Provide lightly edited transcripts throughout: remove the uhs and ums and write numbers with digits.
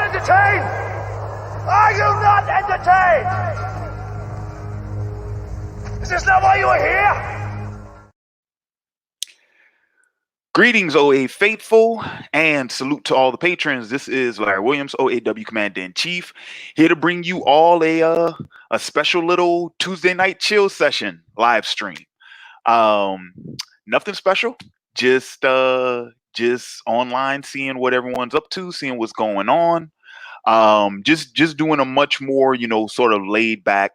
entertained? Are you not entertained? Is this not why you are here? Greetings, OA faithful, and salute to all the patrons. This is Larry Williams, OAW Commander-in-Chief, here to bring you all a special little Tuesday night chill session live stream. Nothing special, just online, seeing what everyone's up to, seeing what's going on. Just doing a much more, sort of laid back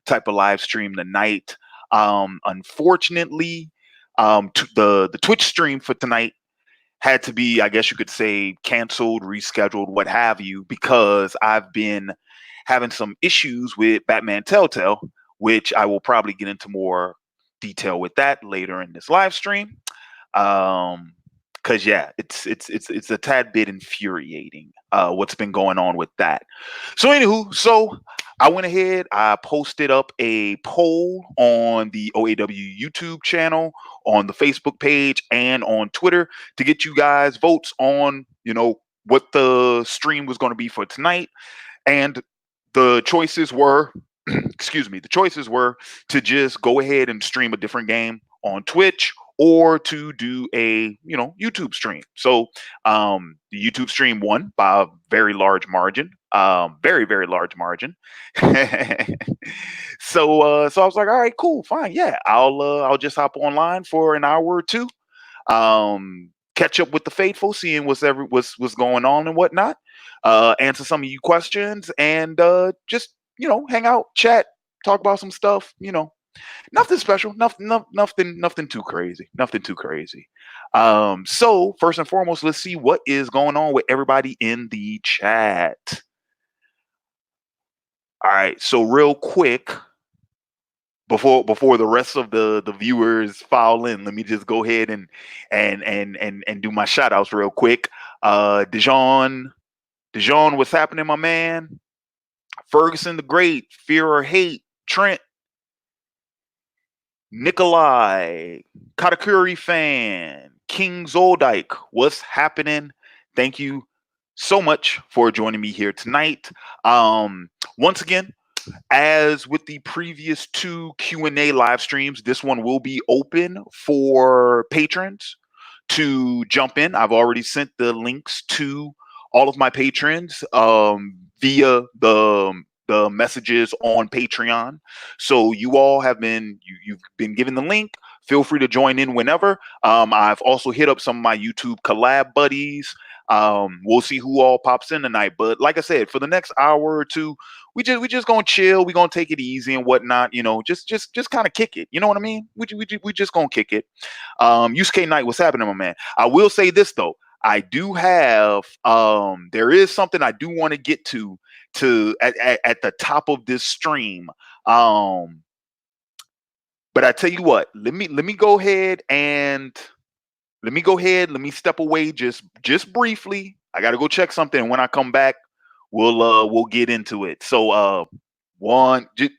type of live stream tonight. Unfortunately, the Twitch stream for tonight had to be, I guess you could say, canceled, rescheduled, what have you, because I've been having some issues with Batman Telltale, which I will probably get into more detail with that later in this live stream. Because yeah, it's a tad bit infuriating what's been going on with that. So anywho, I went ahead, I posted up a poll on the OAW YouTube channel, on the Facebook page, and on Twitter to get you guys votes on, what the stream was going to be for tonight. And the choices were, the choices were to just go ahead and stream a different game on Twitch, or to do a YouTube stream. So the YouTube stream won by a very large margin, very large margin. So I was like, all right, cool, fine, yeah, I'll just hop online for an hour or two, catch up with the faithful, seeing what's going on and whatnot, answer some of you questions, and just hang out, chat, talk about some stuff, nothing special, nothing too crazy, nothing too crazy. So first and foremost, let's see what is going on with everybody in the chat. All right, so real quick, before the rest of the viewers file in, let me just go ahead and do my shout outs real quick. Dijon, what's happening, my man? Ferguson the Great, Fear or Hate, Trent, Nikolai, Katakuri fan, King Zoldike, what's happening? Thank you so much for joining me here tonight. Once again, as with the previous two Q&A live streams, this one will be open for patrons to jump in. I've already sent the links to all of my patrons via the messages on Patreon. So you all have you've been given the link. Feel free to join in whenever. I've also hit up some of my YouTube collab buddies. We'll see who all pops in tonight. But like I said, for the next hour or two, we just gonna chill. We gonna take it easy and whatnot. Just kind of kick it. You know what I mean? We just gonna kick it. Yusuke Knight, what's happening, my man? I will say this though. I do have there is something I do want to get to at the top of this stream. But I tell you what, let me go ahead and let me step away just briefly. I gotta go check something, and when I come back, we'll get into it. So one just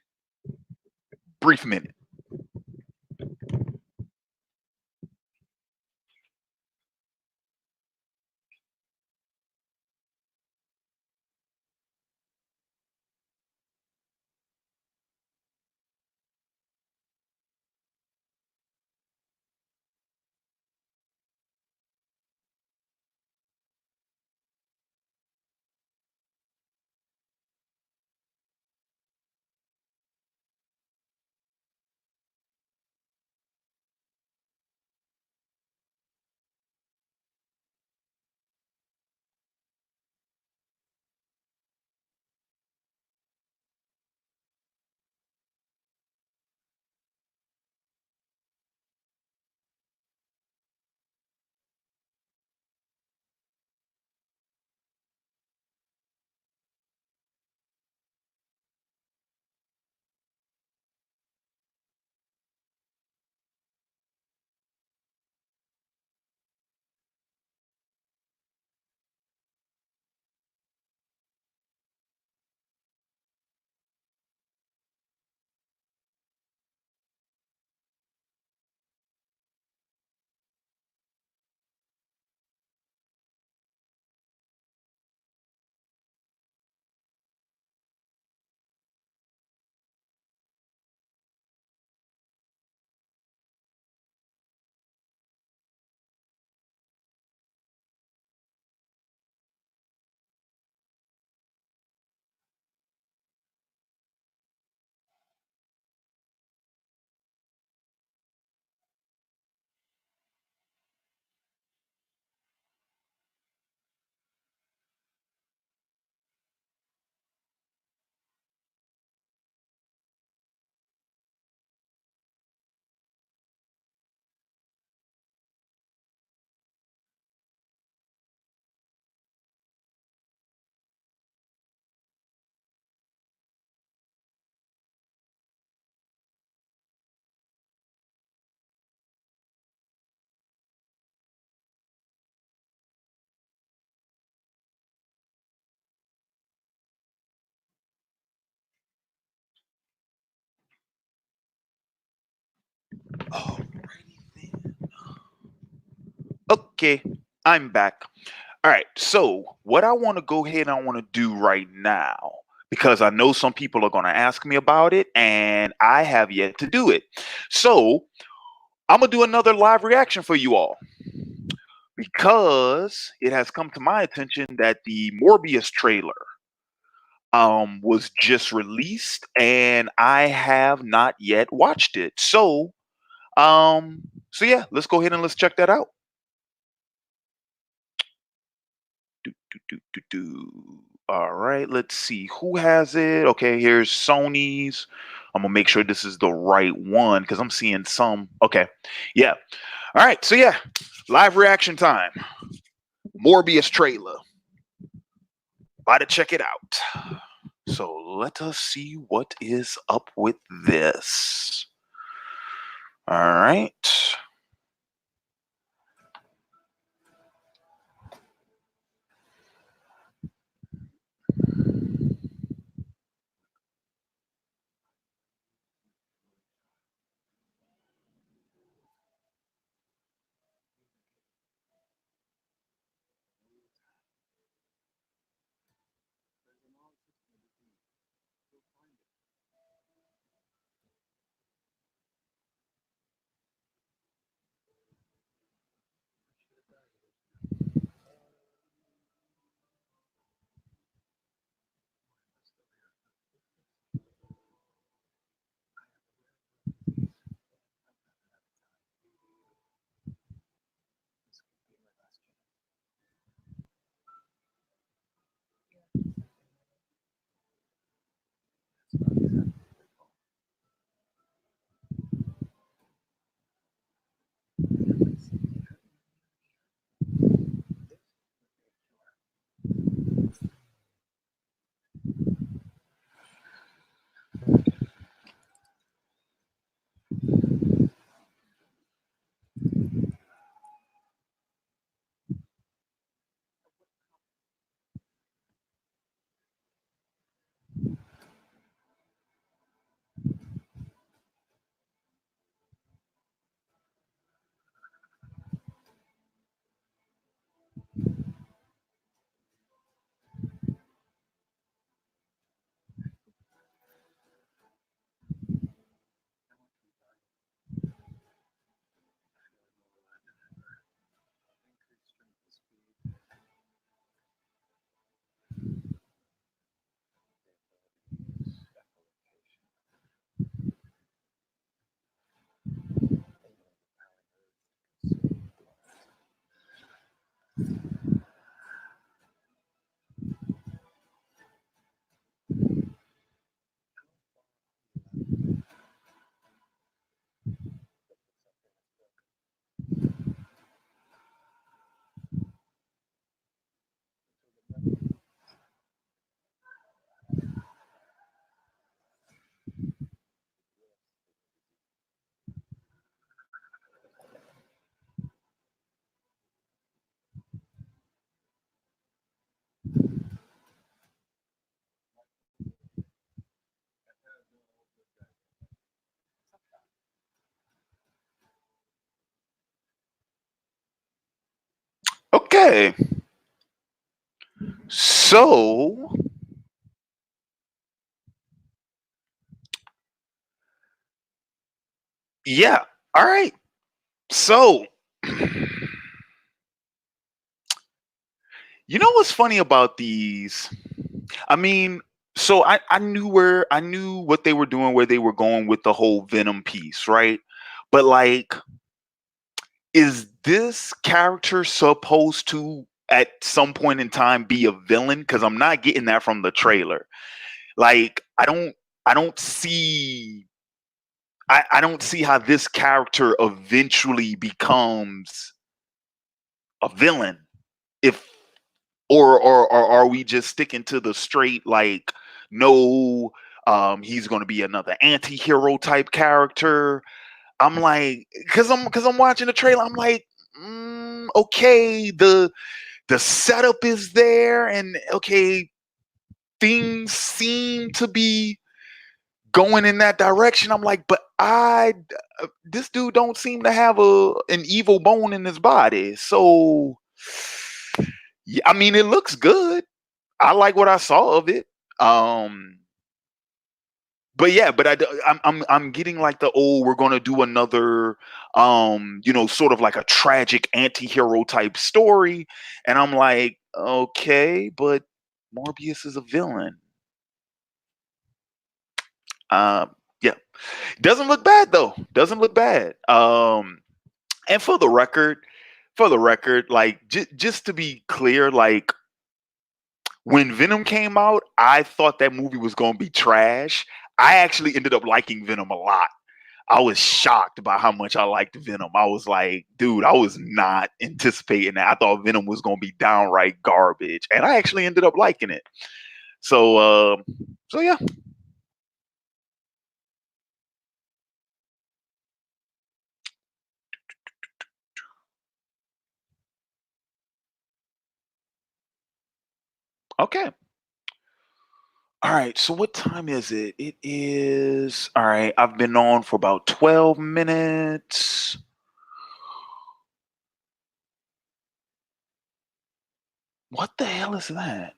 brief minute. Okay, I'm back. All right, so what I want to go ahead and I want to do right now, because I know some people are going to ask me about it, and I have yet to do it. So I'm going to do another live reaction for you all because it has come to my attention that the Morbius trailer was just released and I have not yet watched it. So yeah, let's go ahead and let's check that out. All right, let's see who has it. Okay, here's Sony's. I'm gonna make sure this is the right one because I'm seeing some. Okay, yeah. All right, so yeah, live reaction time. Morbius trailer. About to check it out. So let us see what is up with this. All right. Okay. So yeah. All right. So you know what's funny about these? I mean, so I knew what they were doing, where they were going with the whole Venom piece, right? But like, is this character supposed to at some point in time be a villain? Because I'm not getting that from the trailer. Like, I don't see I don't see how this character eventually becomes a villain. If or are we just sticking to the straight like no he's going to be another anti-hero type character. I'm like, because I'm watching the trailer, I'm like, okay, the setup is there, and okay, things seem to be going in that direction. I'm like, but I this dude don't seem to have an evil bone in his body. So yeah, I mean, it looks good. I like what I saw of it. Um, but yeah, but I'm getting like the, oh, we're gonna do another sort of like a tragic anti-hero type story, and I'm like, okay, but Morbius is a villain. Um, yeah, doesn't look bad though. Doesn't look bad. And for the record, like just to be clear, like when Venom came out, I thought that movie was gonna be trash. I actually ended up liking Venom a lot. I was shocked by how much I liked Venom. I was like, dude, I was not anticipating that. I thought Venom was gonna be downright garbage, and I actually ended up liking it. So, so yeah. Okay. All right. So what time is it? It is all right. I've been on for about 12 minutes. What the hell is that?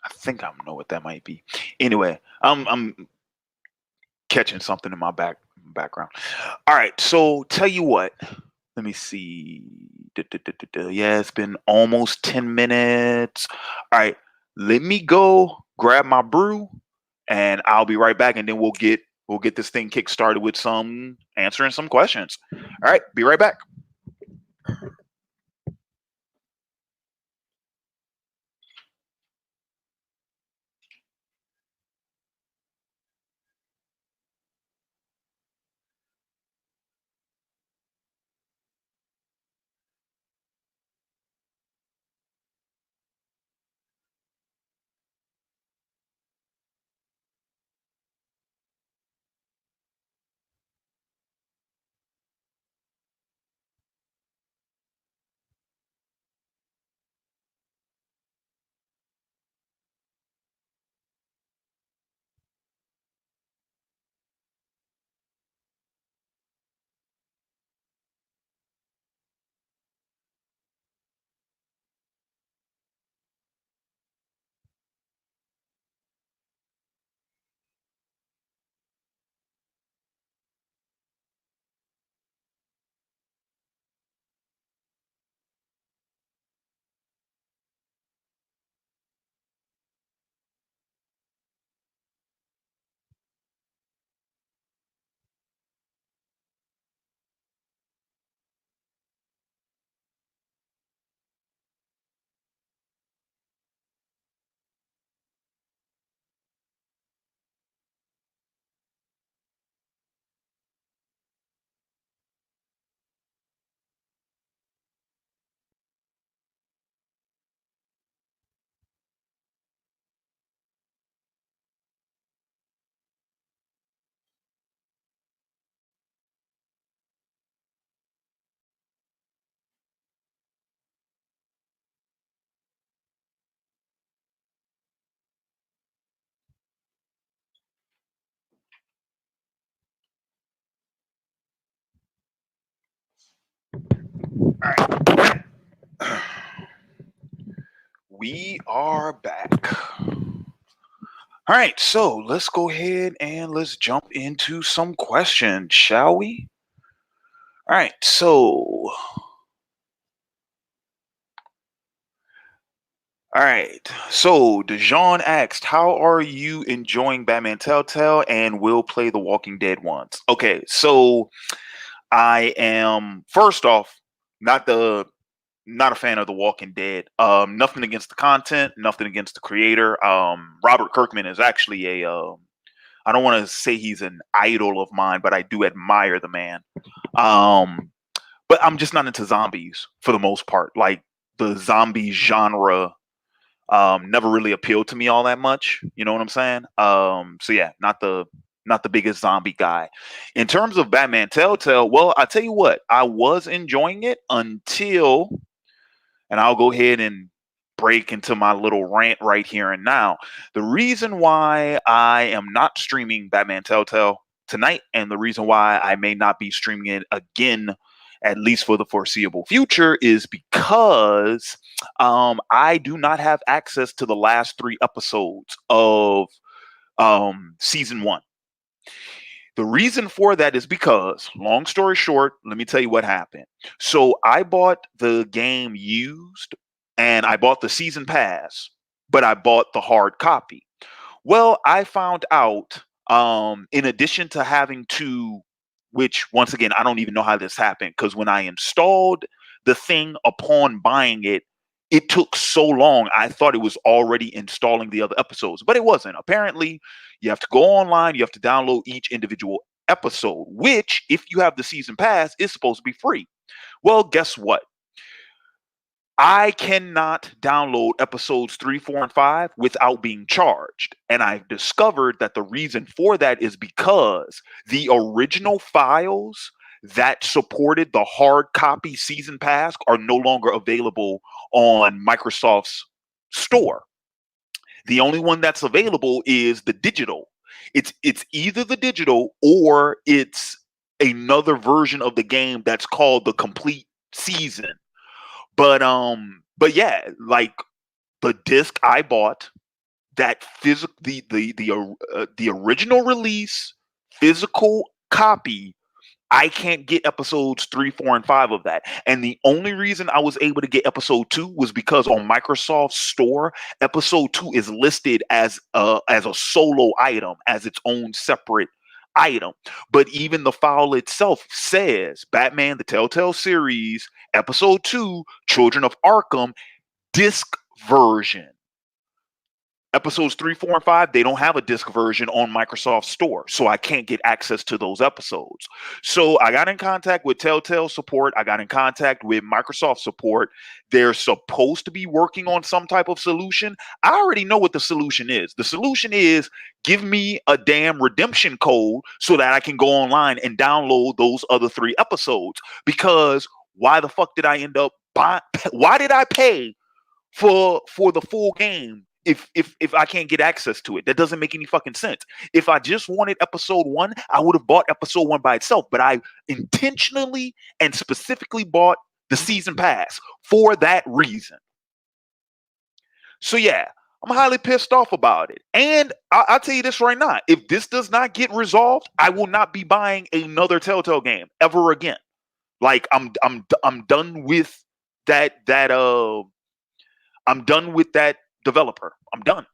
I think I know what that might be. Anyway, I'm catching something in my background. All right, so tell you what. Let me see. Yeah, it's been almost 10 minutes. All right, let me go grab my brew, and I'll be right back, and then we'll get this thing kick started with some answering some questions. All right, be right back. We are back. All right, so let's go ahead and let's jump into some questions, shall we? All right, so all right, so Dejan asked, "How are you enjoying Batman Telltale and will play The Walking Dead once?" Okay, so I am first off not a fan of The Walking Dead. Nothing against the content, nothing against the creator. Robert Kirkman is actually a I don't want to say he's an idol of mine, but I do admire the man. Um, but I'm just not into zombies for the most part. Like the zombie genre never really appealed to me all that much. You know what I'm saying? So yeah, not the biggest zombie guy. In terms of Batman Telltale, well, I tell you what, I was enjoying it until, and I'll go ahead and break into my little rant right here and now. The reason why I am not streaming Batman Telltale tonight, and the reason why I may not be streaming it again, at least for the foreseeable future, is because I do not have access to the last 3 episodes of season 1. The reason for that is because, long story short, let me tell you what happened. So I bought the game used and I bought the season pass, but I bought the hard copy. Well, I found out, in addition to having to, which once again, I don't even know how this happened, because when I installed the thing upon buying it, it took so long. I thought it was already installing the other episodes, but it wasn't. Apparently, you have to go online, you have to download each individual episode, which, if you have the season pass, is supposed to be free. Well, guess what? I cannot download episodes 3, 4, and 5 without being charged. And I've discovered that the reason for that is because the original files that supported the hard copy season pass are no longer available on Microsoft's store. The only one that's available is the digital. It's either the digital or it's another version of the game that's called the complete season. But yeah, like the disc I bought, that physical, the original release physical copy, I can't get episodes 3, 4, and 5 of that. And the only reason I was able to get episode 2 was because on Microsoft Store, episode 2 is listed as a solo item, as its own separate item. But even the file itself says Batman the Telltale series, episode 2, Children of Arkham, disc version. Episodes 3, 4, and 5, they don't have a disc version on Microsoft Store, so I can't get access to those episodes. So I got in contact with Telltale support. I got in contact with Microsoft support. They're supposed to be working on some type of solution. I already know what the solution is. The solution is give me a damn redemption code so that I can go online and download those other 3 episodes. Because why the fuck did I end up buying? Why did I pay for the full game if I can't get access to it? That doesn't make any fucking sense. If I just wanted episode 1, I would have bought episode 1 by itself, but I intentionally and specifically bought the season pass for that reason. So yeah, I'm highly pissed off about it. And I'll tell you this right now, if this does not get resolved, I will not be buying another Telltale game ever again. Like I'm done with I'm done with that developer. I'm done.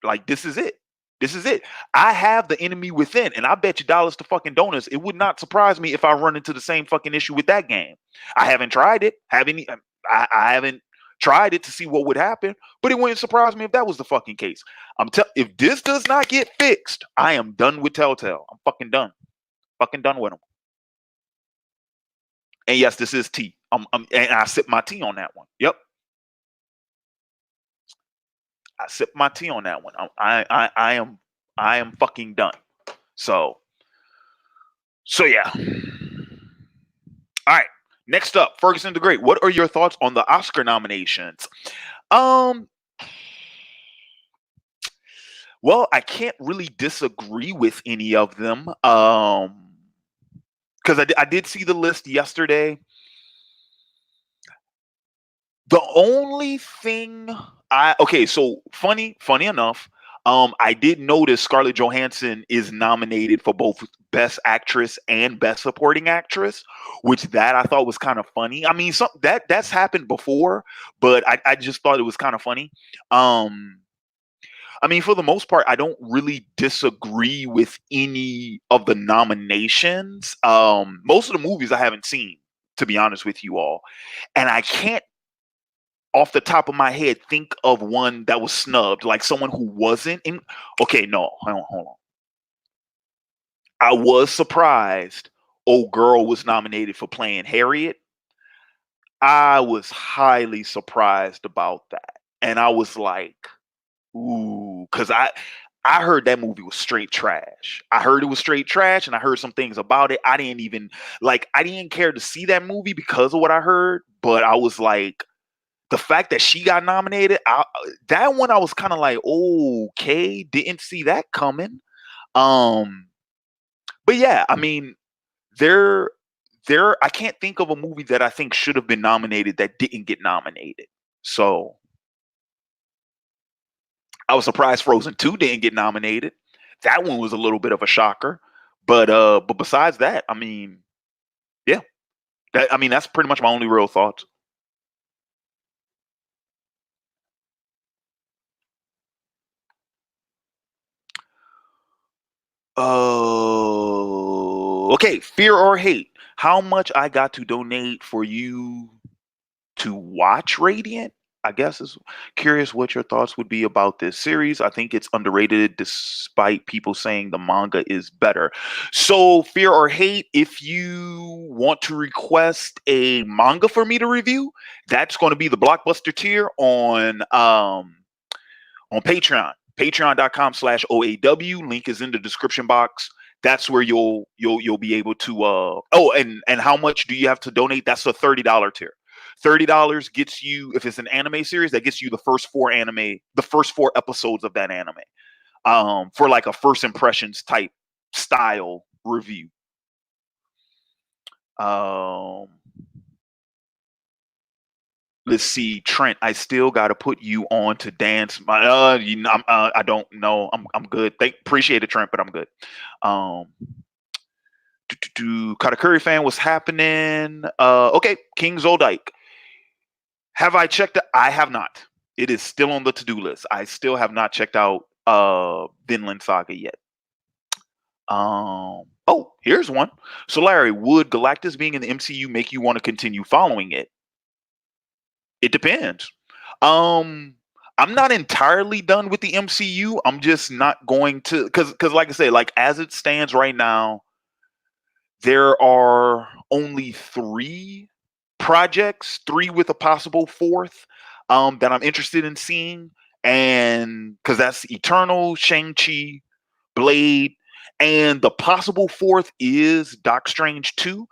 Like, this is it. This is it. I have the enemy within, and I bet you dollars to fucking donuts, it would not surprise me if I run into the same fucking issue with that game. I haven't tried it. I haven't tried it to see what would happen, but it wouldn't surprise me if that was the fucking case. If this does not get fixed, I am done with Telltale. I'm fucking done. Fucking done with them. And yes, this is tea. And I sip my tea on that one. Yep. I sip my tea on that one. I am fucking done. So yeah. All right. Next up, Ferguson the Great. What are your thoughts on the Oscar nominations? Well, I can't really disagree with any of them. Because I did see the list yesterday. The only thing so funny enough, I did notice Scarlett Johansson is nominated for both Best Actress and Best Supporting Actress, which that I thought was kind of funny. I mean, that's happened before, but I just thought it was kind of funny. I mean, for the most part, I don't really disagree with any of the nominations. Most of the movies I haven't seen, to be honest with you all, and I can't, off the top of my head, think of one that was snubbed, like someone who wasn't in. Okay, no, hold on. I was surprised Old Girl was nominated for playing Harriet. I was highly surprised about that. And I was like, ooh, because I heard that movie was straight trash. I heard it was straight trash, and I heard some things about it. I didn't care to see that movie because of what I heard, but I was like, the fact that she got nominated, that one I was kind of like, okay, didn't see that coming. But yeah, I mean, there, I can't think of a movie that I think should have been nominated that didn't get nominated. So I was surprised Frozen 2 didn't get nominated. That one was a little bit of a shocker. But besides that, I mean, yeah. I mean, that's pretty much my only real thoughts. Oh, okay. Fear or hate. How much I got to donate for you to watch Radiant? I guess is curious what your thoughts would be about this series. I think it's underrated despite people saying the manga is better. So, fear or hate, if you want to request a manga for me to review, that's going to be the blockbuster tier on Patreon. Patreon.com/OAW. Link is in the description box. That's where you'll be able to and how much do you have to donate? That's a $30 tier. $30 gets you, if it's an anime series, that gets you the first four episodes of that anime. For like a first impressions type style review. Let's see, Trent. I still got to put you on to dance. I don't know. I'm good. Appreciate it, Trent, but I'm good. Katakuri fan, what's happening? Okay, King Zoldike. Have I checked it? I have not. It is still on the to-do list. I still have not checked out Vinland Saga yet. Oh, here's one. So Larry, would Galactus being in the MCU make you want to continue following it? It depends. I'm not entirely done with the MCU. I'm just not going to because like I say, like as it stands right now, there are only three projects, three with a possible fourth, that I'm interested in seeing. And because that's Eternal, Shang-Chi, Blade, and the possible fourth is Doc Strange 2.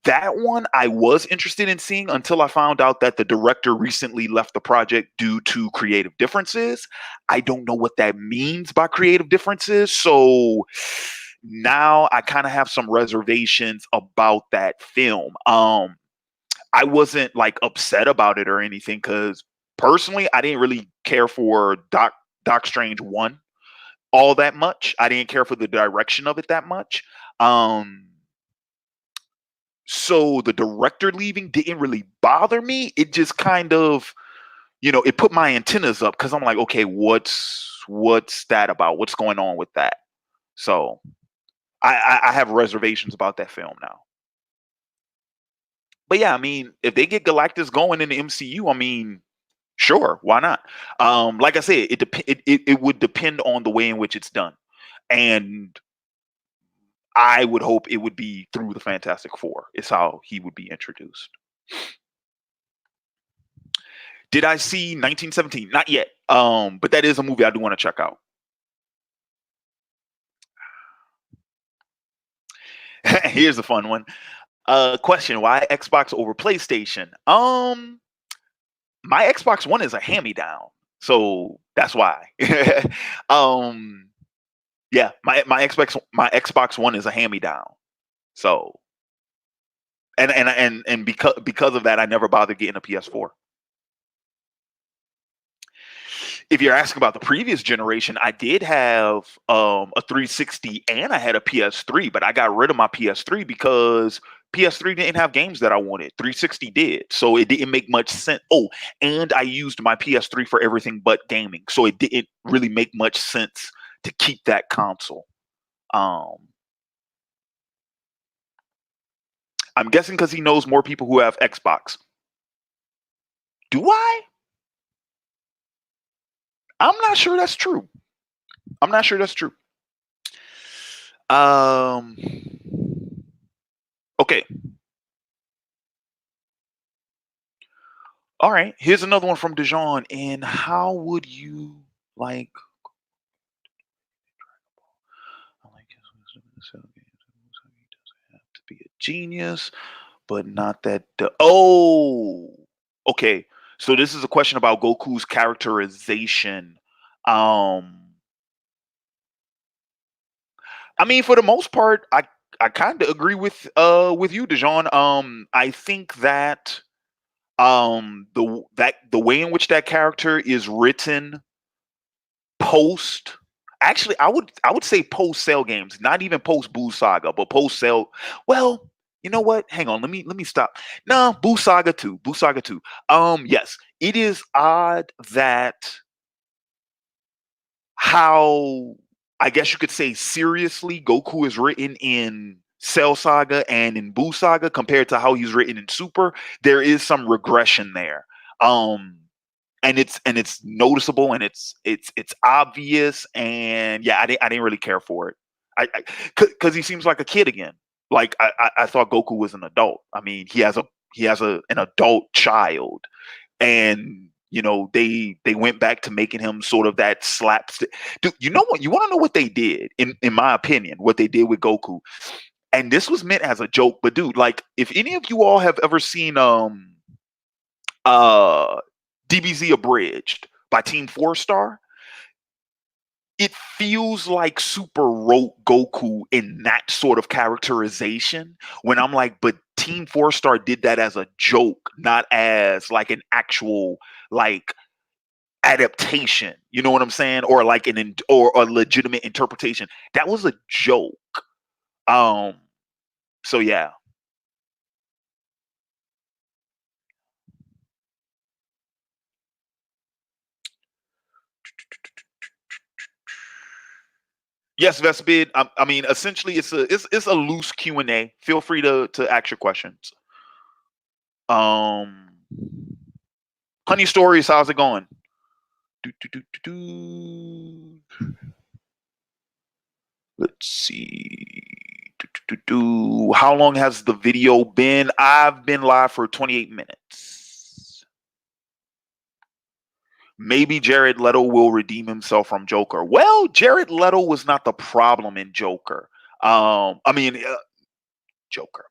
That one I was interested in seeing until I found out that the director recently left the project due to creative differences. I don't know what that means by creative differences. So now I kind of have some reservations about that film. I wasn't like upset about it or anything because personally I didn't really care for Doc Strange 1 all that much. I didn't care for the direction of it that much. So the director leaving didn't really bother me. It just kind of, it put my antennas up because I'm like, okay, what's that about? What's going on with that? So I have reservations about that film now. But yeah, I mean, if they get Galactus going in the MCU, I mean, sure, why not? Like I said, it would depend on the way in which it's done, and I would hope it would be through the Fantastic Four. Is how he would be introduced. Did I see 1917? Not yet. But that is a movie I do want to check out. Here's a fun one. Question: why Xbox over PlayStation? My Xbox One is a hand-me-down, so that's why. um, yeah, my Xbox One is a hand-me-down. So, and because of that, I never bothered getting a PS4. If you're asking about the previous generation, I did have a 360 and I had a PS3, but I got rid of my PS3 because PS3 didn't have games that I wanted. 360 did, so it didn't make much sense. Oh, and I used my PS3 for everything but gaming, so it didn't really make much sense to keep that console. I'm guessing because he knows more people who have Xbox. Do I? I'm not sure that's true. I'm not sure that's true. Okay. All right. Here's another one from Dijon. And how would you like? I like his wisdom in the cell games. He doesn't have to be a genius, but not that. Oh, okay. So this is a question about Goku's characterization. Um, I mean, for the most part, I kind of agree with you, Dejan. I think that the way in which that character is written post actually I would say post Cell games, not even post Boo Saga, but post Cell. Well, you know what? Hang on, let me stop. No, Boo Saga 2. Boo Saga 2. Yes, it is odd that how I guess you could say seriously Goku is written in Cell Saga and in Boo Saga compared to how he's written in Super. There is some regression there. Um and it's noticeable and it's obvious, and yeah, I didn't really care for it. I because he seems like a kid again. Like I thought Goku was an adult. I mean, he has an adult child, and they went back to making him sort of that slapstick. Dude, you know what? You want to know what they did? In my opinion, what they did with Goku, and this was meant as a joke, but dude, like if any of you all have ever seen uh DBZ Abridged by Team Four Star, it feels like Super wrote Goku in that sort of characterization. When I'm like, but Team Four Star did that as a joke, not as like an actual like adaptation. You know what I'm saying? Or like or a legitimate interpretation. That was a joke. Um. So yeah. Yes, Vespid. I mean, essentially, it's a loose Q&A. Feel free to ask your questions. Um, Honey Stories, how's it going? Do, do, do, do, do. Let's see. How long has the video been? I've been live for 28 minutes. Maybe Jared Leto will redeem himself from Joker. Well, Jared Leto was not the problem in Joker. I mean, Joker.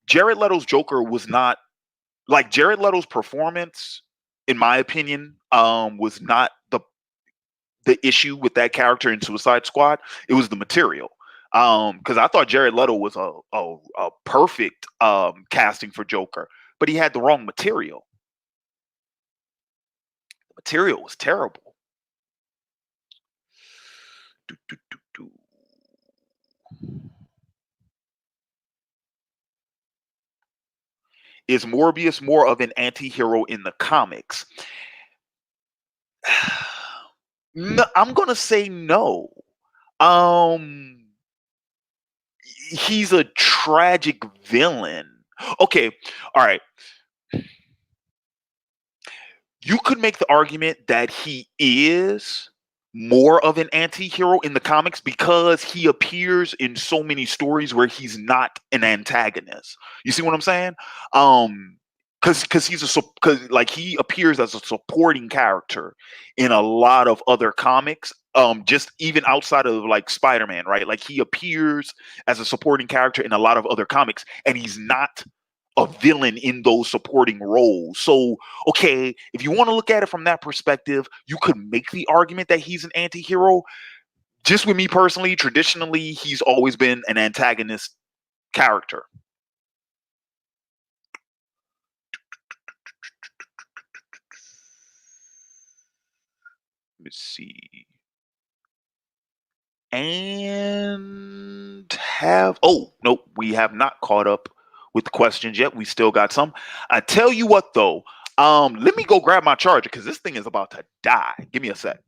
Jared Leto's Joker was not like Jared Leto's performance, in my opinion, was not the issue with that character in Suicide Squad. It was the material. Because I thought Jared Leto was a perfect casting for Joker, but he had the wrong material. The material was terrible. Do, do, do, do. Is Morbius more of an anti-hero in the comics? No, I'm gonna say no. Um, he's a tragic villain. Okay, all right. You could make the argument that he is more of an anti-hero in the comics because he appears in so many stories where he's not an antagonist. You see what I'm saying? Because because like he appears as a supporting character in a lot of other comics. Just even outside of like Spider-Man, right? Like he appears as a supporting character in a lot of other comics, and he's not a villain in those supporting roles. So, okay, if you want to look at it from that perspective, you could make the argument that he's an anti-hero. Just with me personally, traditionally, he's always been an antagonist character. Let's see. And have nope, we have not caught up with the questions yet. We still got some. I tell you what though, let me go grab my charger because this thing is about to die. Give me a sec.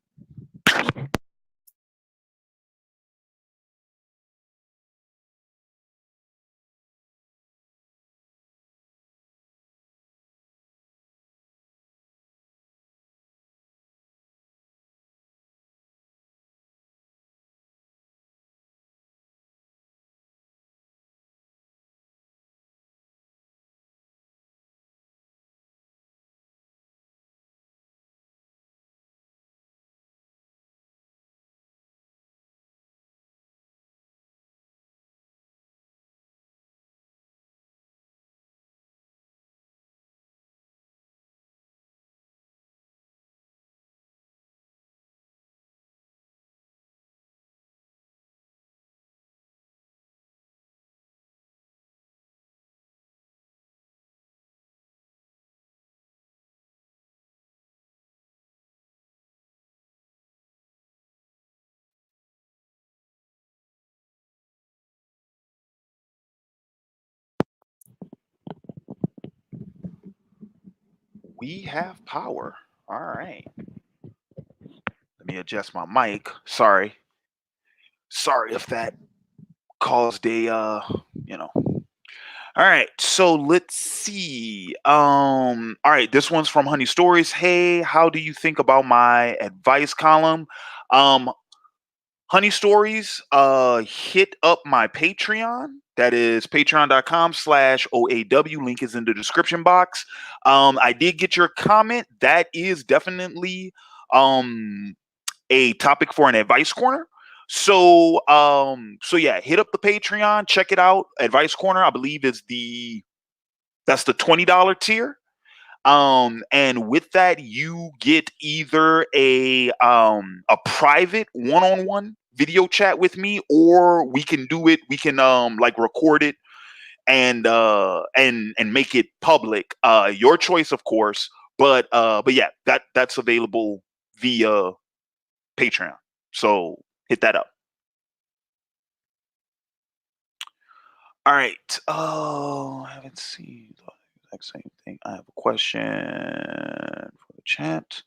we have power. All right. Let me adjust my mic. Sorry if that caused a you know. All right, so let's see. All right, this one's from Honey Stories. Hey, how do you think about my advice column? Um, Honey Stories, hit up my Patreon. That is patreon.com/OAW. Link is in the description box. I did get your comment. That is definitely a topic for an advice corner. So yeah, hit up the Patreon, check it out. Advice corner, I believe, that's the $20 tier. And with that, you get either a private one-on-one video chat with me, or we can like record it and make it public. Your choice, of course. But yeah, that's available via Patreon. So hit that up. All right. Oh, I haven't seen the exact same thing. I have a question for the chat.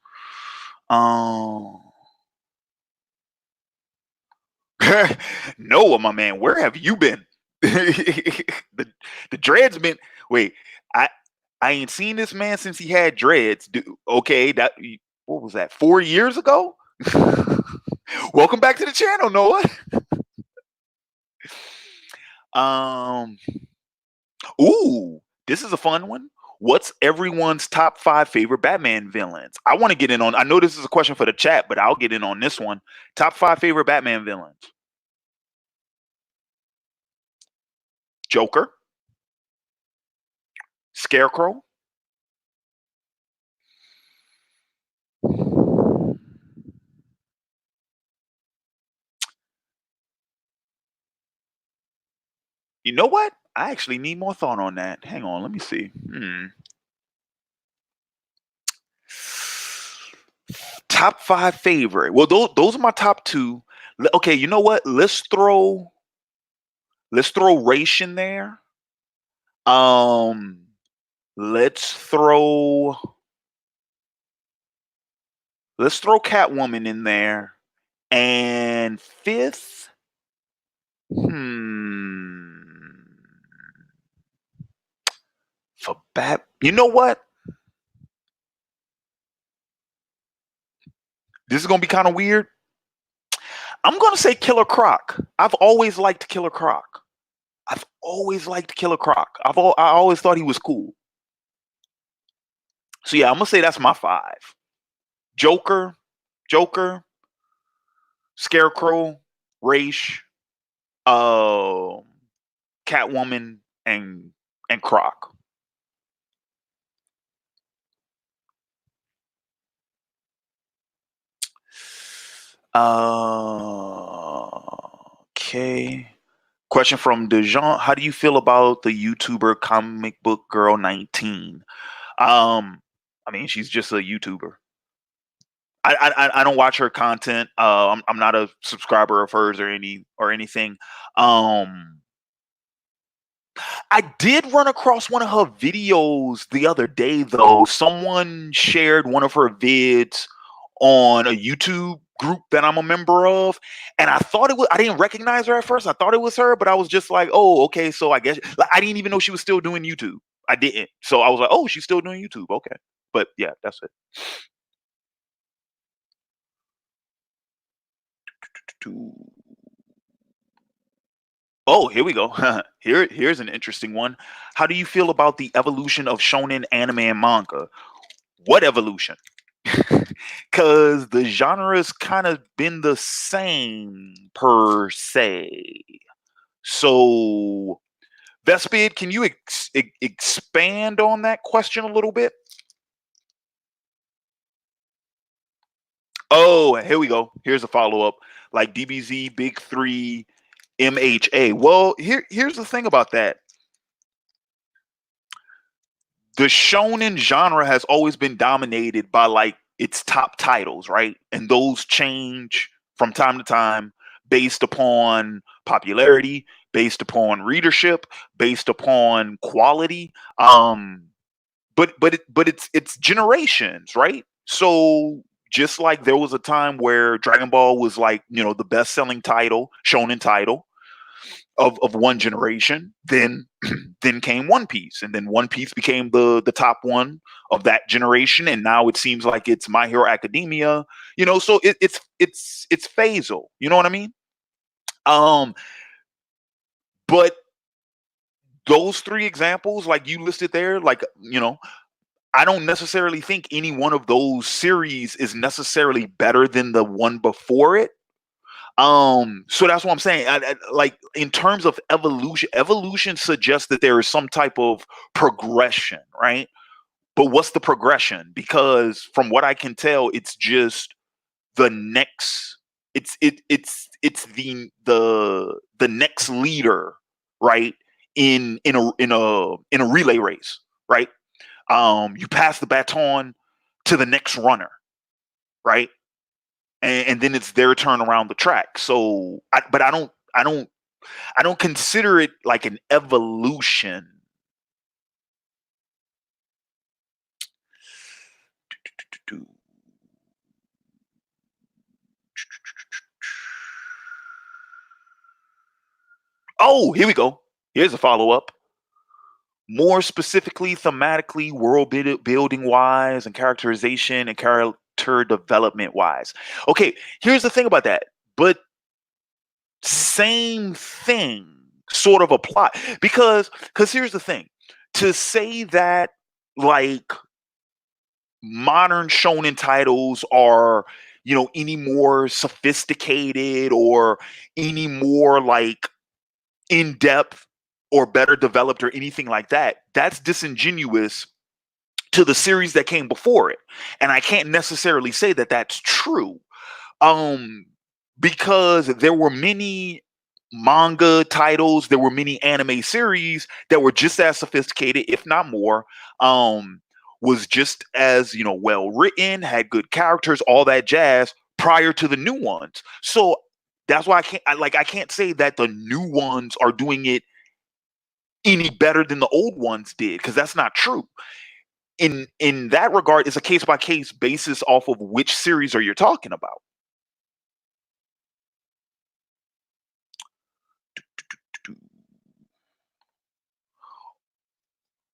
Noah, my man, where have you been? the dreads been. Wait, I I ain't seen this man since he had dreads. Okay, what was that? 4 years ago. Welcome back to the channel, Noah. Um. Ooh, this is a fun one. What's everyone's top 5 favorite Batman villains? I want to get in on. I know this is a question for the chat, but I'll get in on this one. Top 5 favorite Batman villains. Joker, Scarecrow, you know what? I actually need more thought on that. Hang on, let me see. Top 5 favorite. Well, those are my top 2. Okay, you know what? Let's throw Raish in there. Let's throw Catwoman in there. And 5th, for you know what? This is gonna be kind of weird. I'm gonna say Killer Croc. I've always liked Killer Croc. I always thought he was cool. So yeah, I'm gonna say that's my 5. Joker, Scarecrow, Raish, Catwoman, and Croc. Okay. Question from Dejan. How do you feel about the YouTuber Comic Book Girl 19? I mean, she's just a YouTuber. I don't watch her content. I'm not a subscriber of hers or anything. I did run across one of her videos the other day, though. Someone shared one of her vids on a YouTube group that I'm a member of, and I didn't recognize her at first. I thought it was her, but I was just like, oh, okay, so I guess, like, I didn't even know she was still doing YouTube. I didn't. So I was like, oh, she's still doing YouTube. Okay. But yeah, that's it. Oh, here we go. Here's an interesting one. How do you feel about the evolution of shonen anime and manga? What evolution? Because the genre's kind of been the same per se. So, Vespid, can you expand on that question a little bit? Oh, here we go. Here's a follow-up. Like DBZ, Big 3, MHA. Well, here's the thing about that. The shonen genre has always been dominated by like its top titles, right? And those change from time to time based upon popularity, based upon readership, based upon quality. it's generations, right? So just like there was a time where Dragon Ball was like, the best-selling title, shonen title of one generation, then then came One Piece, and then One Piece became the top one of that generation, and now it seems like it's My Hero Academia, so it's phasal, you know what I mean? But those three examples, like you listed there, like, I don't necessarily think any one of those series is necessarily better than the one before it. So that's what I'm saying. Like in terms of evolution suggests that there is some type of progression, right? But what's the progression? Because from what I can tell, it's just the next. It's the next leader, right? In a relay race, right? You pass the baton to the next runner, right? And then it's their turn around the track. So, but I don't consider it like an evolution. Oh, here we go. Here's a follow up. More specifically, thematically, world building wise, and characterization and character development wise. Okay, here's the thing about that. But same thing sort of apply because here's the thing. To say that like modern shonen titles are any more sophisticated or any more like in depth or better developed or anything like that, that's disingenuous to the series that came before it, and I can't necessarily say that that's true, because there were many manga titles, there were many anime series that were just as sophisticated, if not more, was just as well written, had good characters, all that jazz prior to the new ones. So that's why I can't say that the new ones are doing it any better than the old ones did, because that's not true. In that regard, it's a case by case basis off of which series are you talking about.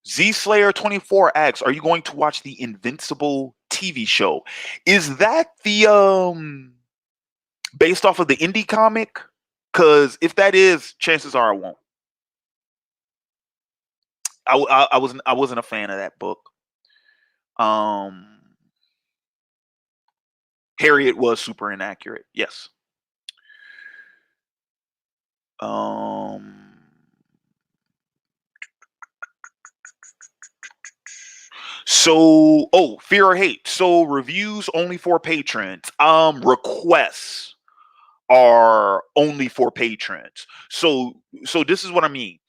Z Slayer 24 asks, are you going to watch the Invincible TV show? Is that the based off of the indie comic? Because if that is, chances are I won't. I wasn't a fan of that book. Harriet was super inaccurate. Yes. So, fear or hate. So reviews only for patrons. Requests are only for patrons. So this is what I mean.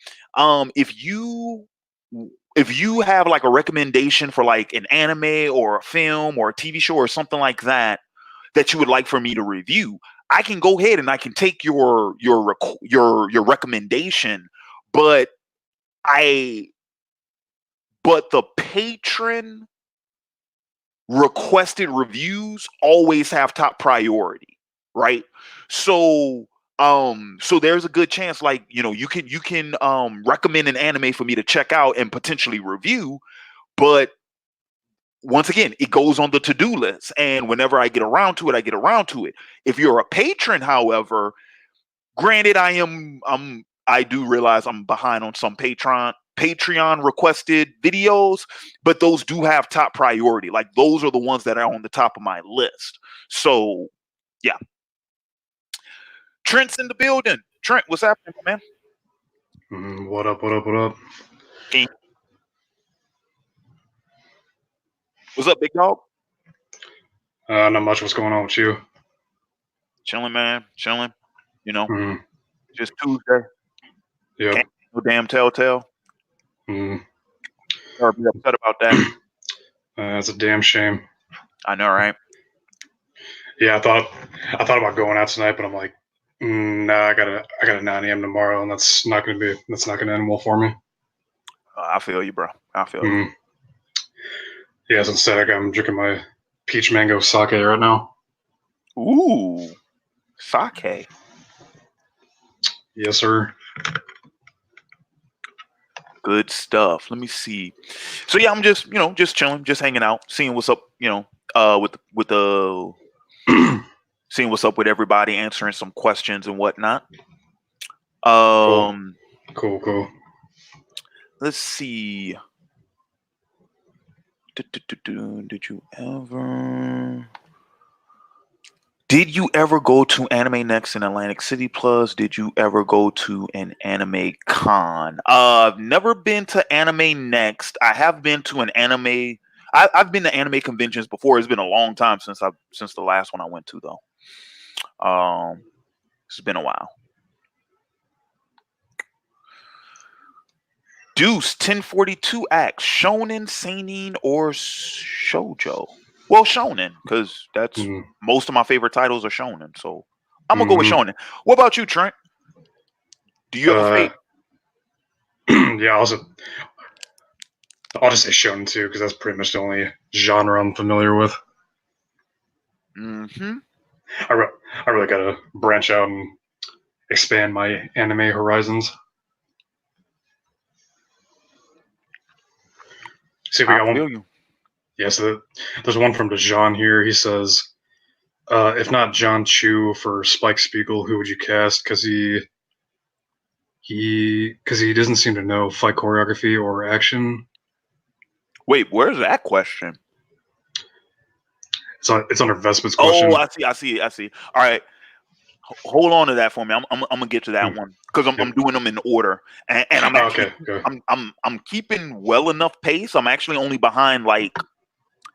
If you have like a recommendation for like an anime or a film or a TV show or something like that you would like for me to review, I can go ahead and I can take your recommendation, but the patron requested reviews always have top priority, right? So there's a good chance like you can recommend an anime for me to check out and potentially review, but once again, it goes on the to-do list, and whenever I get around to it. If you're a patron, however, granted, I do realize I'm behind on some Patreon requested videos, but those do have top priority. Like those are the ones that are on the top of my list. So yeah. Trent's in the building. Trent, what's happening, man? What up? King. What's up, big dog? Not much. What's going on with you? Chilling, man. Chilling. Just Tuesday. Yep. Can't no damn Telltale. Or be upset about that. That's a damn shame. I know, right? Yeah, I thought about going out tonight, but I'm like, nah, I got a 9 a.m. tomorrow, and that's not gonna end well for me. I feel you, bro. I feel you. Yes, instead I'm drinking my peach mango sake right now. Ooh, sake. Yes, sir. Good stuff. Let me see. So yeah, I'm just just chilling, just hanging out, seeing what's up. With the seeing what's up with everybody, answering some questions and whatnot. Cool. Let's see. Did you ever go to Anime Next in Atlantic City Plus? Did you ever go to an anime con? I've never been to Anime Next. I have been to an anime. I've been to anime conventions before. It's been a long time since the last one I went to though. It's been a while. Deuce 1042 acts shonen, seinen, or shoujo. Well, shonen, because that's most of my favorite titles are shonen. So I'm gonna go with shonen. What about you, Trent? Do you have a fate? Yeah, I'll just say shonen too, because that's pretty much the only genre I'm familiar with. Mm-hmm. I really gotta branch out and expand my anime horizons. See if we got one. You. Yeah, so there's one from DeJean here. He says, if not John Chu for Spike Spiegel, who would you cast? Because he doesn't seem to know fight choreography or action. Wait, where's that question? It's under Vespa's question. Oh, I see. All right, hold on to that for me. I'm gonna get to that one because I'm doing them in order, and I'm actually I'm keeping well enough pace. I'm actually only behind like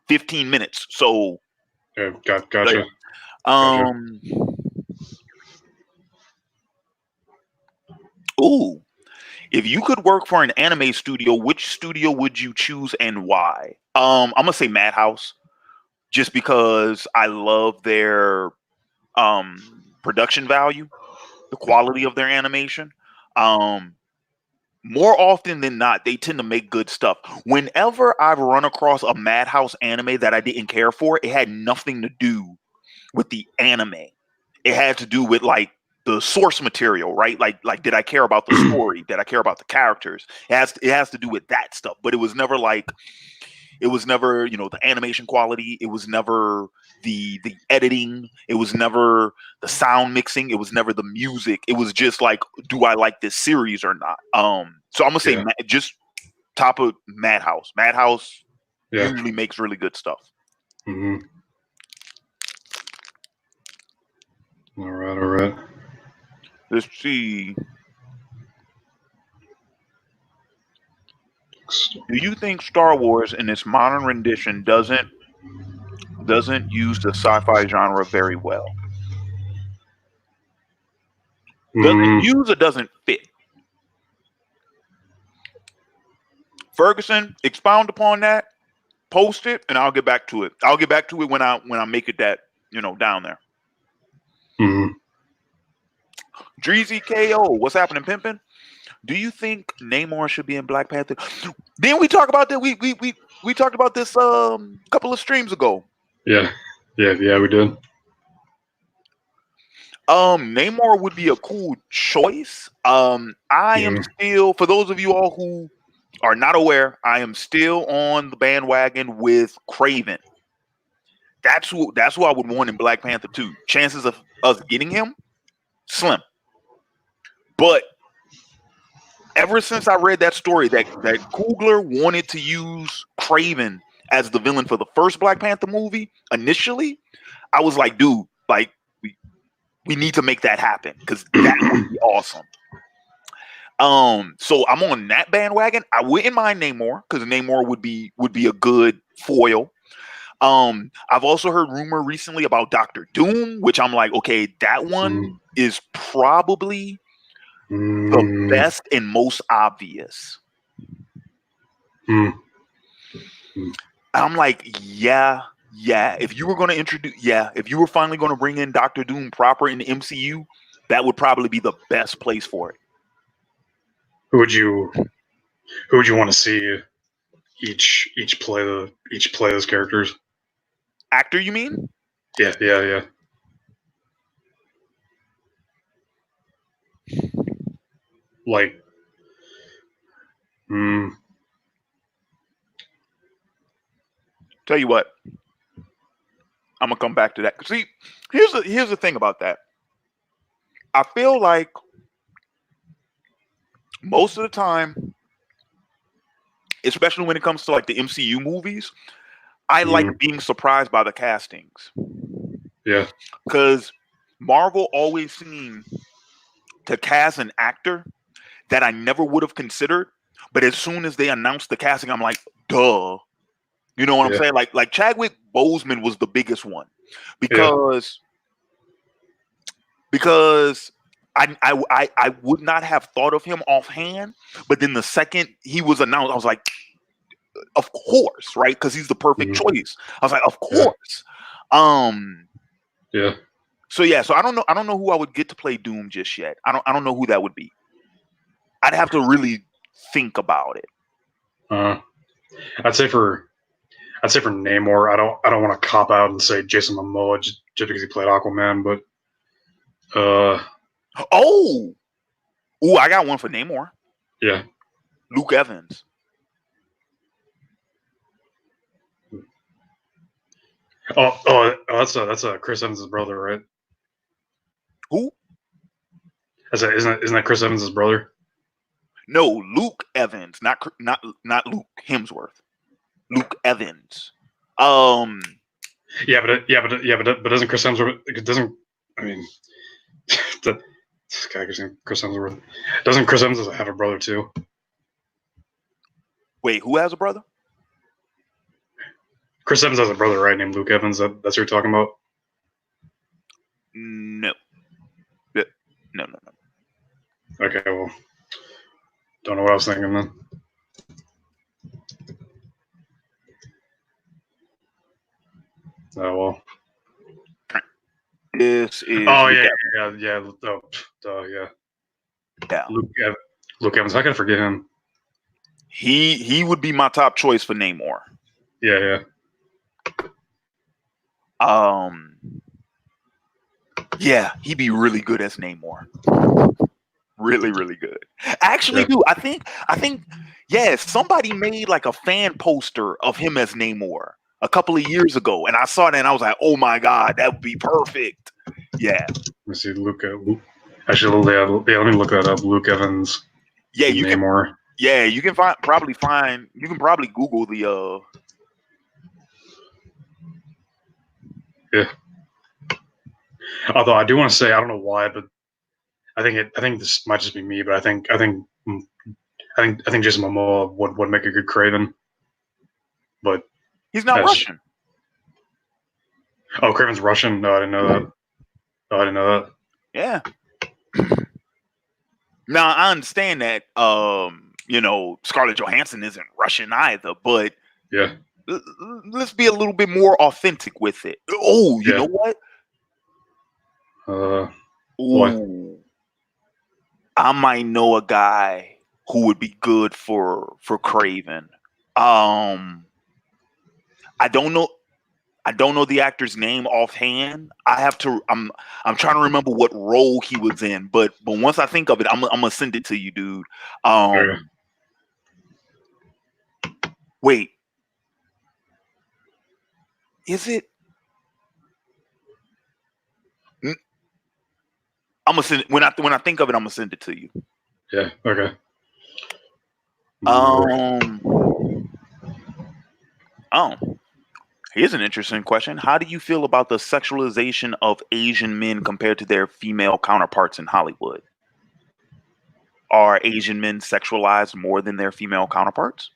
15 minutes. So yeah, gotcha. Ooh, if you could work for an anime studio, which studio would you choose and why? I'm gonna say Madhouse, just because I love their production value, the quality of their animation. More often than not, they tend to make good stuff. Whenever I've run across a Madhouse anime that I didn't care for, it had nothing to do with the anime. It had to do with like the source material, right? Like did I care about the story? Did I care about the characters? It has to do with that stuff. But it was never the animation quality. It was never the editing. It was never the sound mixing. It was never the music. It was just like, do I like this series or not? So I'm gonna say just top of Madhouse. Madhouse usually makes really good stuff. Mm-hmm. All right. Let's see. Do you think Star Wars in its modern rendition doesn't use the sci-fi genre very well? Doesn't use or doesn't fit? Ferguson, expound upon that. Post it, and I'll get back to it. I'll get back to it when I make it that down there. Mm-hmm. Dreezy KO, what's happening, pimpin'? Do you think Namor should be in Black Panther? Didn't we talk about that? We talked about this a couple of streams ago. Yeah, we did. Namor would be a cool choice. I am still, for those of you all who are not aware, I am still on the bandwagon with Kraven. That's who I would want in Black Panther 2. Chances of us getting him, slim. But ever since I read that story that Coogler wanted to use Kraven as the villain for the first Black Panther movie, initially, I was like, dude, like we need to make that happen because that would be awesome. So I'm on that bandwagon. I wouldn't mind Namor because Namor would be a good foil. I've also heard rumor recently about Doctor Doom, which I'm like, okay, that one is probably the best and most obvious. I'm like, yeah. If you were going to if you were finally going to bring in Doctor Doom proper in the MCU, that would probably be the best place for it. Who would you want to see each play those characters. Actor, you mean? Yeah. Like, Tell you what, I'm gonna come back to that. See, here's the thing about that. I feel like most of the time, especially when it comes to like the MCU movies, I like being surprised by the castings. Yeah. Because Marvel always seemed to cast an actor that I never would have considered, but as soon as they announced the casting, I'm like, duh. You know what I'm saying? Like Chadwick Boseman was the biggest one because I would not have thought of him offhand, but then the second he was announced, I was like, of course, right? Because he's the perfect choice. I was like, of course. Yeah. So I don't know who I would get to play Doom just yet. I don't know who that would be. I'd have to really think about it. I'd say for Namor, I don't want to cop out and say Jason Momoa just because he played Aquaman, but I got one for Namor. Yeah. Luke Evans. That's Chris Evans' brother, right? Who? Isn't that Chris Evans' brother? No, Luke Evans, not Luke Hemsworth. Luke Evans. But doesn't Chris Hemsworth this guy Chris Hemsworth, doesn't Chris Evans have a brother too? Wait, who has a brother? Chris Evans has a brother, right, named Luke Evans. That's what you're talking about? No. No. Okay, well, don't know what I was thinking then. Oh well. This is. Oh Luke yeah. Yeah. Luke Evans. How can I forget him? He would be my top choice for Namor. Yeah. Yeah, he'd be really good as Namor. Really, really good. Actually, dude, I think, somebody made like a fan poster of him as Namor a couple of years ago, and I saw that and I was like, oh my god, that would be perfect. Yeah. Let me see, Luke. Actually, let me look that up. Luke Evans. Yeah, you Namor. Can. Yeah, you can probably Google the. Yeah. Although I do want to say, I don't know why, but I think this might just be me, but I think Jason Momoa would make a good Kraven. But he's not Russian. Oh, Kraven's Russian? No, I didn't know that. Yeah. Now I understand that Scarlett Johansson isn't Russian either, but yeah, let's be a little bit more authentic with it. Oh, you know what? What? I might know a guy who would be good for Kraven. I don't know the actor's name offhand. I'm trying to remember what role he was in, but once I think of it, I'm gonna send it to you, dude. Wait. Is it? I'm gonna send it when I think of it. I'm gonna send it to you. Yeah. Okay. Here's an interesting question. How do you feel about the sexualization of Asian men compared to their female counterparts in Hollywood? Are Asian men sexualized more than their female counterparts?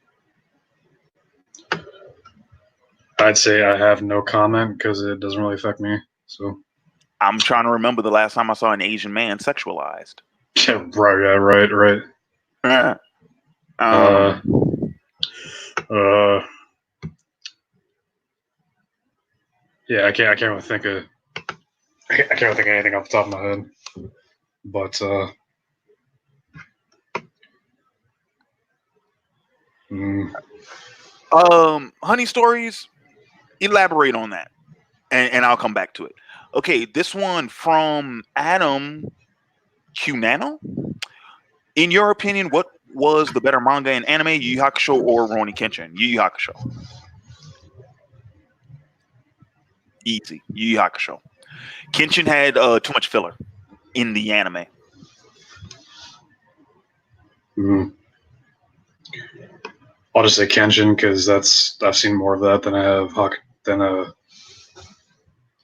I'd say I have no comment because it doesn't really affect me. So I'm trying to remember the last time I saw an Asian man sexualized. Yeah, right. Yeah, I can't really think of. I can't really think of anything off the top of my head. But Honey Stories. Elaborate on that, and I'll come back to it. Okay, this one from Adam Cunano. In your opinion, what was the better manga and anime, Yu Yu Hakusho or Rurouni Kenshin? Yu Yu Hakusho. Easy. Yu Yu Hakusho. Kenshin had too much filler in the anime. I'll just say Kenshin because I've seen more of that than I have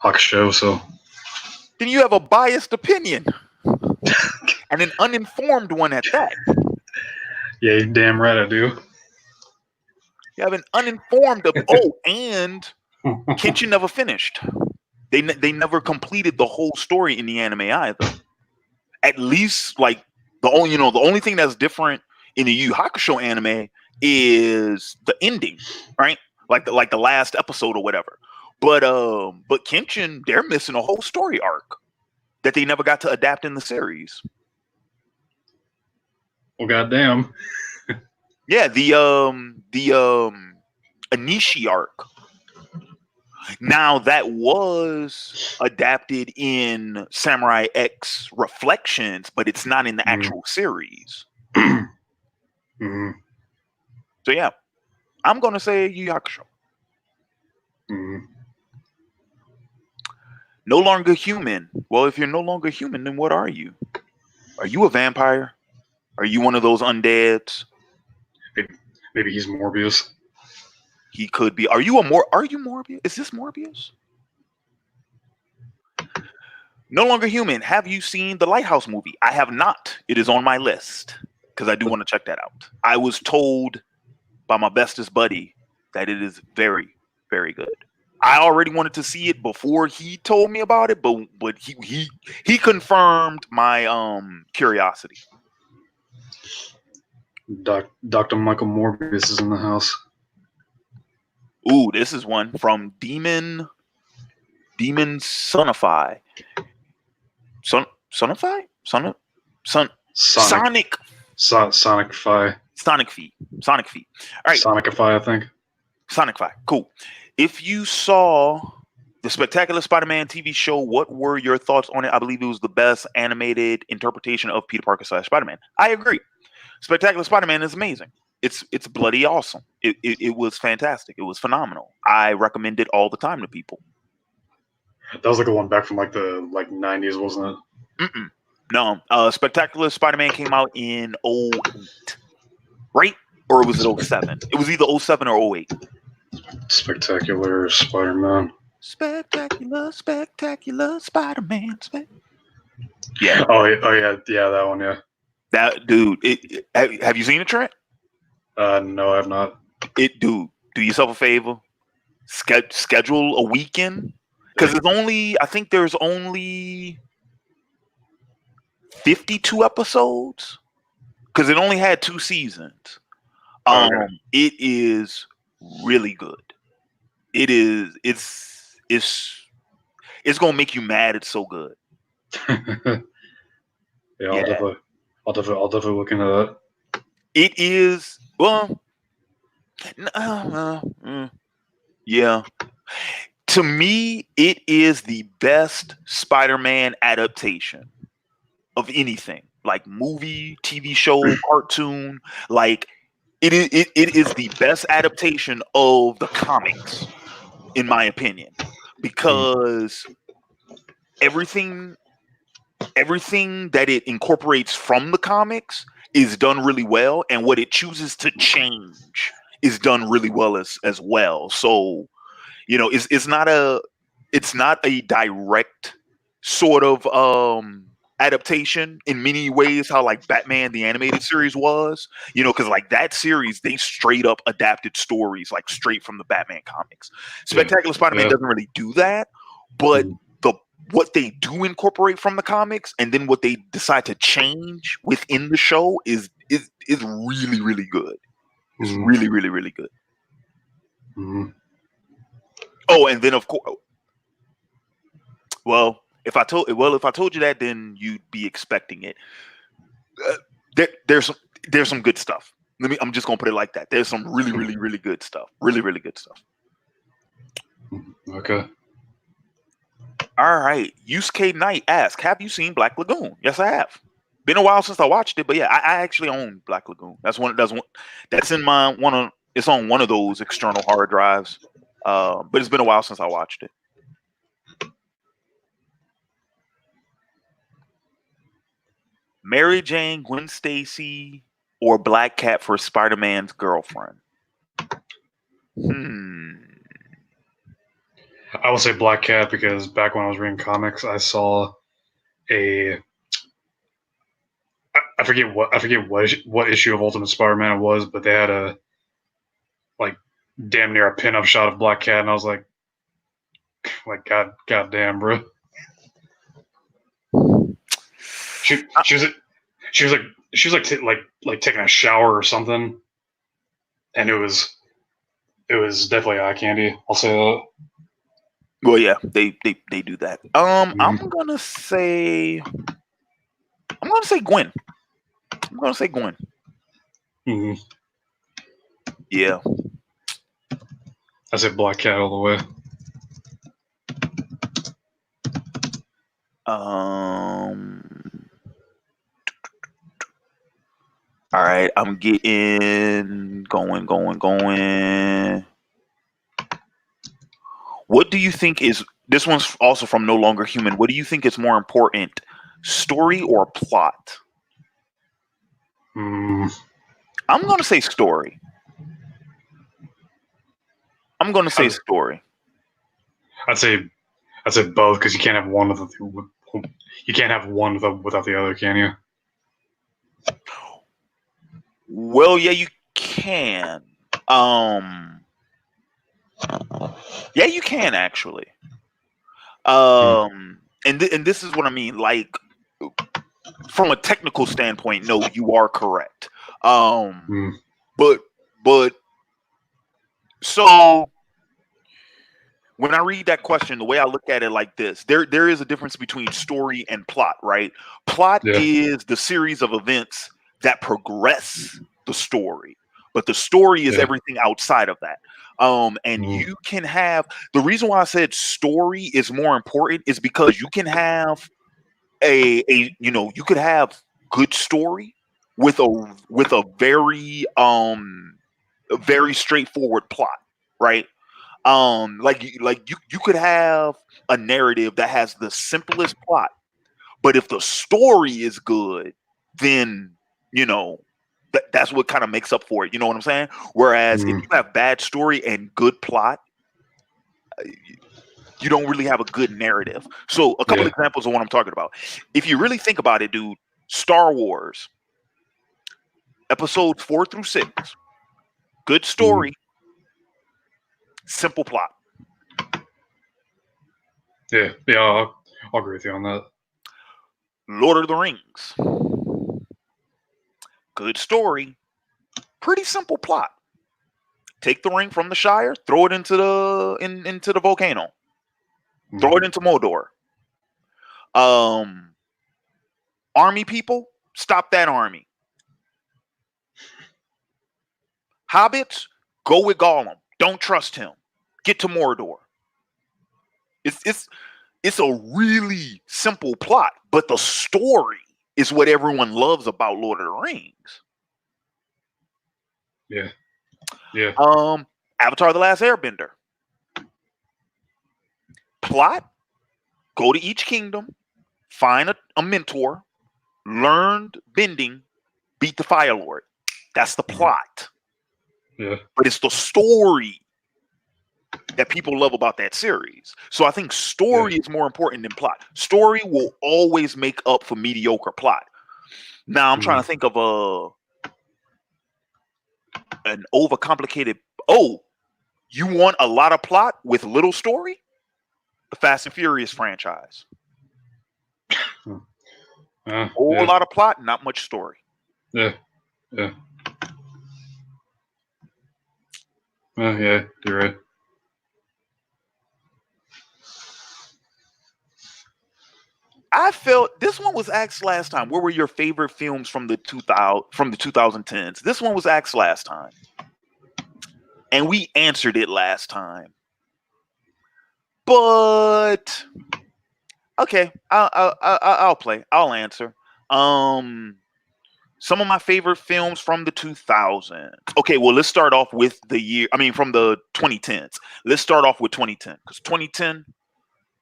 Hakusho. So Then you have a biased opinion and an uninformed one at that. yeah, you're damn right I do. You have an uninformed and Kenshin never finished. They never completed the whole story in the anime either. At least, like the only thing that's different in the Yu Yu Hakusho anime is the ending, right? Like the last episode or whatever. But Kenshin, they're missing a whole story arc that they never got to adapt in the series. Well, goddamn. Yeah, the Anishi arc. Now that was adapted in Samurai X Reflections, but it's not in the actual series. Mm-hmm. So yeah, I'm gonna say Yu Yu Hakusho. Mm-hmm. No longer human. Well, if you're no longer human, then what are you? Are you a vampire? Are you one of those undeads? Maybe he's Morbius. He could be. Are you Morbius? Is this Morbius? No longer human. Have you seen the Lighthouse movie? I have not. It is on my list because I do want to check that out. I was told by my bestest buddy that it is very, very good. I already wanted to see it before he told me about it, but he confirmed my curiosity. Dr. Michael Morbius is in the house. Ooh, this is one from Demon Sonify. Sonify? Sonic Sonicify. Sonic Feet. All right. Sonicify, I think. Sonicify. Cool. If you saw the Spectacular Spider-Man TV show, what were your thoughts on it? I believe it was the best animated interpretation of Peter Parker / Spider-Man. I agree. Spectacular Spider-Man is amazing. It's bloody awesome. It was fantastic. It was phenomenal. I recommend it all the time to people. That was like a one back from like the 90s, wasn't it? No. Spectacular Spider-Man came out in 08, right? Or was it 07? It was either 07 or 08. Spectacular Spider-Man. Spectacular Spider-Man. Yeah. Oh yeah, that one. Yeah. That dude. Have you seen it, Trent? No, I have not. Do yourself a favor. Schedule a weekend because I think there's only 52 episodes because it only had 2 seasons. Okay. It is really good. It's gonna make you mad. It's so good. Yeah, I'll definitely look into that. It is yeah. To me, it is the best Spider-Man adaptation of anything, like movie, TV show, cartoon. Like it is the best adaptation of the comics, in my opinion, because everything that it incorporates from the comics is done really well, and what it chooses to change is done really well as well. So, it's not a direct sort of adaptation in many ways how like Batman the animated series was, because like that series they straight up adapted stories like straight from the Batman comics. Spectacular Spider-Man doesn't really do that, but what they do incorporate from the comics and then what they decide to change within the show is really, really good. It's really, really, really good. Oh, and then of course, if I told you that, then you'd be expecting it. There's some good stuff. I'm just gonna put it like that. There's some really, really, really good stuff. Really, really good stuff. Okay. All right. Yusuke Knight asks, have you seen Black Lagoon? Yes, I have. Been a while since I watched it, but yeah, I actually own Black Lagoon. That's in my it's on one of those external hard drives. But it's been a while since I watched it. Mary Jane, Gwen Stacy, or Black Cat for Spider-Man's girlfriend? I will say Black Cat because back when I was reading comics, I saw I forget what issue of Ultimate Spider-Man it was, but they had a like damn near a pin-up shot of Black Cat, and I was like god damn, bro. She was taking a shower or something, and it was definitely eye candy. I'll say that. Well, yeah, they do that. I'm gonna say Gwen. I'm gonna say Gwen. Mm-hmm. Yeah. I said Black Cat all the way. All right, I'm getting going. What do you think is this one's also from No Longer Human? What do you think is more important, story or plot? I'm gonna say story. Story. I'd say both because you can't have one without the other, can you? Well, yeah, you can. Yeah, you can actually. And this is what I mean. Like, from a technical standpoint, no, you are correct. But so when I read that question, the way I look at it like this, there is a difference between story and plot, right? Plot is the series of events that progress the story, but the story is everything outside of that. You can have the reason why I said story is more important is because you can have you could have good story with a very straightforward plot, right? You could have a narrative that has the simplest plot, but if the story is good, then that's what kind of makes up for it. You know what I'm saying? Whereas if you have bad story and good plot, you don't really have a good narrative. So a couple examples of what I'm talking about. If you really think about it, dude, Star Wars episodes 4 through 6, good story, simple plot. Yeah, I'll agree with you on that. Lord of the Rings, good story, pretty simple plot. Take the ring from the Shire, throw it into the volcano, throw it into Mordor. Army people, stop that army. Hobbits, go with Gollum. Don't trust him. Get to Mordor. It's a really simple plot, but the story is what everyone loves about Lord of the Rings. Yeah. Avatar: The Last Airbender. Plot, go to each kingdom, find a mentor, learn bending, beat the Fire Lord. That's the plot. Yeah. But it's the story that people love about that series. So I think story is more important than plot. Story will always make up for mediocre plot. Now I'm trying to think of an overcomplicated. Oh, you want a lot of plot with little story? The Fast and Furious franchise. Whole lot of plot, not much story. Yeah, you're right. I felt this one was asked last time. What were your favorite films from the 2010s? This one was asked last time, and we answered it last time. But okay, I'll play. I'll answer. Some of my favorite films from the 2000s. Okay, well, let's start off with the year. I mean, from the 2010s. Let's start off with 2010 because 2010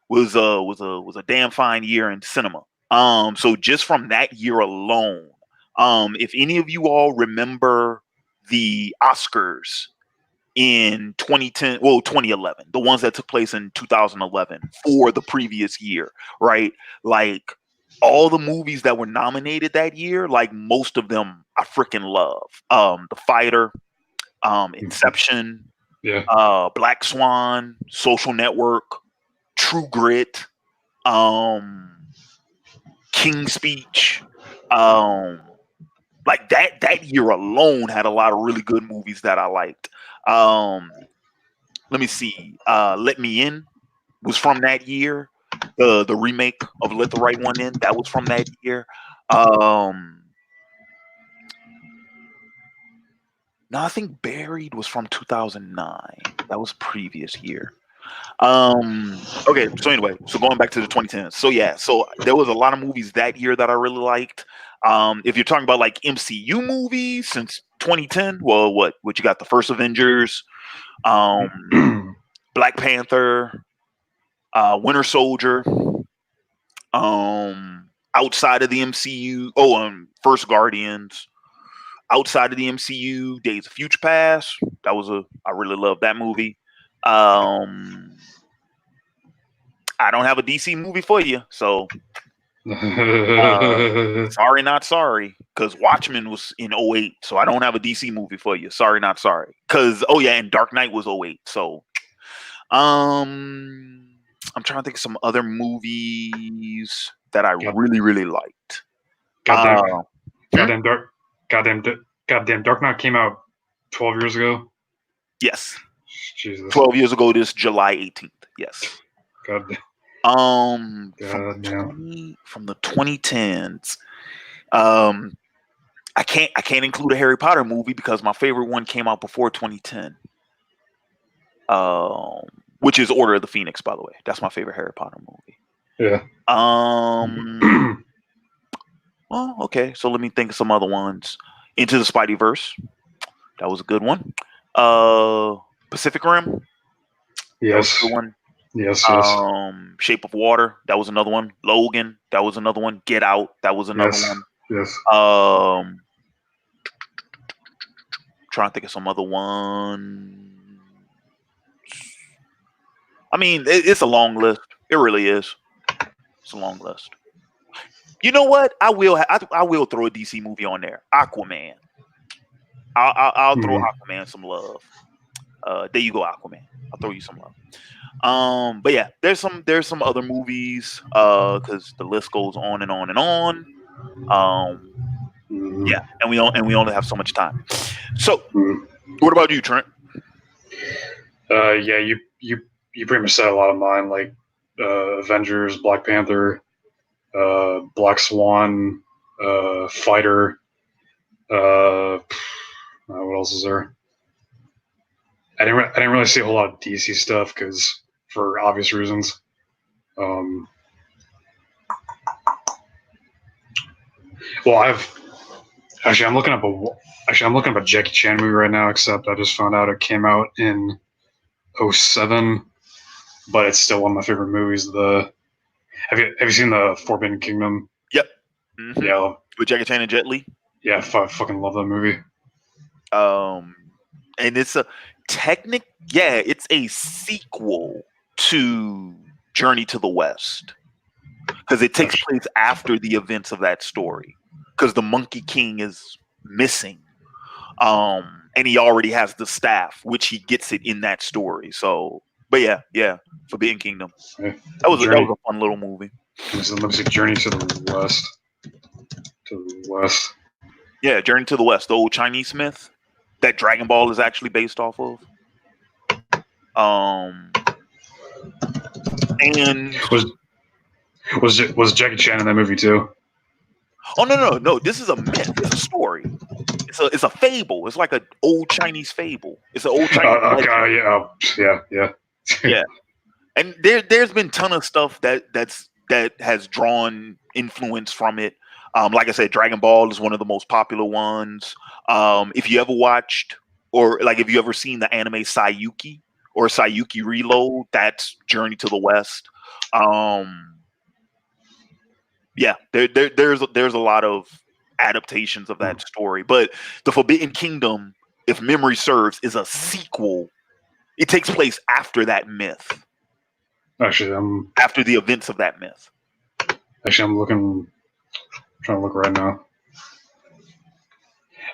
was a damn fine year in cinema. So just from that year alone, if any of you all remember the Oscars in 2010, well, 2011, the ones that took place in 2011 for the previous year, right? Like all the movies that were nominated that year, like most of them I freaking love. The Fighter, Inception, Black Swan, Social Network, True Grit, King's Speech, like that year alone had a lot of really good movies that I liked. Let me see. Let Me In was from that year. The remake of Let the Right One In, that was from that year. No, I think Buried was from 2009. That was previous year. Okay, so anyway, so going back to the 2010s. So yeah, so there was a lot of movies that year that I really liked. If you're talking about like MCU movies since 2010, well, what you got? The first Avengers, Black Panther, Winter Soldier, outside of the MCU, first Guardians, outside of the MCU, Days of Future Past. I really love that movie. I don't have a DC movie for you, so sorry, not sorry. Because Watchmen was in 08, so I don't have a DC movie for you. Sorry, not sorry. Because and Dark Knight was 08. So, I'm trying to think of some other movies that I really, really liked. Goddamn Dark Knight came out 12 years ago. Yes. Jesus. 12 years ago, this July 18th. Yes. Goddamn. From the 2010s. I can't include a Harry Potter movie because my favorite one came out before 2010. Which is Order of the Phoenix, by the way. That's my favorite Harry Potter movie. Yeah. Well, okay. So let me think of some other ones. Into the Spideyverse. That was a good one. Pacific Rim. Yes. That was a good one. Yes. Shape of Water. That was another one. Logan. That was another one. Get Out. That was another one. Yes. Trying to think of some other one. I mean, it's a long list. It really is. It's a long list. You know what? I will throw a DC movie on there. Aquaman. I'll throw Aquaman some love. There you go, Aquaman. I'll throw you some love. But yeah, there's some other movies because the list goes on and on and on. Yeah, and we only have so much time. So, what about you, Trent? Yeah, you pretty much said a lot of mine, like Avengers, Black Panther, Black Swan, Fighter. What else is there? I didn't really see a whole lot of DC stuff because for obvious reasons. Well, I'm looking up a Jackie Chan movie right now. Except I just found out it came out in 2007, but it's still one of my favorite movies. Have you seen the Forbidden Kingdom? Yep. Mm-hmm. Yeah. With Jackie Chan and Jet Li. Yeah, I fucking love that movie. And it's it's a sequel to Journey to the West because it takes place after the events of that story because the Monkey King is missing. And he already has the staff, which he gets it in that story. So, but yeah, Forbidden Kingdom. Yeah. That was a fun little movie. Let me see, Journey to the West. Yeah, Journey to the West, the old Chinese myth that Dragon Ball is actually based off of. And Was Jackie Chan in that movie too? Oh no! This is a myth. It's a story. It's a fable. It's like an old Chinese fable. It's an old Chinese legend. Okay, yeah. Yeah, and there's been ton of stuff that has drawn influence from it. Like I said, Dragon Ball is one of the most popular ones. If you ever watched or like if you ever seen the anime Saiyuki or Saiyuki Reload, that's Journey to the West. Yeah, there's a lot of adaptations of that story, but the Forbidden Kingdom, if memory serves, is a sequel. It takes place after that myth. Actually, after the events of that myth. I'm trying to look right now.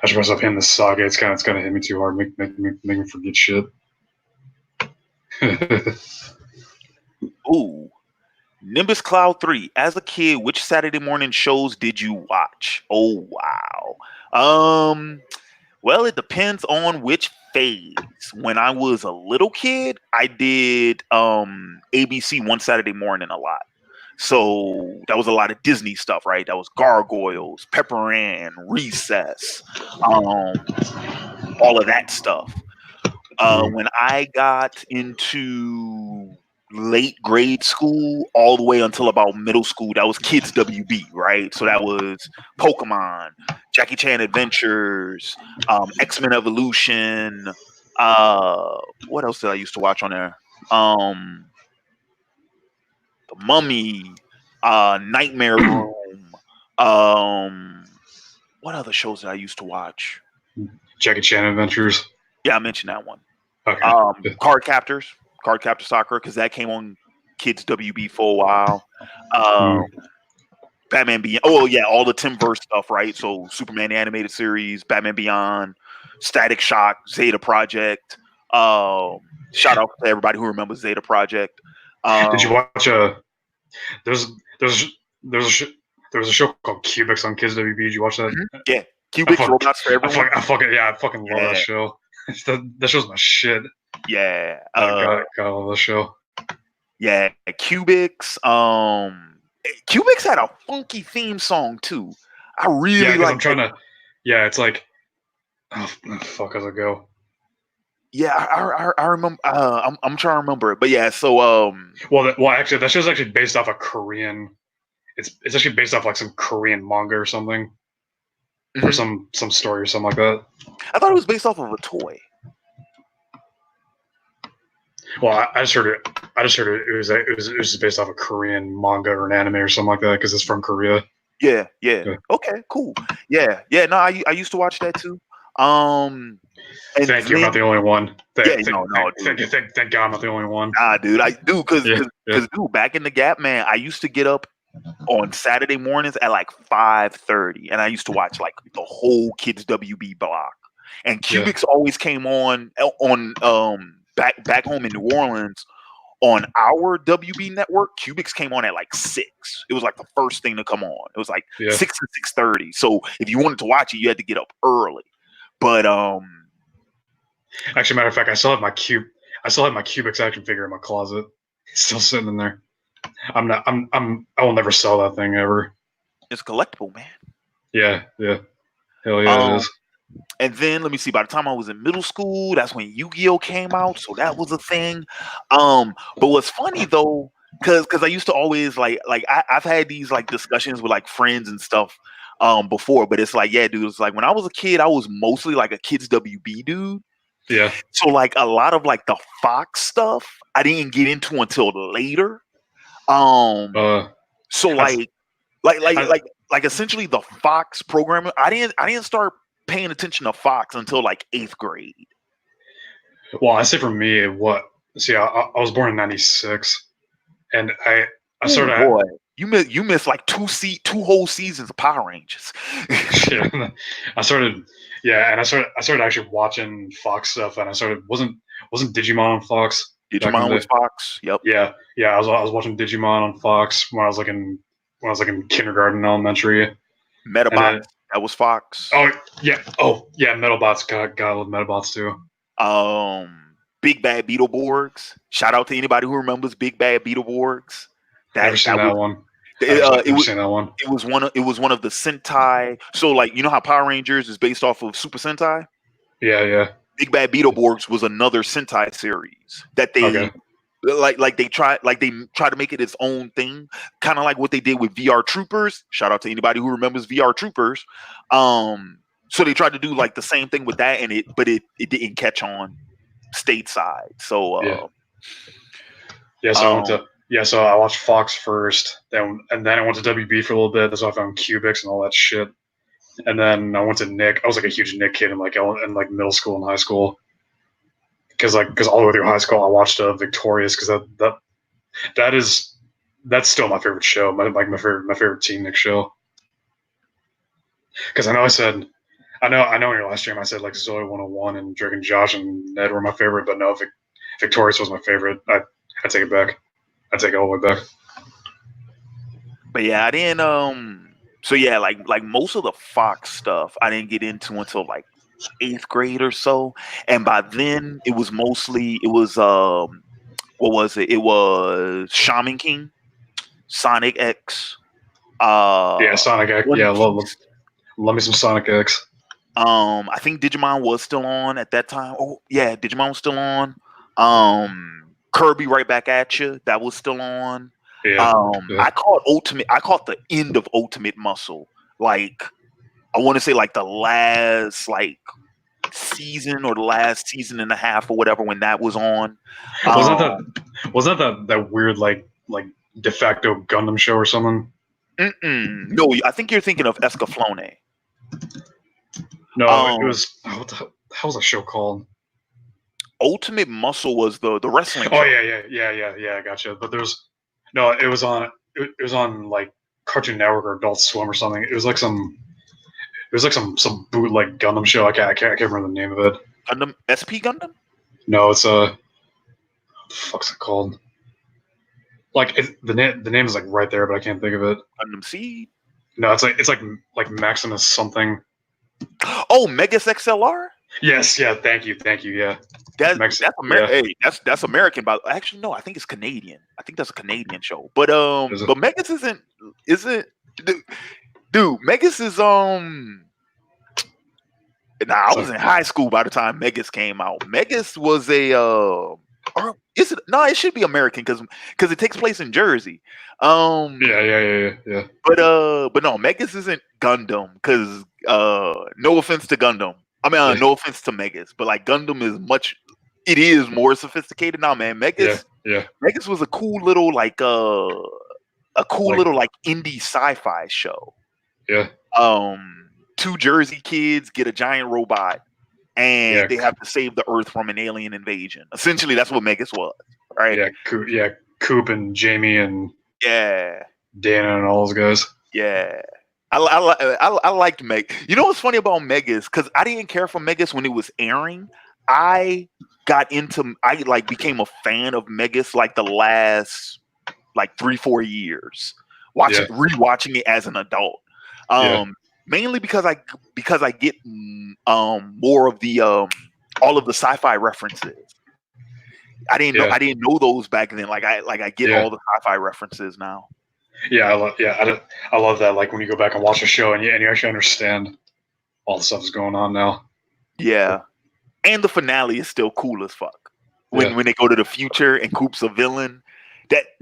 I should myself in the saga. It's kind of hit me too hard. Make me forget shit. Ooh. Nimbus Cloud 3. As a kid, which Saturday morning shows did you watch? Oh wow. Well, it depends on which phase. When I was a little kid, I did ABC one Saturday morning a lot. So that was a lot of Disney stuff, right? That was Gargoyles, Pepper Ann, Recess, all of that stuff. When I got into late grade school, all the way until about middle school, that was Kids WB, right? So that was Pokemon, Jackie Chan Adventures, X-Men Evolution. What else did I used to watch on there? The Mummy, Nightmare Room. What other shows did I used to watch? Jackie Chan Adventures. Yeah, I mentioned that one. Okay. Card Captor Sakura, because that came on Kids WB for a while. Batman Beyond. Oh yeah, all the Timverse stuff, right? So Superman the animated series, Batman Beyond, Static Shock, Zeta Project. Shout out to everybody who remembers Zeta Project. Did you watch there's a show called Cubics on Kids WB. Did you watch that? Mm-hmm. Yeah, Cubics, Robots for Everyone. I fucking love that show. That show's my shit. Yeah, God, I love that show. Yeah, Cubics. Cubics had a funky theme song too. I really like. I'm trying to. Yeah, it's like. Oh fuck! How's it go? Yeah, I remember. I'm trying to remember it, but yeah. So actually, that show's actually based off a Korean. It's actually based off like some Korean manga or something, or some story or something like that. I thought it was based off of a toy. Well, I just heard it. It was just based off a Korean manga or an anime or something like that because it's from Korea. Yeah. Okay, cool. Yeah. No, I used to watch that too. Thank you. I'm not the only one. Thank God I'm not the only one. Nah, dude, I do because dude, back in the Gap, man, I used to get up on Saturday mornings at like 5:30, and I used to watch like the whole Kids WB block. And Cubics always came on back home in New Orleans on our WB network. Cubics came on at like 6. It was like the first thing to come on. It was like 6 to 6:30. So if you wanted to watch it, you had to get up early. But actually, matter of fact, I still have my Cubics action figure in my closet. It's still sitting in there. I will never sell that thing ever. It's collectible, man. Yeah. Hell yeah, it is. And then let me see. By the time I was in middle school, that's when Yu-Gi-Oh came out, so that was a thing. But what's funny though, because I used to always I've had these like discussions with like friends and stuff before, but it's like, yeah, dude, it's like when I was a kid, I was mostly like a Kids WB dude. Yeah. So like a lot of like the Fox stuff, I didn't get into until later. So like essentially the Fox programming, I didn't start paying attention to Fox until like 8th grade. Well, I say for me, I was born in '96, and I started. Boy, you missed like two whole seasons of Power Rangers. Yeah, I started actually watching Fox stuff, and wasn't Digimon on Fox. Digimon was Fox. Yep. Yeah. I was watching Digimon on Fox when I was like in kindergarten, elementary. Metabots. That was Fox. Oh yeah. Metalbots. God, I love Metalbots too. Big Bad Beetleborgs. Shout out to anybody who remembers Big Bad Beetleborgs. Never seen that one. I've It never was seen that one. it was one of the Sentai. So like you know how Power Rangers is based off of Super Sentai. Yeah. Big Bad Beetleborgs was another Sentai series that they Okay. they try to make it its own thing, kind of like what they did with VR Troopers. Shout out to anybody who remembers VR Troopers. So they tried to do like the same thing with that, and it didn't catch on stateside. So Yeah. So I went um, to so I watched Fox first, then I went to WB for a little bit. That's why I found Cubics and all that shit. And then I went to Nick. I was like a huge Nick kid in like middle school and high school. Because all the way through high school I watched Victorious because that's still my favorite show. My favorite Teen Nick show. Because I know in your last stream I said like Zoe 101 and Drake and Josh and Ned were my favorite, but no, Victorious was my favorite. I take it back. I take it all the way back. but yeah, I didn't. So yeah, like most of the Fox stuff I didn't get into until like 8th grade or so, and by then it was what was it? It was Shaman King, Sonic X, Sonic X. One Yeah, Piece. love me some Sonic X. I think Digimon was still on at that time. Oh yeah, Digimon was still on. Kirby Right Back at You, that was still on. Yeah. I caught the end of Ultimate Muscle. Like I want to say like the last like season or the last season and a half or whatever when that was on. Wasn't that weird like de facto Gundam show or something? No, I think you're thinking of Escaflowne. No, it was what the hell was that show called? Ultimate Muscle was the wrestling Oh show. yeah, gotcha. But it was on like Cartoon Network or Adult Swim or something. It was like some bootleg Gundam show. I can't remember the name of it. Gundam SP Gundam? No, it's what the fuck's it called? Like the name is like right there, but I can't think of it. Gundam Seed? No, it's like Maximus something. Oh, Megas XLR? Yes, yeah, thank you, yeah. That's Hey, that's American, but actually no, I think it's Canadian. I think that's a Canadian show. But Megas isn't dude, Megas is I was in high school by the time Megas came out. Megas was or is it? No, it should be American because it takes place in Jersey. Yeah. But no, Megas isn't Gundam because no offense to Gundam. I mean, no offense to Megas, but like Gundam is more sophisticated now, man. Megas was a cool little like indie sci-fi show. Yeah. 2 Jersey kids get a giant robot and they have to save the Earth from an alien invasion. Essentially, that's what Megas was, right? Yeah, Coop and Jamie and Dana and all those guys. Yeah. I liked Meg. You know what's funny about Megas? Because I didn't care for Megas when it was airing. I became a fan of Megas like the last like 3-4 years. Rewatching it as an adult. Mainly because I get more of the all of the sci-fi references. I didn't know those back then. I get all the sci-fi references now. I love that. Like when you go back and watch a show and you actually understand all the stuff that's going on now. Yeah, and the finale is still cool as fuck. When they go to the future and Coop's a villain,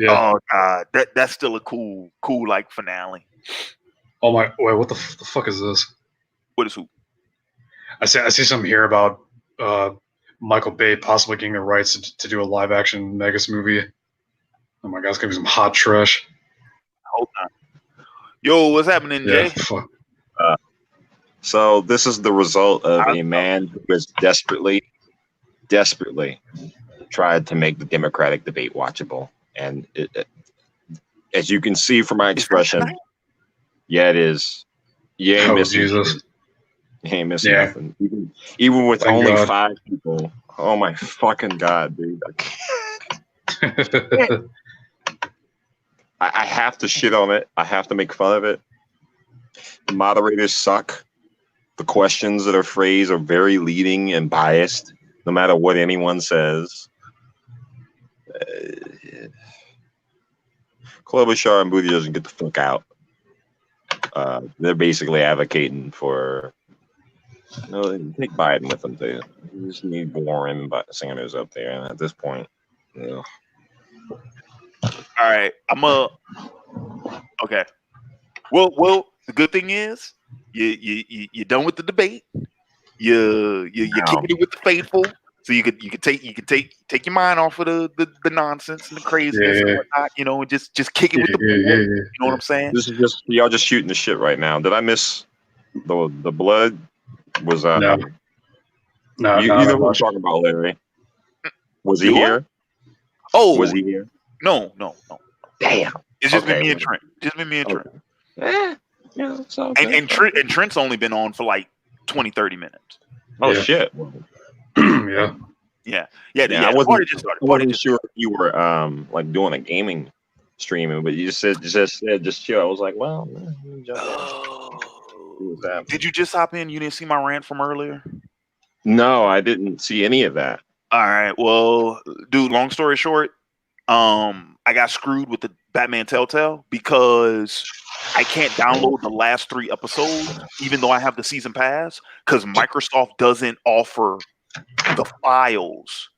oh god, that's still a cool like finale. Oh my! Wait, what the fuck is this? What is who? I see something here about Michael Bay possibly getting the rights to do a live action Megas movie. Oh my god, it's gonna be some hot trash. Hold on. Yo, what's happening, Jay? Fuck. So this is the result of a man who has desperately tried to make the Democratic debate watchable, and as you can see from my expression, it is. You ain't missing. Jesus. You ain't missing nothing. Even with Thank only God. 5 people. Oh my fucking god, dude! I have to shit on it. I have to make fun of it. The moderators suck. The questions that are phrased are very leading and biased, no matter what anyone says. Klobuchar and Buttigieg get the fuck out. They're basically advocating for take Biden with them too. You just need boring singers up there, and at this point, All right, okay. Well, the good thing is you're done with the debate. You're kicking it with the faithful, so you could take your mind off of the nonsense and the craziness and whatnot, and just kick it with the people. You know what I'm saying? This is just y'all just shooting the shit right now. Did I miss the blood? Was No, you know what I'm talking about, Larry? Was he here? Oh, was he here? No. Damn. It's just been me and Trent. Yeah. And Trent's only been on for like 20-30 minutes. Oh shit. Yeah. I wasn't sure if you were like doing a gaming streaming, but you just said just chill. I was like, well, did you just hop in? You didn't see my rant from earlier? No, I didn't see any of that. All right. Well, dude, long story short, I got screwed with the Batman Telltale because I can't download the last 3 episodes, even though I have the season pass, because Microsoft doesn't offer the files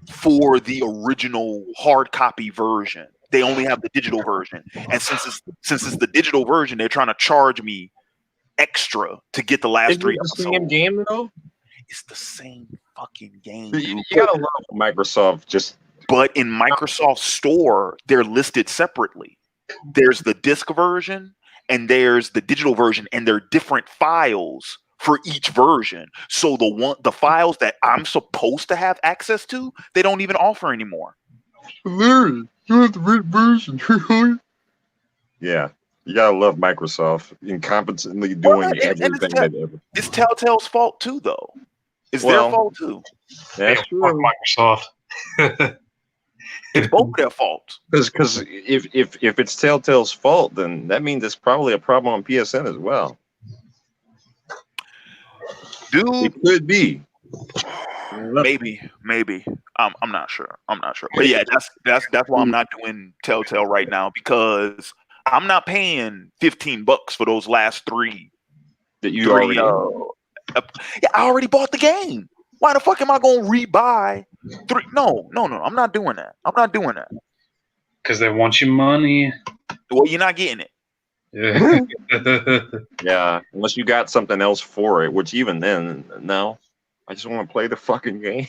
for the original hard copy version. They only have the digital version, and since it's the digital version, they're trying to charge me extra to get the last 3 episodes. Same game though. It's the same fucking game, dude. You gotta love Microsoft. But in Microsoft Store, they're listed separately. There's the disc version and there's the digital version, and they're different files for each version. So the files that I'm supposed to have access to, they don't even offer anymore. Larry, you have the right version. Yeah. You gotta love Microsoft incompetently doing everything that ever. It's Telltale's fault too, though. It's their fault too. That's true. Microsoft. It's both their faults. Because if it's Telltale's fault, then that means it's probably a problem on PSN as well. Dude, it could be. Maybe. I'm not sure. But yeah, that's why I'm not doing Telltale right now, because I'm not paying $15 for those last 3. That you already yeah, I already bought the game. Why the fuck am I going to rebuy 3? No. I'm not doing that. Because they want your money. Well, you're not getting it. Yeah. Yeah, unless you got something else for it, which even then, no. I just want to play the fucking game.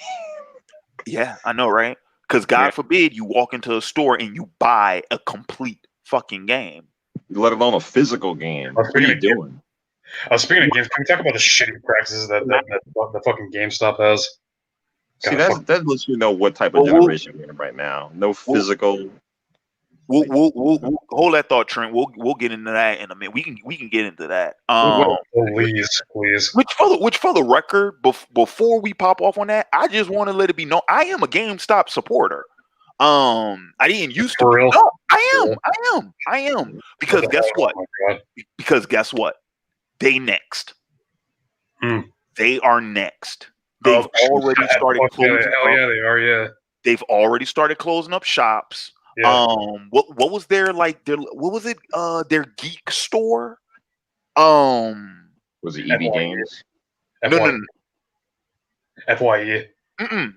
Yeah, I know, right? Because God forbid you walk into a store and you buy a complete fucking game. Let alone a physical game. What are you doing? Speaking of games, can we talk about the shitty practices that the fucking GameStop has? See, that lets you know what type of generation we're in right now. No physical. We'll hold that thought, Trent. We'll get into that in a minute. We can get into that. Please. Which for the record, before we pop off on that, I just want to let it be known I am a GameStop supporter. I didn't used to. Real? No, I am. Because guess what? They next. They are next. They've already started closing up. Hell yeah, they are. Yeah. They've already started closing up shops. Yeah. What was their their geek store? Was it EB Games? No. FYE.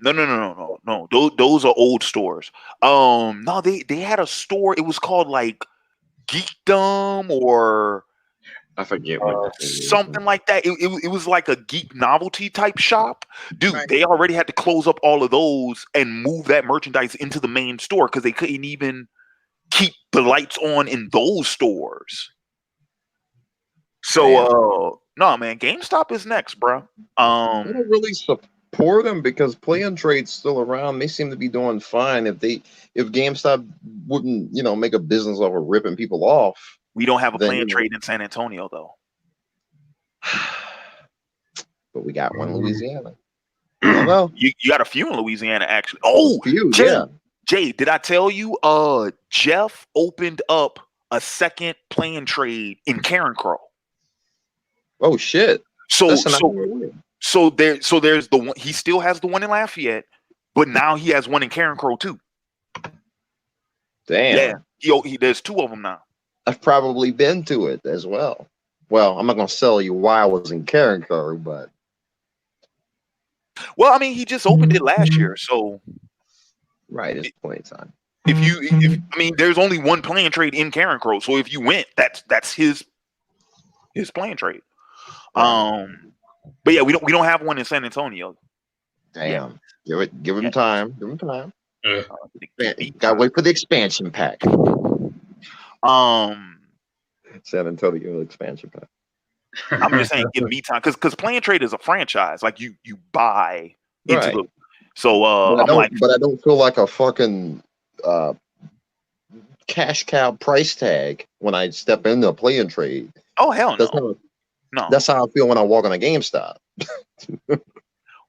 No. Those are old stores. No, they had a store. It was called like Geekdom or I forget what something like that. It was like a geek novelty type shop. Dude, they already had to close up all of those and move that merchandise into the main store because they couldn't even keep the lights on in those stores. So no, man, GameStop is next, bro. I don't really support them because Play and Trade's still around. They seem to be doing fine. If GameStop wouldn't, make a business off of ripping people off. We don't have a Play and Trade in San Antonio, though. But we got one in Louisiana. I don't know. You got a few in Louisiana, actually. Oh, Jay, did I tell you? Jeff opened up a second Play and Trade in Karen Crow. Oh shit! So there's the one. He still has the one in Lafayette, but now he has one in Karen Crow too. Damn. Yeah, there's 2 of them now. I've probably been to it as well. Well, I'm not gonna sell you why I was in Carencro, but Well, I mean, he just opened it last year, so right, it's point in time. if I mean, there's only one playing trade in Karen Crow, so if you went, that's his playing trade. Right. But yeah, we don't have one in San Antonio. Damn. Give him time. Give him time. Gotta wait for the expansion pack. San Antonio expansion pack. I'm just saying, give me time, because playing trade is a franchise. Like you buy into Right. the. So but I don't feel like a fucking cash cow price tag when I step into a play and trade. Oh hell no. No. That's how I feel when I walk on a GameStop.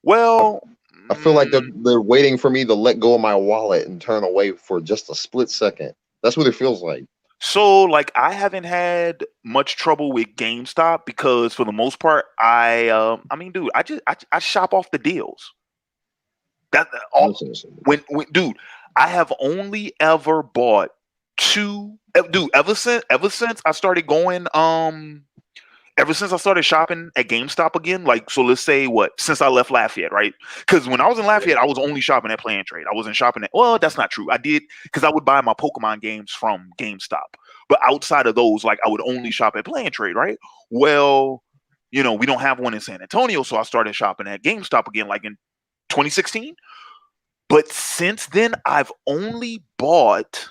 Well, I feel like they're waiting for me to let go of my wallet and turn away for just a split second. That's what it feels like. So, like, I haven't had much trouble with GameStop because, for the most part, I mean, dude, I shop off the deals. Dude, I have only ever bought 2. Dude, ever since I started going, ever since I started shopping at GameStop again, like, so let's say since I left Lafayette, right? Because when I was in Lafayette, I was only shopping at Play and Trade. I wasn't shopping well, that's not true. I did, because I would buy my Pokemon games from GameStop. But outside of those, like, I would only shop at Play and Trade, right? Well, we don't have one in San Antonio, so I started shopping at GameStop again, like in 2016. But since then, I've only bought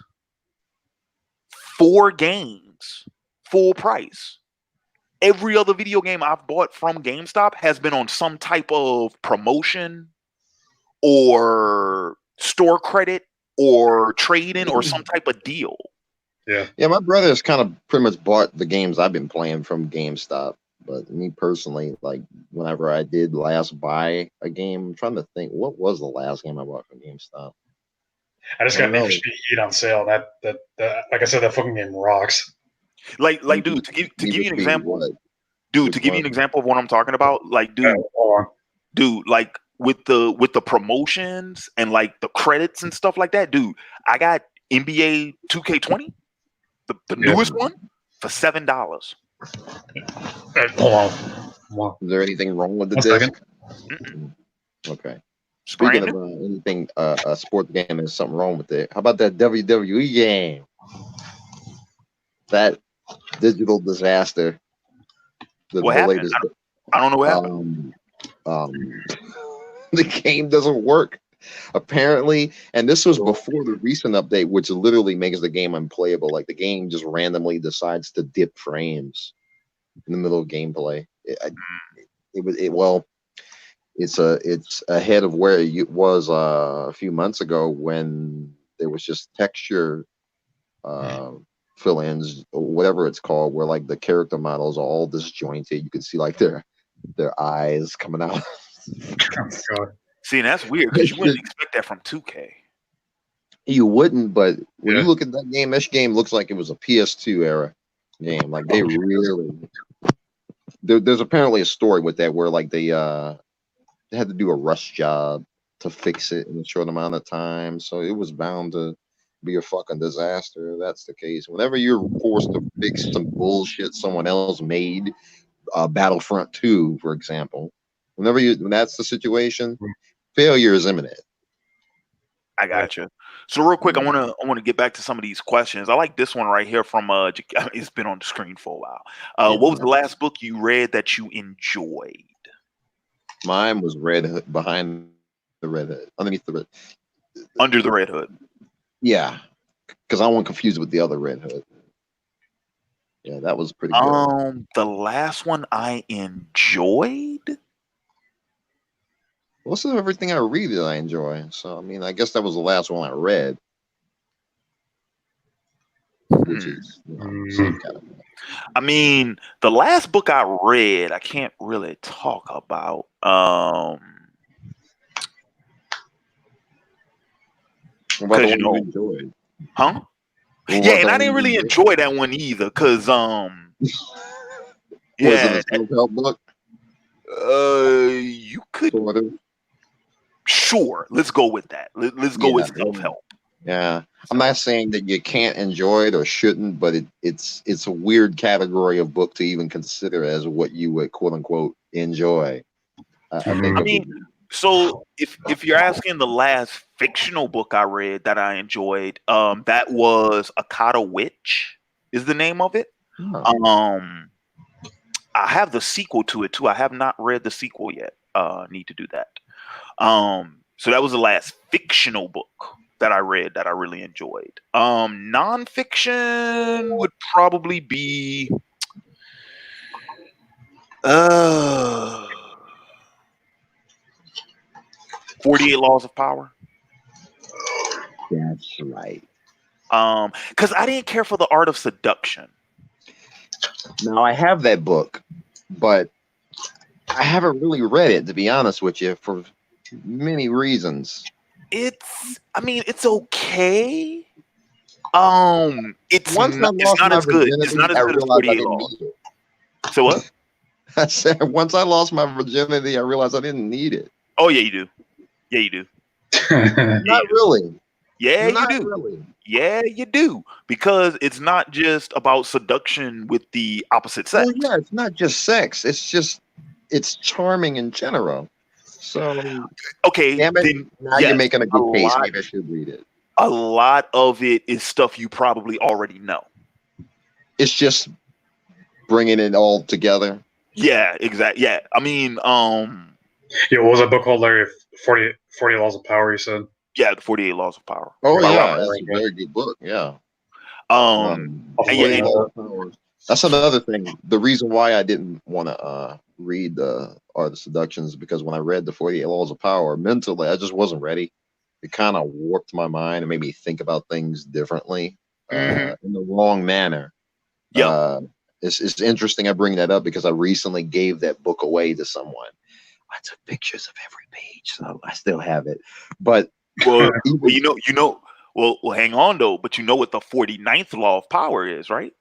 4 games full price. Every other video game I've bought from GameStop has been on some type of promotion or store credit or trade-in or some type of deal. Yeah, my brother has kind of pretty much bought the games I've been playing from GameStop. But me personally, like, whenever I did last buy a game, I'm trying to think, what was the last game I bought from GameStop? I just got Need for Speed Heat on sale. That like I said, that fucking game rocks. Like, dude, to give you an example, dude, to give you an example of what I'm talking about, like, dude, like with the promotions and like the credits and stuff like that, dude, I got NBA 2K20, the newest one, for $7. Hold on. Is there anything wrong with the disc? Okay. Speaking of anything, a sports game, there's something wrong with it. How about that WWE game? That digital disaster. What happened? I don't know what happened. The game doesn't work, apparently. And this was before the recent update, which literally makes the game unplayable. Like, the game just randomly decides to dip frames in the middle of gameplay. It's ahead of where it was a few months ago when there was just texture fill-ins, or whatever it's called, where like the character models are all disjointed. You can see like their eyes coming out. See, that's weird because you wouldn't expect that from 2K. You wouldn't, but when you look at that game looks like it was a PS2 era game. Like, they really there's apparently a story with that where like they had to do a rush job to fix it in a short amount of time, so it was bound to be a fucking disaster. That's the case. Whenever you're forced to fix some bullshit someone else made, Battlefront 2, for example, when that's the situation, failure is imminent. I got you. So real quick, I want to get back to some of these questions. I like this one right here from it's been on the screen for a while. What was the last book you read that you enjoyed? Mine was Red Hood, behind the Red Hood, underneath the Red. Under the Red Hood. Yeah, because I won't confuse it with the other Red Hood. Yeah, that was pretty good. The last one I enjoyed. Most of everything I read that I enjoy. So I mean, I guess that was the last one I read. Which is, same kind of. I mean, the last book I read, I can't really talk about. Because you enjoyed, huh? Yeah, and I didn't really enjoy that one either. Cause was it a self-help book? You could. Sort of. Sure, let's go with that. Let's go with self-help. Yeah, I'm not saying that you can't enjoy it or shouldn't, but it's a weird category of book to even consider as what you would quote unquote enjoy. I think I mean, of it. mean, so if you're asking the last fictional book I read that I enjoyed, that was Akata Witch is the name of it. Huh. I have the sequel to it too. I have not read the sequel yet. Need to do that. So that was the last fictional book that I read that I really enjoyed. Nonfiction would probably be uh 48 Laws of Power. That's right. Because I didn't care for the art of seduction. Now I have that book, but I haven't really read it, to be honest with you, for many reasons. I mean, it's okay. It's Once I not, it's lost not my as good. It's not virginity, as I good as realized I 48 didn't Laws. need it. So what? I said once I lost my virginity, I realized I didn't need it. Oh yeah, you do. Yeah, you do. Not really. Yeah, you Not do. really. Yeah, you do. Because it's not just about seduction with the opposite sex. Well, yeah, it's not just sex. It's charming in general. So, Okay, damn it. then Now you're yes, making a good case. Maybe I should read it. a lot of it is stuff you probably already know. It's just bringing it all together. Yeah, exactly. Yeah, I mean, yeah, what was that book called, Larry? 40 Laws of Power, you said? yeah, the 48 Laws of Power. Oh, By yeah. Robert That's a Frank, right? very good book. Yeah. I'll And yeah, look and, that up. That's another thing. The reason why I didn't want to read the Art of Seduction is because when I read the 48 Laws of Power, mentally, I just wasn't ready. It kind of warped my mind and made me think about things differently Mhm. in the wrong manner. Yep. It's interesting I bring that up because I recently gave that book away to someone. I took pictures of every page, so I still have it. But Well, even, well, hang on though, but you know what the 49th law of power is, right?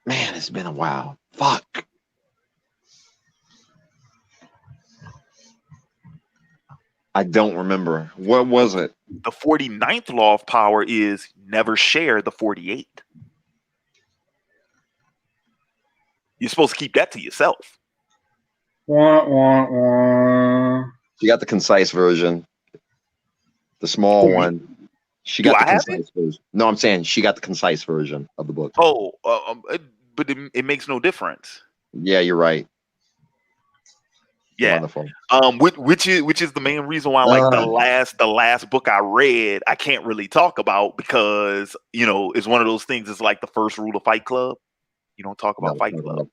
man, it's been a while. Fuck. I don't remember. What was it? The 49th law of power is never share the 48. You're supposed to keep that to yourself. Wah, wah, wah. She got the concise version. The small Who, me? one. She Do got the I have it? concise version. No, I'm saying she got the concise version of the book. Oh, but it makes no difference. Yeah, you're right. Yeah. Wonderful. Which is the main reason why, like, the last book I read, I can't really talk about because it's one of those things. It's like the first rule of Fight Club. You don't talk about Fight Club.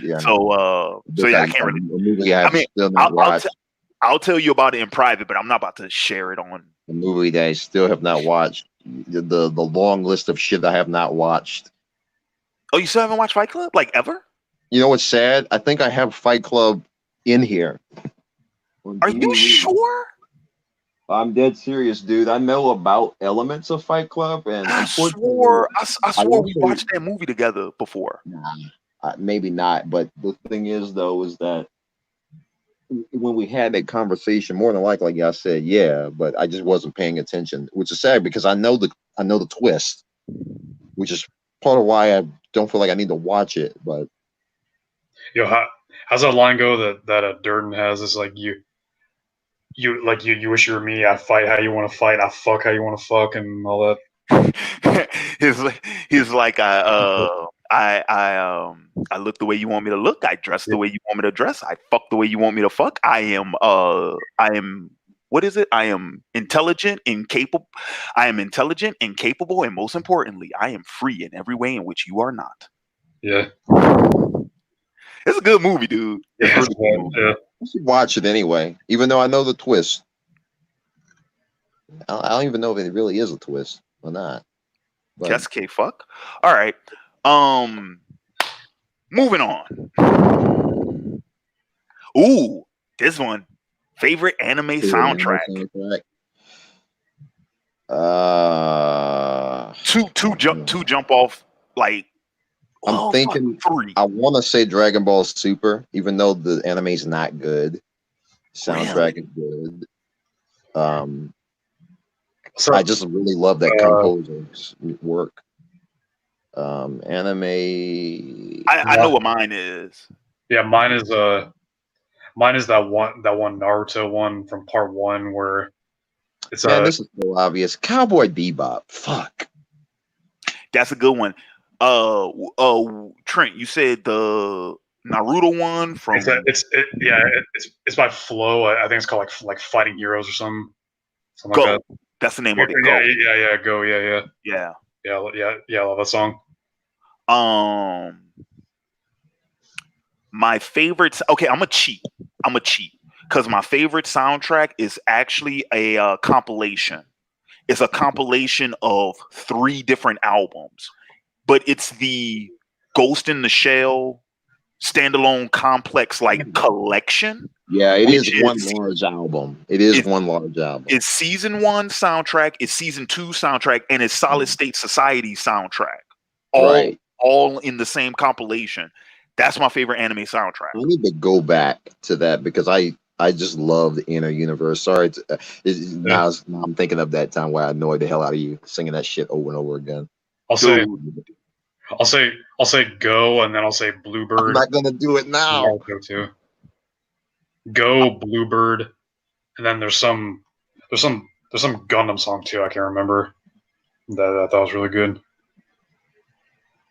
Yeah, So yeah, I can't really. A movie I have I mean, still not watched. I'll tell you about it in private, but I'm not about to share it on. A movie that I still have not watched. The long list of shit I have not watched. Oh, you still haven't watched Fight Club, like, ever? You know what's sad? I think I have Fight Club in here. Are you sure? I'm dead serious, dude. I know about elements of Fight Club, and I unfortunately, swore we watched that movie together before. Nah, maybe not. But the thing is, though, is that when we had that conversation, more than likely, I said, yeah, but I just wasn't paying attention, which is sad because I know the twist, which is part of why I don't feel like I need to watch it. But How's that line go that Durden has? It's like you wish you were me. I fight how you want to fight. I fuck how you want to fuck, and all that. he's like I look the way you want me to look. I dress the way you want me to dress. I fuck the way you want me to fuck. I am what is it? I am intelligent and capable. I am intelligent and capable, and most importantly, I am free in every way in which you are not. Yeah. It's a good movie, dude. Yeah, I should watch it anyway, even though I know the twist. I don't even know if it really is a twist or not. But Just K fuck. All right. Moving on. Ooh, this one. Favorite anime soundtrack. Two jump off, like, I'm thinking three. I want to say Dragon Ball Super, even though the anime's not good. Soundtrack is good. So I just really love that uh, composer's work. Anime. I know what mine is. yeah, mine is that one Naruto one from part one where it's Man, this is so obvious. Cowboy Bebop. Fuck. That's a good one. Trent, you said the Naruto one from it's by Flow. I think it's called like Fighting Heroes or something like Go. that. That's the name Yeah, of it. Go. yeah, go, yeah. Yeah. I love that song. My favorites. Okay, I'm a cheat because my favorite soundtrack is actually a compilation. It's a compilation of 3 different albums, but it's the Ghost in the Shell standalone complex like collection. Yeah, it is Which one is large album. It is it's, one large album. it's season 1 soundtrack, it's season 2 soundtrack, and it's Solid State Society soundtrack. Right. All in the same compilation. That's my favorite anime soundtrack. I need to go back to that because I just love the Inner Universe. Sorry, now I'm thinking of that time where I annoyed the hell out of you singing that shit over and over again. I'll say go, and then I'll say I'm Bluebird. not gonna do it now. Go too. Go Bluebird, and then there's some Gundam song too. I can't remember. That I thought was really good.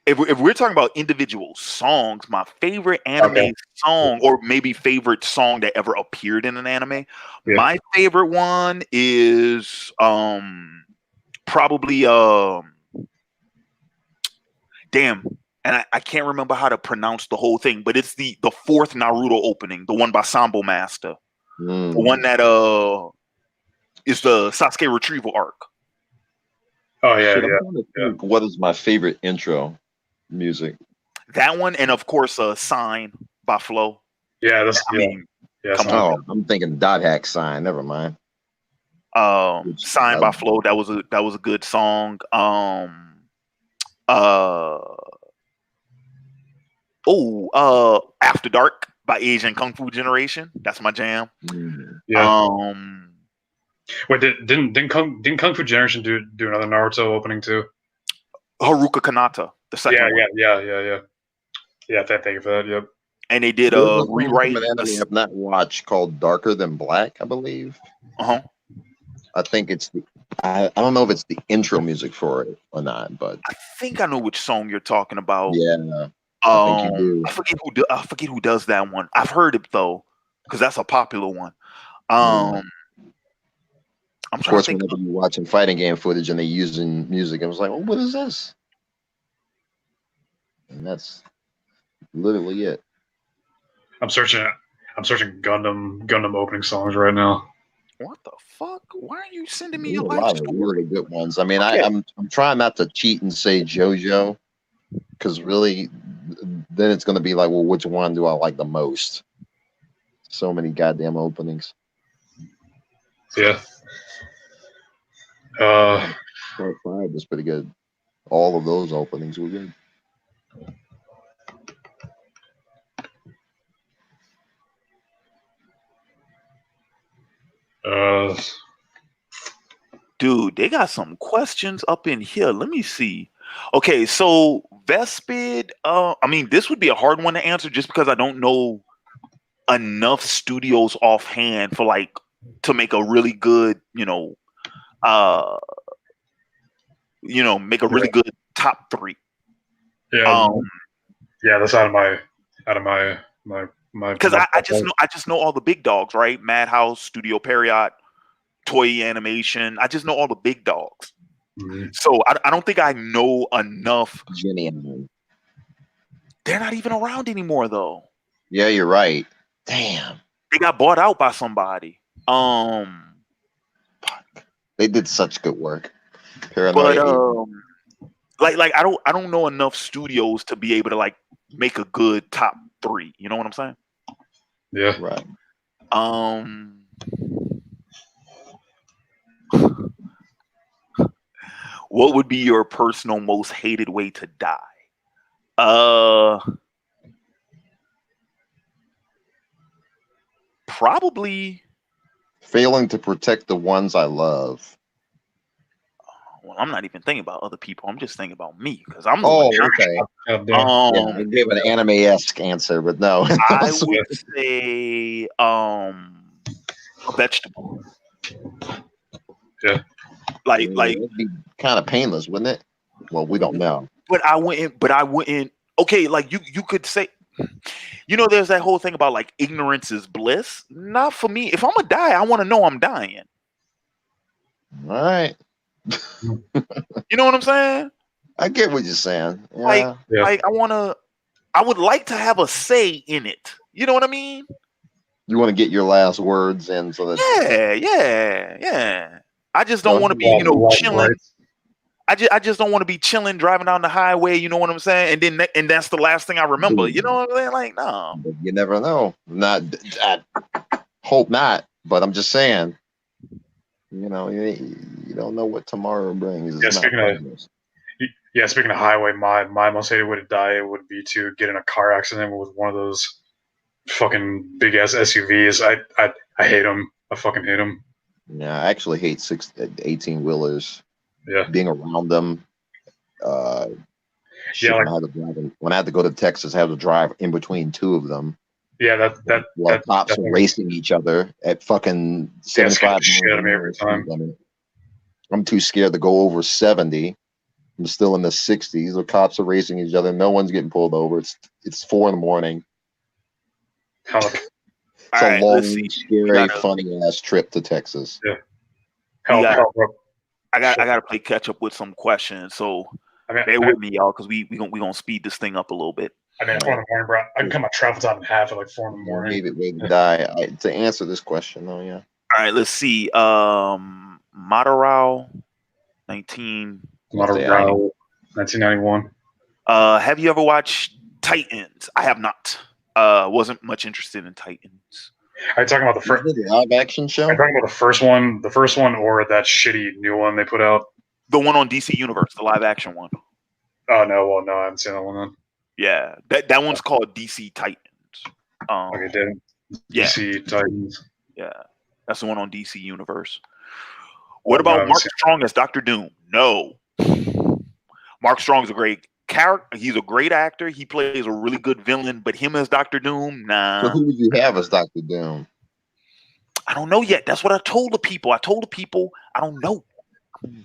If we're talking about individual songs, my favorite anime song, or maybe favorite song that ever appeared in an anime, my favorite one is probably damn, and I can't remember how to pronounce the whole thing, but it's the 4th Naruto opening, the one by Sambo Master, the one that is the Sasuke retrieval arc. Oh yeah, Shit, I'm trying to think what is my favorite intro music? That one, and of course, Sign by Flow. Yeah, that's come on. I'm thinking Dot Hack Sign. Never mind. Sign by Flow. That was a good song. After Dark by Asian Kung Fu Generation. That's my jam. Yeah. Wait, didn't Kung Fu Generation do another Naruto opening too? Haruka Kanata, the second one. Yeah, thank you for that. Yep. And they did a rewrite. An anime I've not watched called Darker Than Black, I believe. I think it's I don't know if it's the intro music for it or not, but I think I know which song you're talking about. Yeah, I think you do. I forget who does that one. I've heard it though, because that's a popular one. I'm of course, whenever you're watching fighting game footage and they're using music, I was like, well, what is this? And that's literally it. I'm searching Gundam opening songs right now. What the fuck? Why are you sending me a your lot life of story? really good ones. I mean, I'm trying not to cheat and say JoJo, because really, then it's going to be like, well, which one do I like the most? So many goddamn openings. Yeah. Part 5 was pretty good. All of those openings were good. Dude, they got some questions up in here. Let me see. Okay, so Vespid, I mean, this would be a hard one to answer just because I don't know enough studios offhand for like to make a really good, make a really good top 3. Yeah. That's out of my because I just know all the big dogs, right? Madhouse, Studio Period, Toei Animation. I just know all the big dogs. Mm-hmm. So I don't think I know enough. Jenny. They're not even around anymore, though. Yeah, you're right. Damn. They got bought out by somebody. They did such good work. But I don't know enough studios to be able to like make a good top 3. You know what I'm saying? Yeah. Right. What would be your personal most hated way to die? Probably failing to protect the ones I love. Well, I'm not even thinking about other people. I'm just thinking about me because I'm the Oh, one trying. okay. God damn. Yeah, I Um, gave an anime-esque answer, but no. I would say a vegetable. Yeah. Like it'd be kind of painless, wouldn't it? Well, we don't know. but I wouldn't. Okay, like you could say, there's that whole thing about like ignorance is bliss. Not for me. If I'm gonna die, I want to know I'm dying. All right. You know what I'm saying? I get what you're saying. Yeah. Like, Yeah. like I would like to have a say in it. You know what I mean? You want to get your last words in so that Yeah. I just don't No, want to be, chilling. I just don't want to be chilling, driving down the highway. You know what I'm saying? And that's the last thing I remember. You know what I'm saying? Like, no. but you never know. I hope not, but I'm just saying. You don't know what tomorrow brings. Yeah, It's not speaking of- promised. Yeah, speaking of highway, my most hated way to die would be to get in a car accident with one of those fucking big ass SUVs. I hate them. I fucking hate them. Yeah, I actually hate 18 wheelers. Yeah. Being around them. Shit, like- when I had to go to Texas, I had to drive in between two of them. Yeah, that While cops are racing each other at fucking 75 shit out of me every miles time. an hour. I'm too scared to go over 70. I'm still in the 60s. The cops are racing each other. No one's getting pulled over. It's 4 a.m. How It's All a right, long, let's see. scary, funny ass trip to Texas. I gotta play catch up with some questions. So bear with me, y'all, because we gonna speed this thing up a little bit. I mean, 4 a.m, bro. I can cut my travel time in half at like 4 a.m. Maybe wait to die. To answer this question, though, yeah. All right, let's see. Matarao, 1991. Have you ever watched Titans? I have not. Wasn't much interested in Titans. Are you talking about the first live action show? Are you talking about the first one, or that shitty new one they put out? The one on DC Universe, the live action one. Oh no, well no, I haven't seen that one then. Yeah, that one's called DC Titans. Okay, then DC Titans. Yeah, that's the one on DC Universe. What about Mark Strong as Dr. Doom? No. Mark Strong's a great character. He's a great actor. He plays a really good villain, but him as Dr. Doom, nah. So who would you have as Dr. Doom? I don't know yet. That's what I told the people. I don't know.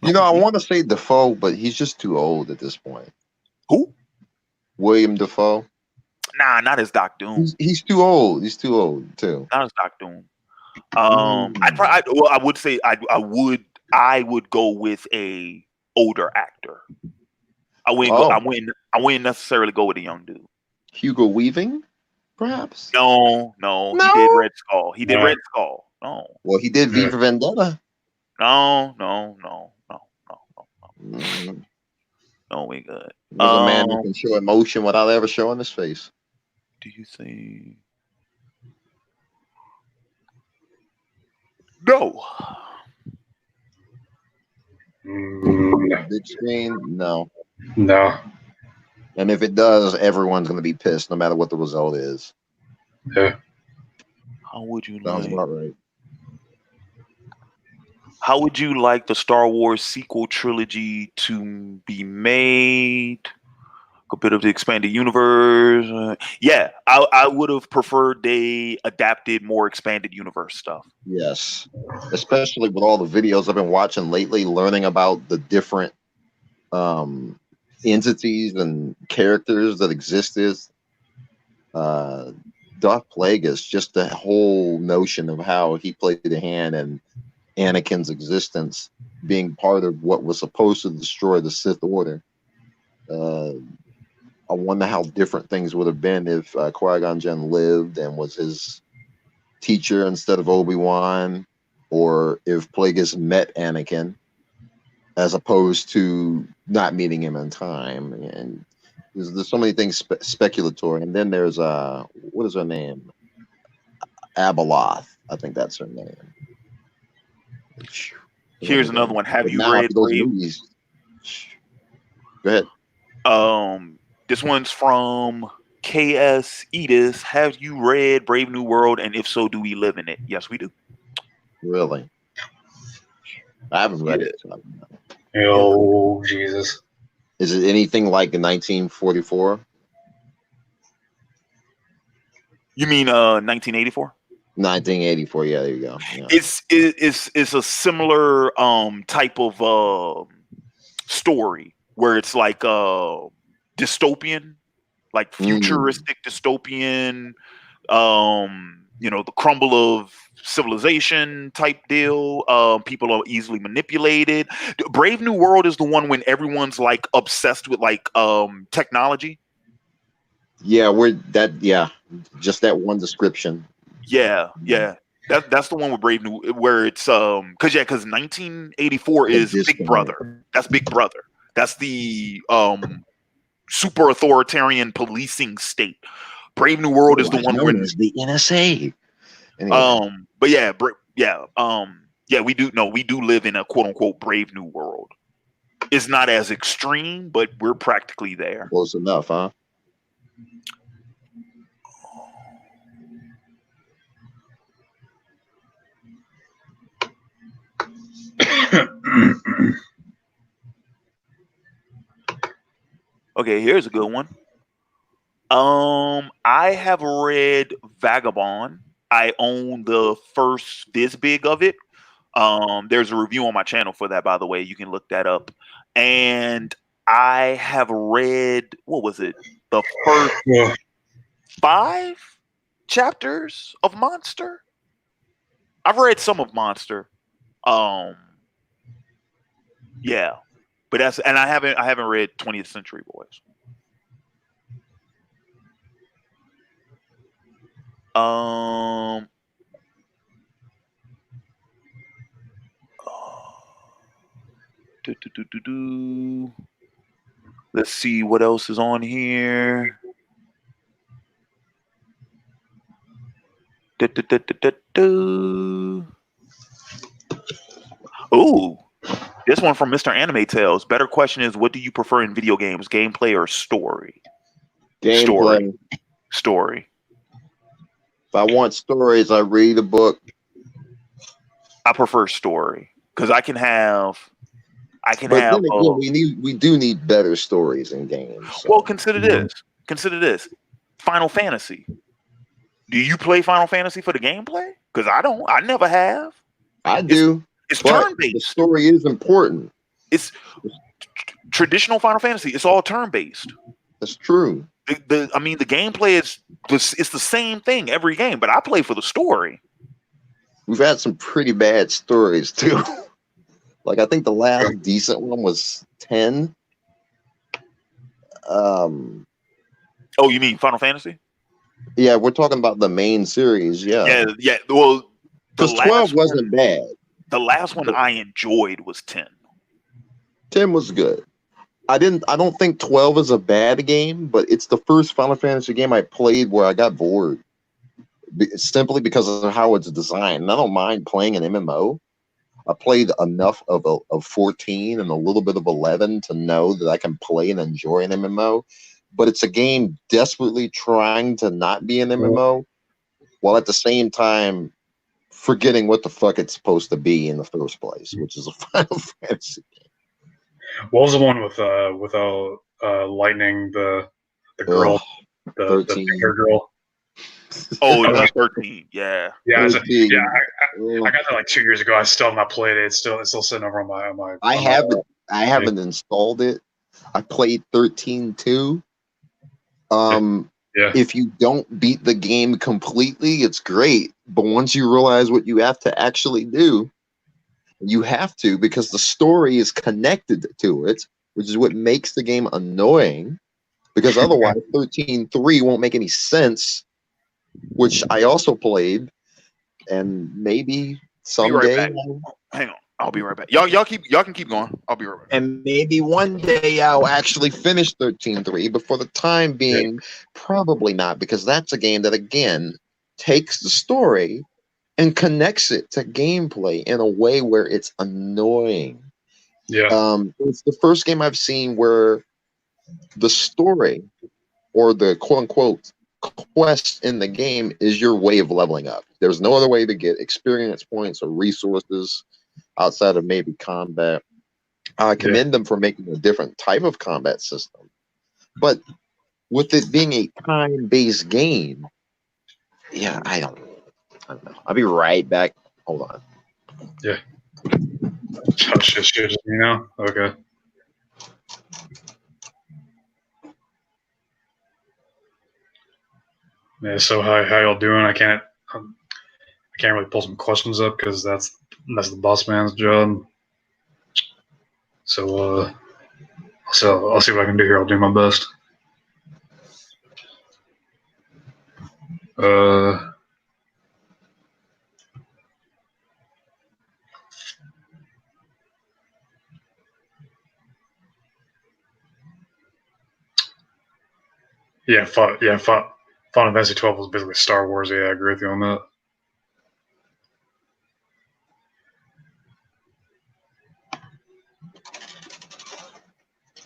I want to say Defoe, but he's just too old at this point. Who? William Defoe. Nah, not as Doc Doom. He's too old. He's too old too. Not as Doc Doom. I would say I would go with a older actor. I wouldn't necessarily go with a young dude. Hugo Weaving, perhaps. No. He did Red Skull. Red Skull. No. Well, he did V for Vendetta. No. Mm-hmm. No, we good. There's a man who can show emotion without ever showing his face. Do you think? No. Big screen, no. And if it does, everyone's going to be pissed, no matter what the result is. Yeah. How would you Sounds about right. How would you like the Star Wars sequel trilogy to be made? A bit of the expanded universe. Yeah, I would have preferred they adapted more expanded universe stuff. Yes, especially with all the videos I've been watching lately, learning about the different entities and characters that existed. Darth Plagueis, just the whole notion of how he played a hand in Anakin's existence, being part of what was supposed to destroy the Sith Order. I wonder how different things would have been if Qui-Gon Jinn lived and was his teacher instead of Obi-Wan, or if Plagueis met Anakin as opposed to not meeting him in time. And there's so many things speculatory. And then there's what is her name? Abeloth. I think that's her name. Here's another one. Have you read those movies? Go ahead. This one's from KS Edis. Have you read Brave New World? And if so, do we live in it? Yes, we do. Really? I haven't read it. So Oh, Jesus. Is it anything like 1944? You mean 1984? 1984. Yeah, there you go. Yeah. It's a similar type of story where it's like dystopian, like futuristic dystopian, the crumble of civilization type deal. People are easily manipulated. Brave New World is the one when everyone's like obsessed with like technology. Yeah, just that one description. Yeah. That's the one with Brave New, where it's because 1984 is Big Brother. That's Big Brother. That's the super authoritarian policing state. Brave New World is the one known when as the NSA. Anyway. But we do live in a quote unquote Brave New World. It's not as extreme, but we're practically there. Close enough, huh? Okay, here's a good one. I have read Vagabond. I own the first this big of it. There's a review on my channel for that, by the way. You can look that up. And I have read, what was it? The first 5 chapters of Monster. I've read some of Monster. Yeah. But I haven't read 20th Century Boys. Let's see what else is on here. Ooh, this one from Mr. Anime Tales. Better question is, what do you prefer in video games, gameplay or story? Gameplay. Story. If I want stories, I read a book. I prefer story because I can have. But then again, we do need better stories in games. So. Well, consider this. Consider this. Final Fantasy. Do you play Final Fantasy for the gameplay? Because I don't. I never have. I do. It's turn-based. The story is important. It's traditional Final Fantasy. It's all turn-based. That's true. The gameplay is it's the same thing every game, but I play for the story. We've had some pretty bad stories too. Like I think the last decent one was 10. Oh, you mean Final Fantasy? Yeah, we're talking about the main series. Yeah. Well, because 12 wasn't bad. The last one I enjoyed was 10. 10 was good. I don't think 12 is a bad game, but it's the first Final Fantasy game I played where I got bored. Simply because of how it's designed. And I don't mind playing an MMO. I played enough of 14 and a little bit of 11 to know that I can play and enjoy an MMO. But it's a game desperately trying to not be an MMO, while at the same time forgetting what the fuck it's supposed to be in the first place, which is a Final Fantasy game. What was the one with Lightning, the girl, the finger girl? Oh, it was 13. Yeah. Yeah. I got that like 2 years ago. I still have not played it. It's still sitting over on my. I haven't installed it. I played 13 too. If you don't beat the game completely, it's great. But once you realize what you have to actually do, you have to, because the story is connected to it, which is what makes the game annoying. Because otherwise, 13.3 won't make any sense. Which I also played, and maybe someday. Hang on, I'll be right back. Y'all can keep going. I'll be right back. And maybe one day I'll actually finish 13.3, but for the time being, probably not, because that's a game that again takes the story and connects it to gameplay in a way where it's annoying. Yeah. It's the first game I've seen where the story or the quote unquote quest in the game is your way of leveling up. There's no other way to get experience points or resources outside of maybe combat. I commend them for making a different type of combat system. But with it being a time-based game, yeah, I don't know. I'll be right back. Hold on. Yeah. Oh, shit, you know? Okay. Yeah, so how y'all doing? I can't really pull some questions up because that's the boss man's job. So I'll see what I can do here. I'll do my best. Final Fantasy 12 was basically Star Wars. Yeah, I agree with you on that.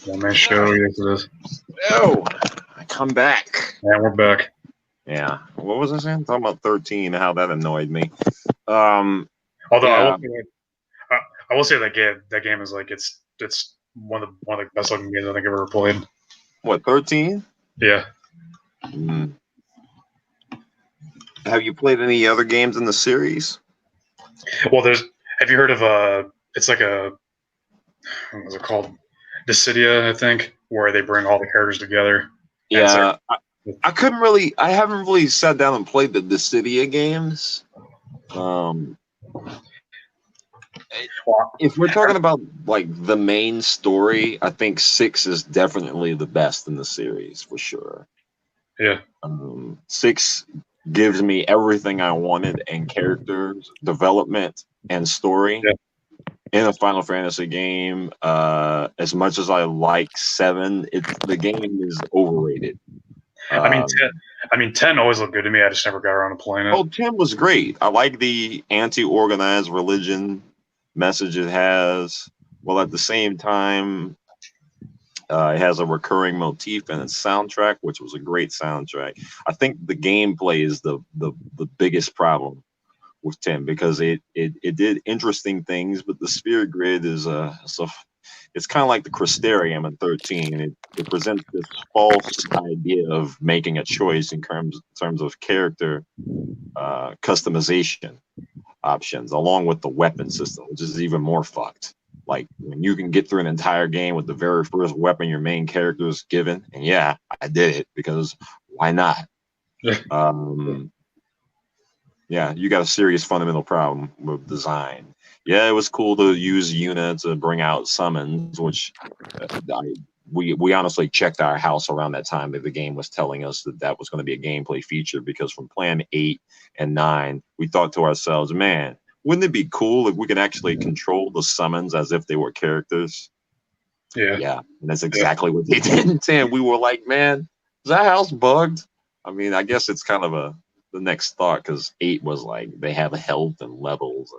One man show, yes it is. Oh, I come back. And we're back. Yeah. What was I saying? Talking about 13, how that annoyed me. Although yeah. I will say that game is like it's one of the best looking games I think I've ever played. What, 13? Yeah. Have you played any other games in the series? Well, have you heard of it's like what was it called? Dissidia, I think, where they bring all the characters together. Yeah. I haven't really sat down and played the Dissidia games. If we're talking about like the main story, I think 6 is definitely the best in the series for sure. Yeah. 6 gives me everything I wanted in characters, development, and story in a Final Fantasy game. As much as I like 7, the game is overrated. 10 always looked good to me. I just never got around to playing it. Oh, 10 was great. I like the anti-organized religion message it has. Well, at the same time, it has a recurring motif in its soundtrack, which was a great soundtrack. I think the gameplay is the biggest problem with 10 because it did interesting things, but the spirit grid is it's kind of like the Crystarium in 13. It presents this false idea of making a choice in terms of character customization options, along with the weapon system, which is even more fucked. Like when you can get through an entire game with the very first weapon your main character is given, and yeah, I did it because why not? Yeah, you got a serious fundamental problem with design. Yeah, it was cool to use Yuna to bring out summons, which we honestly checked our house around that time that the game was telling us that was going to be a gameplay feature, because from playing 8 and 9, we thought to ourselves, man, wouldn't it be cool if we could actually control the summons as if they were characters? Yeah, and that's exactly what they did in 10. We were like, man, is that house bugged? I mean, I guess it's kind of the next thought, because 8 was like they have health and levels.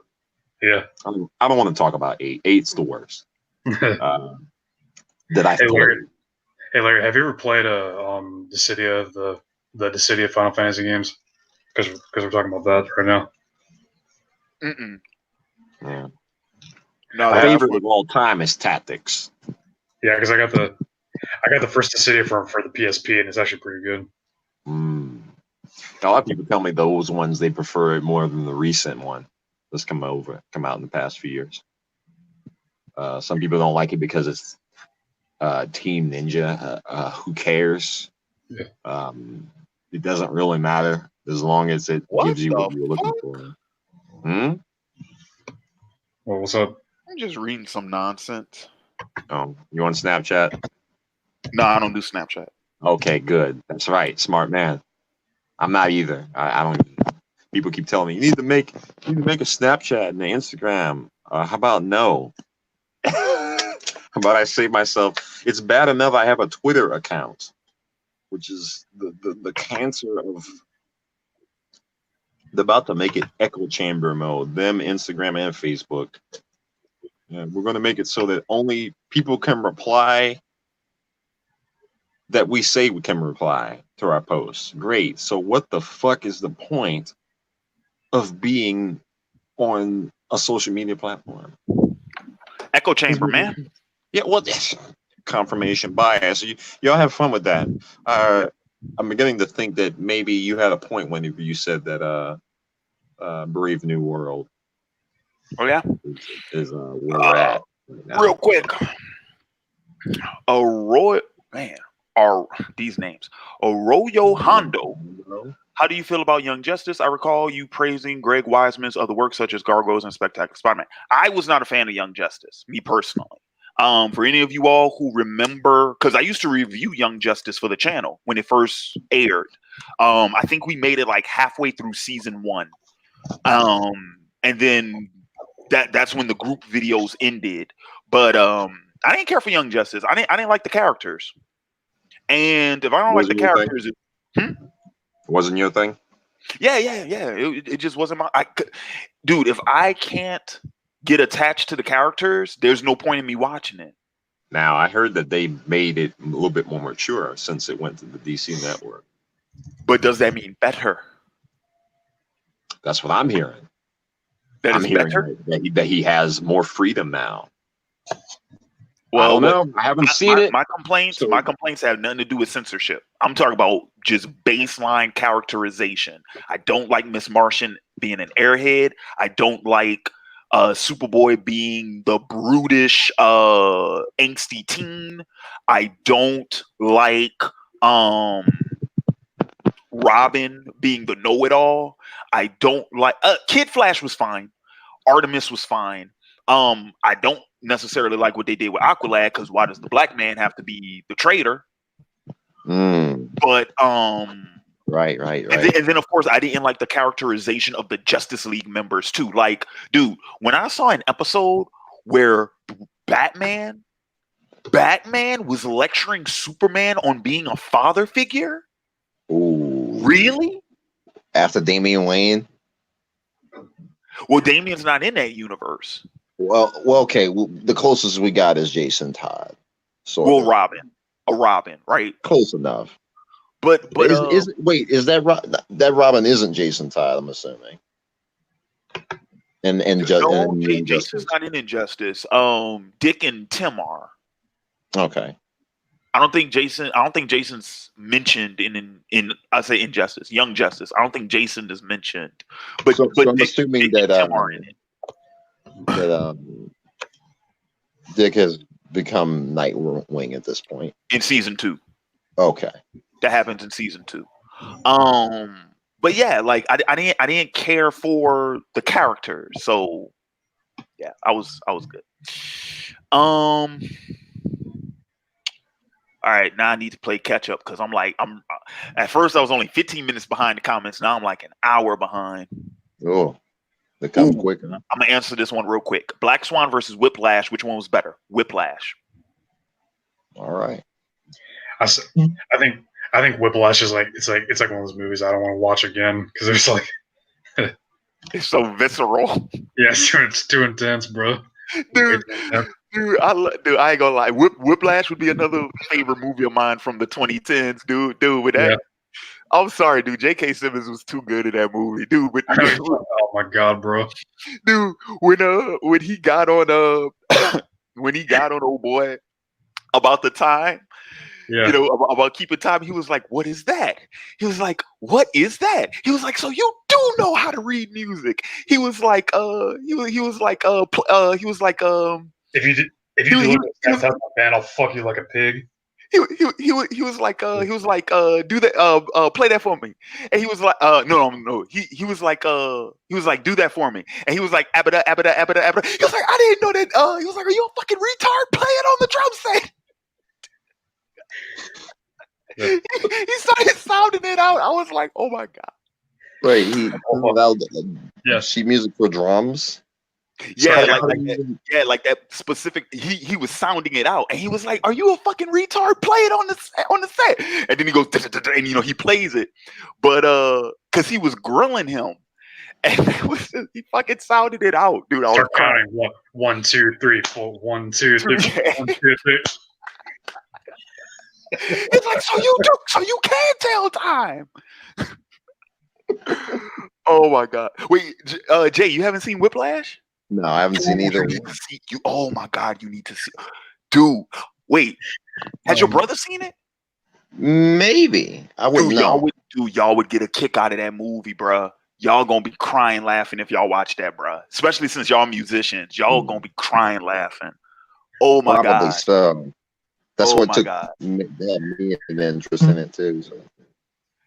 Yeah, I don't want to talk about 8. 8's the worst. That I've played. Hey Larry, have you ever played Dissidia, the Dissidia Final Fantasy games? Because we're talking about that right now. Yeah. No, my favorite of all time is Tactics. Yeah, because I got the first Dissidia for the PSP, and it's actually pretty good. A lot of people tell me those ones they prefer it more than the recent one that's come out in the past few years. Some people don't like it because it's Team Ninja. Who cares? Yeah. It doesn't really matter as long as it gives you what you're looking for. Well, what's up? I'm just reading some nonsense. Oh, you on Snapchat? No, I don't do Snapchat. Okay, good. That's right, smart man. I'm not either. I don't. People keep telling me you need to make a Snapchat and an Instagram. How about no? How about I say myself? It's bad enough I have a Twitter account, which is the cancer of. They're about to make it echo chamber mode. Them, Instagram, and Facebook. Yeah, we're going to make it so that only people can reply that we say we can reply to our posts. Great. So what the fuck is the point of being on a social media platform? Echo chamber, man. Yeah, well, confirmation bias. Y'all have fun with that. I'm beginning to think that maybe you had a point when you said that Brave New World Oh yeah. is where we're at right now. Real quick, man, are these names Arroyo Hondo? How do you feel about Young Justice? I recall you praising Greg Wiseman's other work such as Gargoyles and Spectacular Spider-Man. I was not a fan of Young Justice, me personally. For any of you all who remember, because I used to review Young Justice for the channel when it first aired. I think we made it like halfway through season 1. And then that's when the group videos ended. But I didn't care for Young Justice. I didn't like the characters. And if I don't like the characters, wasn't your thing? Yeah. It just wasn't dude, if I can't get attached to the characters, there's no point in me watching it. Now, I heard that they made it a little bit more mature since it went to the DC network. But does that mean better? That's what I'm hearing. I'm hearing better? that he has more freedom now. Well, I don't know. I haven't seen it. My complaints have nothing to do with censorship. I'm talking about just baseline characterization. I don't like Miss Martian being an airhead. I don't like Superboy being the brutish, angsty teen. I don't like Robin being the know-it-all. I don't like Kid Flash was fine. Artemis was fine. I don't necessarily like what they did with Aqualad because why does the black man have to be the traitor? But right. And then of course I didn't like the characterization of the Justice League members too. Like, dude, when I saw an episode where Batman was lecturing Superman on being a father figure. Ooh. Really? After Damian Wayne? Well, Damian's not in that universe. Well, okay. Well, the closest we got is Jason Todd. So Robin, right? Close enough. But is that Robin isn't Jason Todd? I'm assuming. Jason's not in Injustice. Dick and Tim are. Okay. I don't think Jason's mentioned in I say Injustice, Young Justice. I don't think Jason is mentioned. But I'm assuming that Tim are in it. That Dick has become Nightwing at this point In season 2. Okay. That happens in season 2. But yeah, like I didn't care for the characters, so yeah, I was good. All right, now I need to play catch up because I'm at first I was only 15 minutes behind the comments. Now I'm like an hour behind. Oh, they come quick. Huh? I'm gonna answer this one real quick. Black Swan versus Whiplash. Which one was better? Whiplash. All right. I think Whiplash is like it's like one of those movies I don't want to watch again because there's like it's so visceral. Yeah, it's too intense, bro. Dude, I ain't gonna lie. Whiplash would be another favorite movie of mine from the 2010s, dude. With that, I'm sorry, dude. J.K. Simmons was too good in that movie, dude. But oh my god, bro, dude, when he got on old boy about the time, you know, about keeping time, he was like, "What is that?" He was like, "What is that?" He was like, "So you do know how to read music?" He was like, he was like, If you do that band, I'll fuck you like a pig. He was like, do that, play that for me. And he was like, no. He was like, do that for me. And he was like, abada, abada, abada, abada. He was like, I didn't know that. He was like, are you a fucking retard? Play it on the drum set. He started sounding it out. I was like, oh my god. Right, he allowed sheet music for drums. Yeah, like that specific. He was sounding it out, and he was like, "Are you a fucking retard? Play it on the set." And then he goes, and you know he plays it, but because he was grilling him, and he fucking sounded it out, dude. I was counting 1, 2, 3, 4, 1, 2, 3, 1, 2, 3. It's like so you can tell time. Oh my god! Wait, Jay, you haven't seen Whiplash? No, I haven't seen either. Oh my God, you need to see, dude. Wait, has your brother seen it? Maybe I wouldn't know. Y'all would get a kick out of that movie, bruh. Y'all gonna be crying laughing if y'all watch that, bruh. Especially since y'all musicians, y'all gonna be crying laughing. Oh my Probably God. so. That's Oh what my took God. me an interest in it too. So.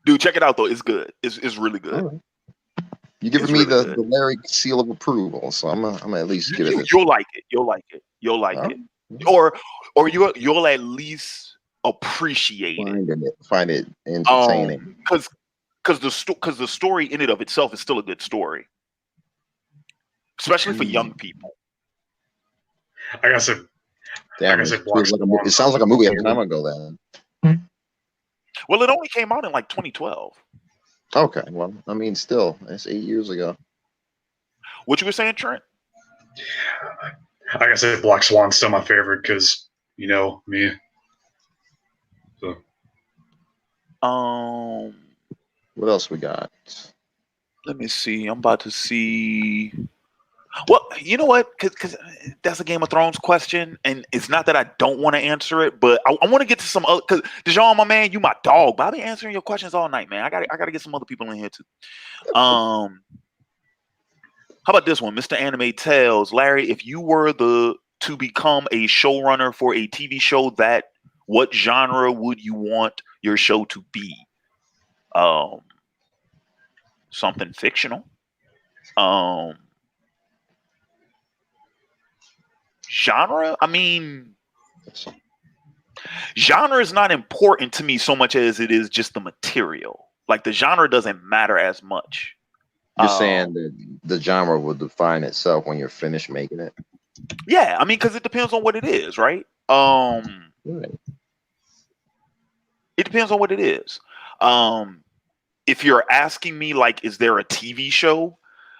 Dude, check it out though. It's good. It's really good. Right. You're giving me the Larry seal of approval, so I'm gonna at least give it. You'll like it. You'll like it. You'll like it. Or you'll at least appreciate Find it entertaining. Because the story in and of itself is still a good story, especially for young people. I guess it. Damn, it sounds like a movie a time ago then. Well, it only came out in like 2012. Okay, well, I mean, still, that's 8 years ago. What you were saying, Trent? I gotta say, Black Swan's still my favorite because you know me. So. What else we got? Let me see. I'm about to see. Well, you know what? Because that's a Game of Thrones question, and it's not that I don't want to answer it, but I want to get to some other. Because Dijon, my man, you my dog, but I've been answering your questions all night, man. I gotta get some other people in here too. How about this one, Mr. Anime Tales, Larry? If you were to become a showrunner for a TV show, what genre would you want your show to be? Something fictional. Genre? I mean, genre is not important to me so much as it is just the material. Like the genre doesn't matter as much. You're saying that the genre will define itself when you're finished making it? Yeah, I mean, because it depends on what it is, right? It depends on what it is. If you're asking me, like, is there a TV show?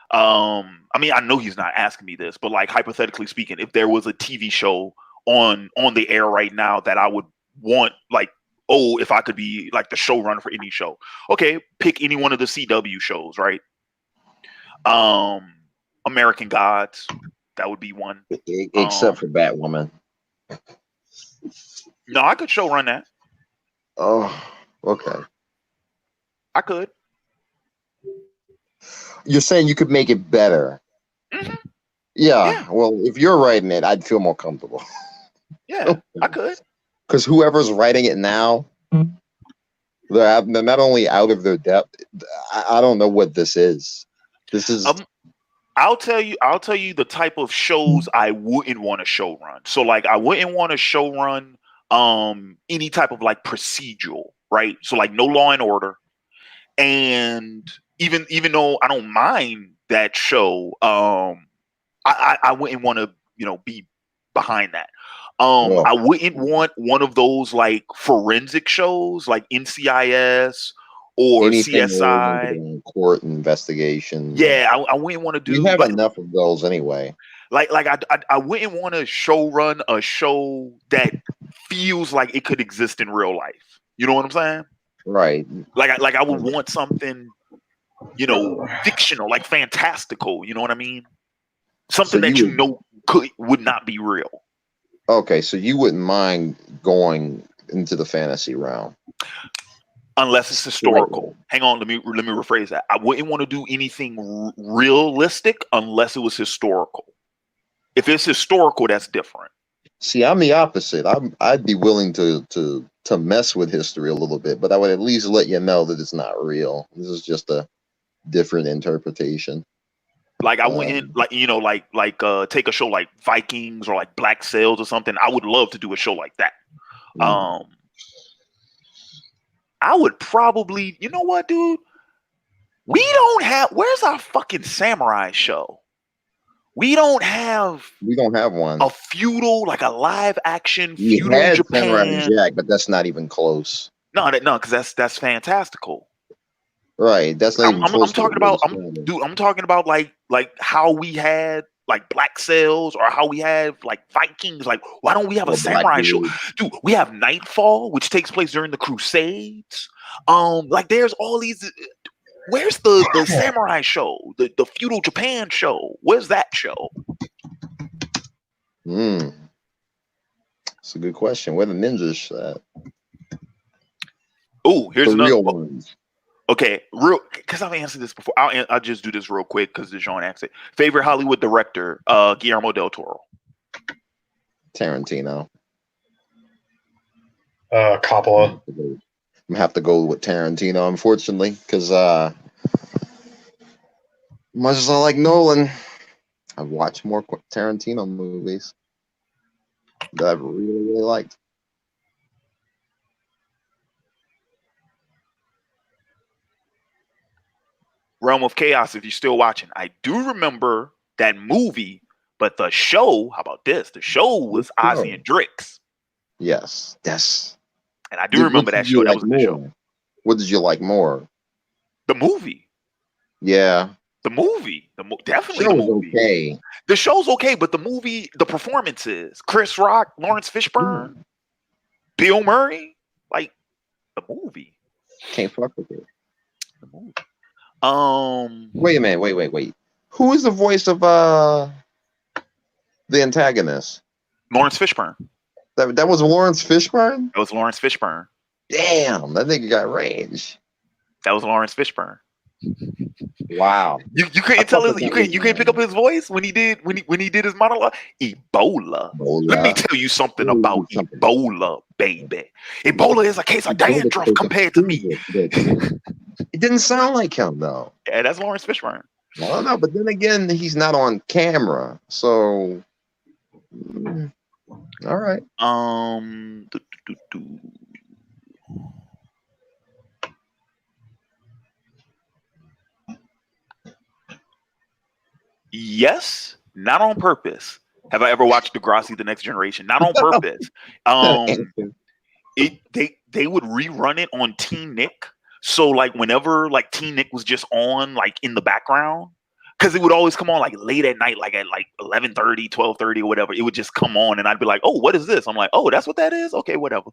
I mean, I know he's not asking me this, but like hypothetically speaking, if there was a TV show on the air right now that I would want, like, oh, if I could be like the showrunner for any show, okay, pick any one of the CW shows, right? American Gods, that would be one. Except for Batwoman. No, I could showrun that. Oh, okay. I could. You're saying you could make it better. Mm-hmm. Yeah. Well, if you're writing it, I'd feel more comfortable. Yeah, I could. Because whoever's writing it now, they're not only out of their depth. I don't know what this is. This is. I'll tell you the type of shows I wouldn't want to showrun. So like I wouldn't want to showrun any type of like procedural, right? So like no Law and Order. And even though I don't mind that show, I wouldn't want to, be behind that. I wouldn't want one of those like forensic shows like NCIS or anything CSI, court investigation. Yeah, I wouldn't want to do. We have enough of those anyway. Like I wouldn't want to showrun a show that feels like it could exist in real life. You know what I'm saying? Right. Like I would want something, fictional, like fantastical. You know what I mean? Something that would not be real. Okay, so you wouldn't mind going into the fantasy realm. Unless it's historical. Hang on, let me rephrase that. I wouldn't want to do anything realistic unless it was historical. If it's historical, that's different. See, I'm the opposite. I'd be willing to mess with history a little bit, but I would at least let you know that it's not real. This is just a different interpretation. Like I wouldn't take a show like Vikings or like Black Sails or something. I would love to do a show like that. I would probably, you know what, dude? Where's our fucking samurai show? We don't have one. A feudal, like a live action feudal Japan. Samurai Jack, but that's not even close. No, because that's fantastical. Right. That's not even close. I'm talking about like how we had like Black Sails or how we have like Vikings. Like, why don't we have a samurai show? Dude, we have Nightfall, which takes place during the Crusades. Like there's all these. Where's the samurai show? The feudal Japan show? Where's that show? Hmm. That's a good question. Where the ninjas at? Oh, here's The another. real ones. Okay, because I've answered this before. I'll just do this real quick because Dijon asked it. Favorite Hollywood director? Guillermo del Toro. Tarantino. Coppola. I'm gonna have to go with Tarantino, unfortunately, because much as I like Nolan, I've watched more Tarantino movies that I've really liked. Realm of Chaos, if you're still watching. I do remember that movie, but the show, how about this? The show was Ozzy and Drix. Yes. And I do remember that show. That was a good show. What did you like more? The movie. Yeah. The movie. Definitely Show the was movie. okay. The show's okay, but the movie, the performances, Chris Rock, Lawrence Fishburne, Bill Murray, like the movie. Can't fuck with it. The movie. Wait a minute. Wait. Who is the voice of the antagonist? Lawrence Fishburne. That was Lawrence Fishburne? That was Lawrence Fishburne. Damn, that nigga got range. That was Lawrence Fishburne. Wow. You couldn't tell his, you couldn't pick up his voice when he did his monologue. Ebola. Let me tell you something about Ebola, baby. Ebola is a case of dandruff compared to me. It didn't sound like him though. Yeah, that's Lawrence Fishburne. I don't know, but then again, he's not on camera, so all right. Yes, not on purpose. Have I ever watched Degrassi: The Next Generation? Not on purpose. They would rerun it on Teen Nick. So like whenever like Teen Nick was just on like in the background, because it would always come on like late at night, like at like 11:30, 12:30 or whatever. It would just come on and I'd be like, oh, what is this? I'm like, oh, that's what that is? Okay, whatever.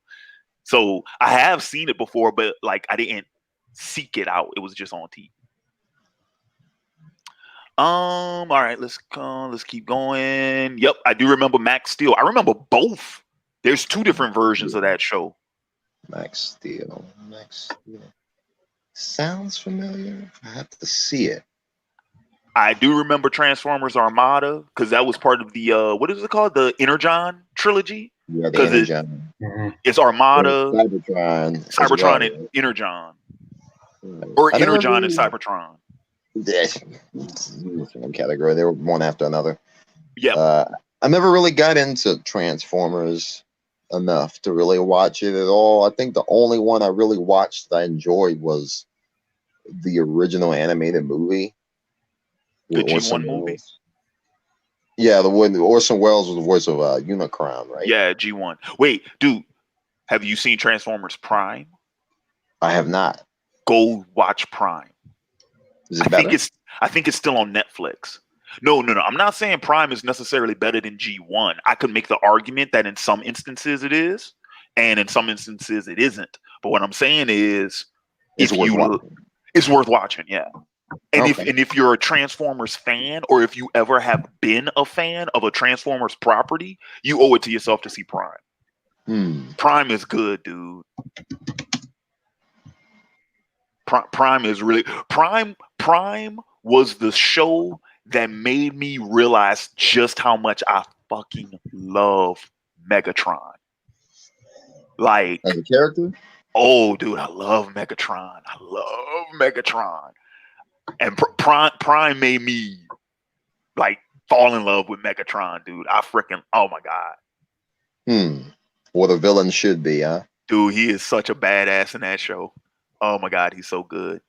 So I have seen it before, but like I didn't seek it out. It was just on TV. All right, let's keep going. Yep, I do remember Max Steel. I remember both. There's two different versions of that show. Max Steel. Sounds familiar. I have to see it. I do remember Transformers Armada because that was part of the what is it called? The Energon trilogy. Yeah, the Energon. It's Armada, Cybertron, and Energon, or Energon and Cybertron. One category. They were one after another. Yeah. I never really got into Transformers enough to really watch it at all. I think the only one I really watched that I enjoyed was the original animated movie. The G1 movie? Yeah, the one Orson Welles was the voice of Unicron, right? Yeah, G1. Wait, dude, have you seen Transformers Prime? I have not. Go watch Prime. Is it better? I think it's still on Netflix. No. I'm not saying Prime is necessarily better than G1. I could make the argument that in some instances it is, and in some instances it isn't. But what I'm saying is, it's worth watching. Yeah. And if you're a Transformers fan, or if you ever have been a fan of a Transformers property, you owe it to yourself to see Prime. Prime is good, dude. Prime is really Prime was the show that made me realize just how much I fucking love Megatron. Like, as a character? Oh, dude, I love Megatron. And Prime made me like fall in love with Megatron, dude. Oh my god. What a villain should be, huh? Dude, he is such a badass in that show. Oh my god, he's so good.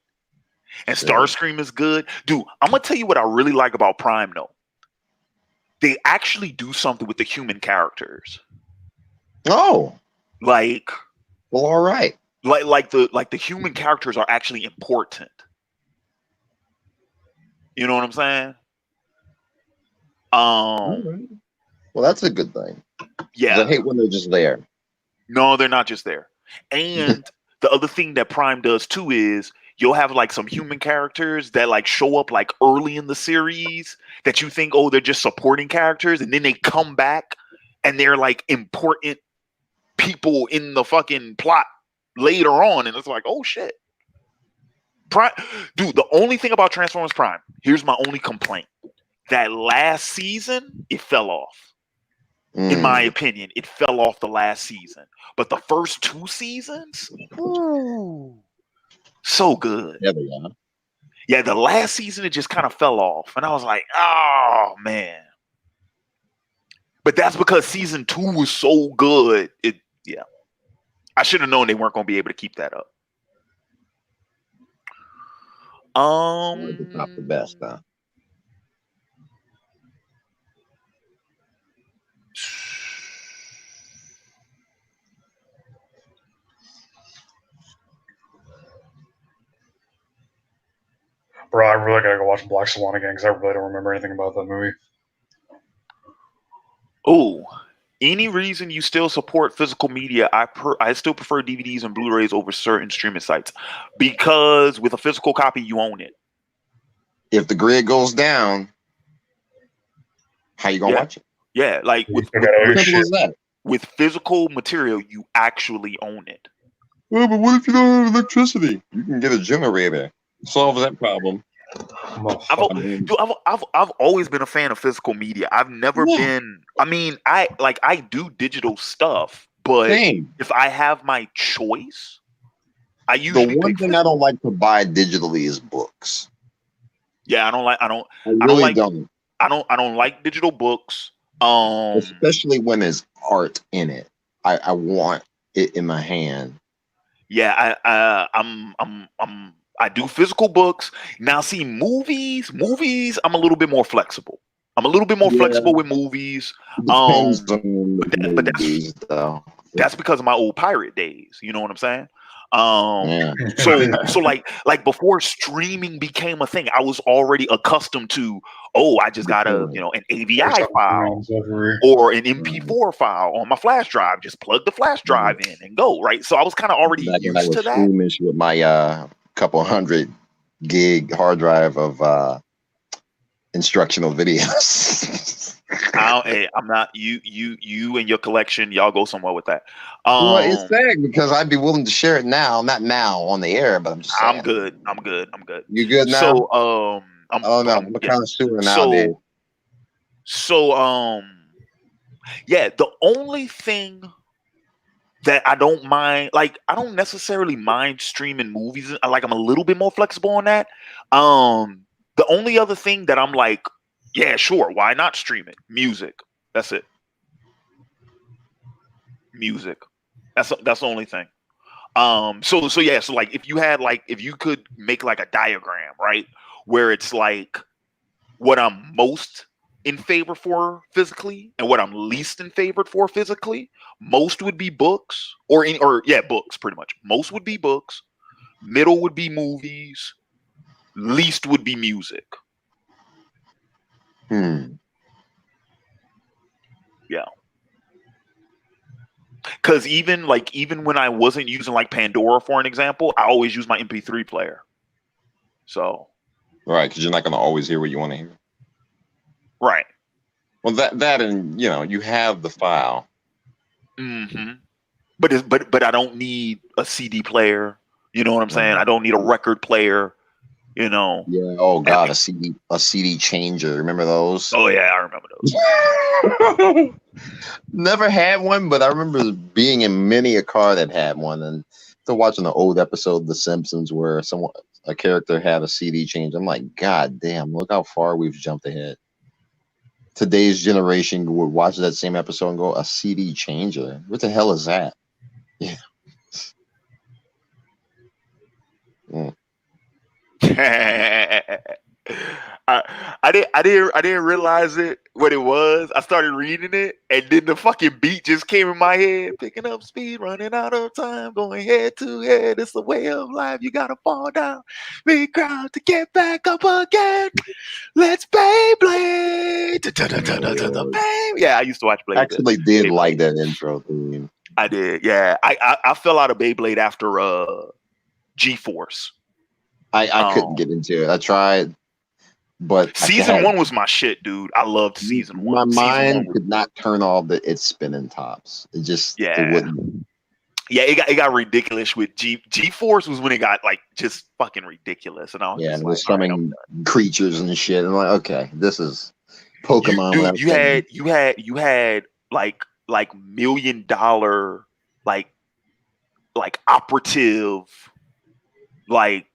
And Starscream is good. Dude, I'm gonna tell you what I really like about Prime though. They actually do something with the human characters. Oh. Like, well, all right. Like the human characters are actually important. You know what I'm saying? Well, that's a good thing. Yeah. I hate when they're just there. No, they're not just there. And the other thing that Prime does too is you'll have like some human characters that like show up like early in the series that you think, oh, they're just supporting characters, and then they come back and they're like important people in the fucking plot later on, and it's like, oh shit. Prime, dude, the only thing about Transformers Prime, here's my only complaint. That last season, it fell off. In my opinion, it fell off the last season. But the first 2 seasons, ooh, so good. Yeah, they are. Yeah, the last season, it just kind of fell off. And I was like, oh, man. But that's because season 2 was so good. Yeah. I should have known they weren't going to be able to keep that up. The top the best, huh? Bro, I really gotta go watch Black Swan again because I really don't remember anything about that movie. Oh, any reason you still support physical media? I still prefer DVDs and Blu-rays over certain streaming sites because with a physical copy, you own it. If the grid goes down, how you gonna watch it? Yeah, like with physical material, you actually own it. Well, but what if you don't have electricity? You can get a generator. Solves that problem. I've always been a fan of physical media. I've never been. I mean, I do digital stuff, but if I have my choice, I usually the one thing I don't like to buy digitally is books. Yeah, I don't like digital books. Especially when there's art in it. I want it in my hand. Yeah, I do physical books. Now, see, movies, I'm a little bit more flexible. I'm a little bit more flexible with movies. That's because of my old pirate days. You know what I'm saying? So like before streaming became a thing, I was already accustomed to, I just got an AVI file or an MP4 file on my flash drive. Just plug the flash drive in and go, right? So I was kind of already used to that. With my couple 100 gig hard drive of instructional videos. I'm not you and your collection. Y'all go somewhere with that. Well, it's sad because I'd be willing to share it now, not now on the air, but I'm just saying. I'm good. You good now? So I'm a connoisseur nowadays. So the only thing that I don't mind, like I don't necessarily mind streaming movies. Like I'm a little bit more flexible on that. The only other thing that I'm like, yeah, sure, why not stream it? Music. That's it. Music. That's the only thing. So like if you could make like a diagram, right, where it's like what I'm most in favor for physically and what I'm least in favor for physically, most would be books books pretty much. Most would be books, middle would be movies, least would be music. Yeah. Because even when I wasn't using like Pandora for an example, I always use my MP3 player. So. Right, because you're not going to always hear what you want to hear. Right. Well, that and you have the file. Mm-hmm. But I don't need a CD player. You know what I'm saying? I don't need a record player. Yeah. Oh God, a CD changer. Remember those? Oh yeah, I remember those. Never had one, but I remember being in many a car that had one, and still watching an old episode of The Simpsons where a character had a CD changer. I'm like, God damn! Look how far we've jumped ahead. Today's generation would watch that same episode and go, a CD changer? What the hell is that? Yeah. I didn't realize it what it was. I started reading it, and then the fucking beat just came in my head. Picking up speed, running out of time, going head to head. It's the way of life. You gotta fall down, big crowd to get back up again. Let's Beyblade. Yeah, I used to watch Beyblade. I actually did like that intro theme. I did. Yeah, I fell out of Beyblade after G-Force. I couldn't get into it. I tried, but Season 1 was my shit, dude. I loved season 1. My Season mind 1 could not turn off its spinning tops. It just it yeah. wouldn't. Yeah, it got ridiculous with G-Force was when it got like just fucking ridiculous, and I was just It like, was summoning creatures and shit. I'm like, okay, this is Pokemon. dude, you had like $1 million like operative like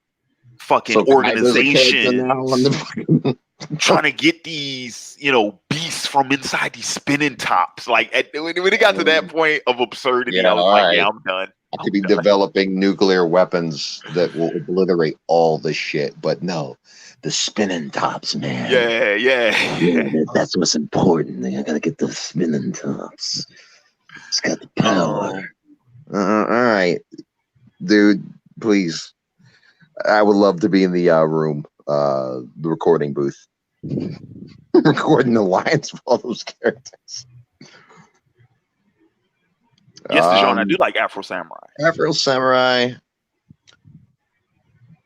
fucking so there's a character organization now on the trying to get these, beasts from inside these spinning tops. Like when it got to that point of absurdity, I was like, yeah, I'm done. I could be developing nuclear weapons that will obliterate all the shit, but no, the spinning tops, man. Yeah, that's what's important. I gotta get the spinning tops. It's got the power. All right, dude, please. I would love to be in the room, the recording booth, recording the lines of all those characters. Yes, Dijon, I do like Afro Samurai. Afro Samurai. To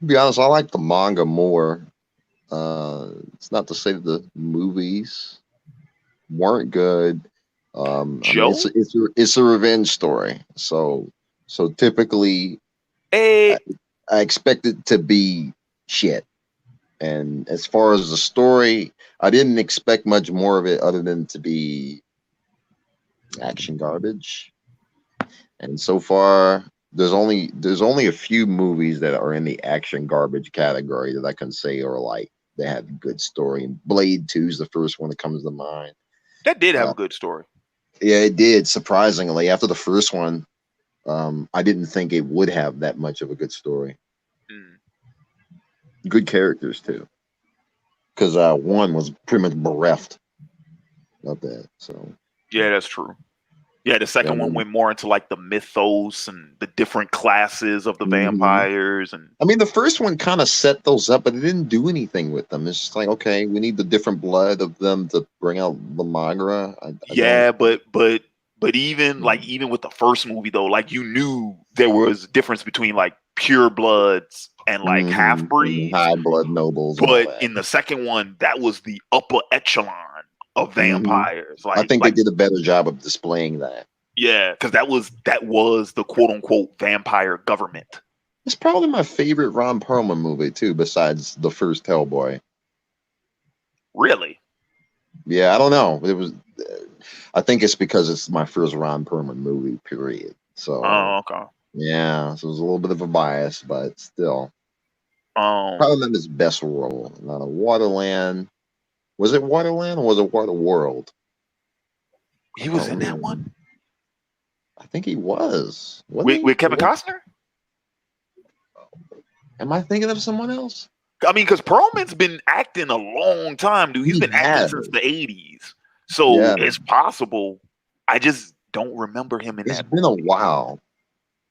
be honest, I like the manga more. It's not to say that the movies weren't good. Joe? It's a revenge story. So typically, I expect it to be shit. And as far as the story, I didn't expect much more of it other than to be action garbage. And so far, there's only a few movies that are in the action garbage category that I can say are like they have a good story. And Blade 2 is the first one that comes to mind. That did have a good story. Yeah, it did. Surprisingly, after the first one, I didn't think it would have that much of a good story. Good characters too, because one was pretty much bereft of that. So yeah, that's true. Yeah, the second one went more into like the mythos and the different classes of the vampires. And I mean, the first one kind of set those up, but it didn't do anything with them. It's just like, okay, we need the different blood of them to bring out the Magra. But even even with the first movie though, like you knew there was a difference between like pure bloods and like half breeds, high blood nobles. But in the second one, that was the upper echelon of vampires. Like I think they did a better job of displaying that. Yeah, because that was the quote unquote vampire government. It's probably my favorite Ron Perlman movie too, besides the first Hellboy. Really? Yeah, I don't know. It was. I think it's because it's my first Ron Perlman movie. Period. So. Oh, okay. Yeah, so it was a little bit of a bias, but still. Probably not his best role. Waterland. Was it Waterland or was it Waterworld? He was in that one? I think he was. With Kevin Costner? Am I thinking of someone else? I mean, because Perlman's been acting a long time, dude. He's been acting since the 80s. So it's possible. I just don't remember him in that. It's been a while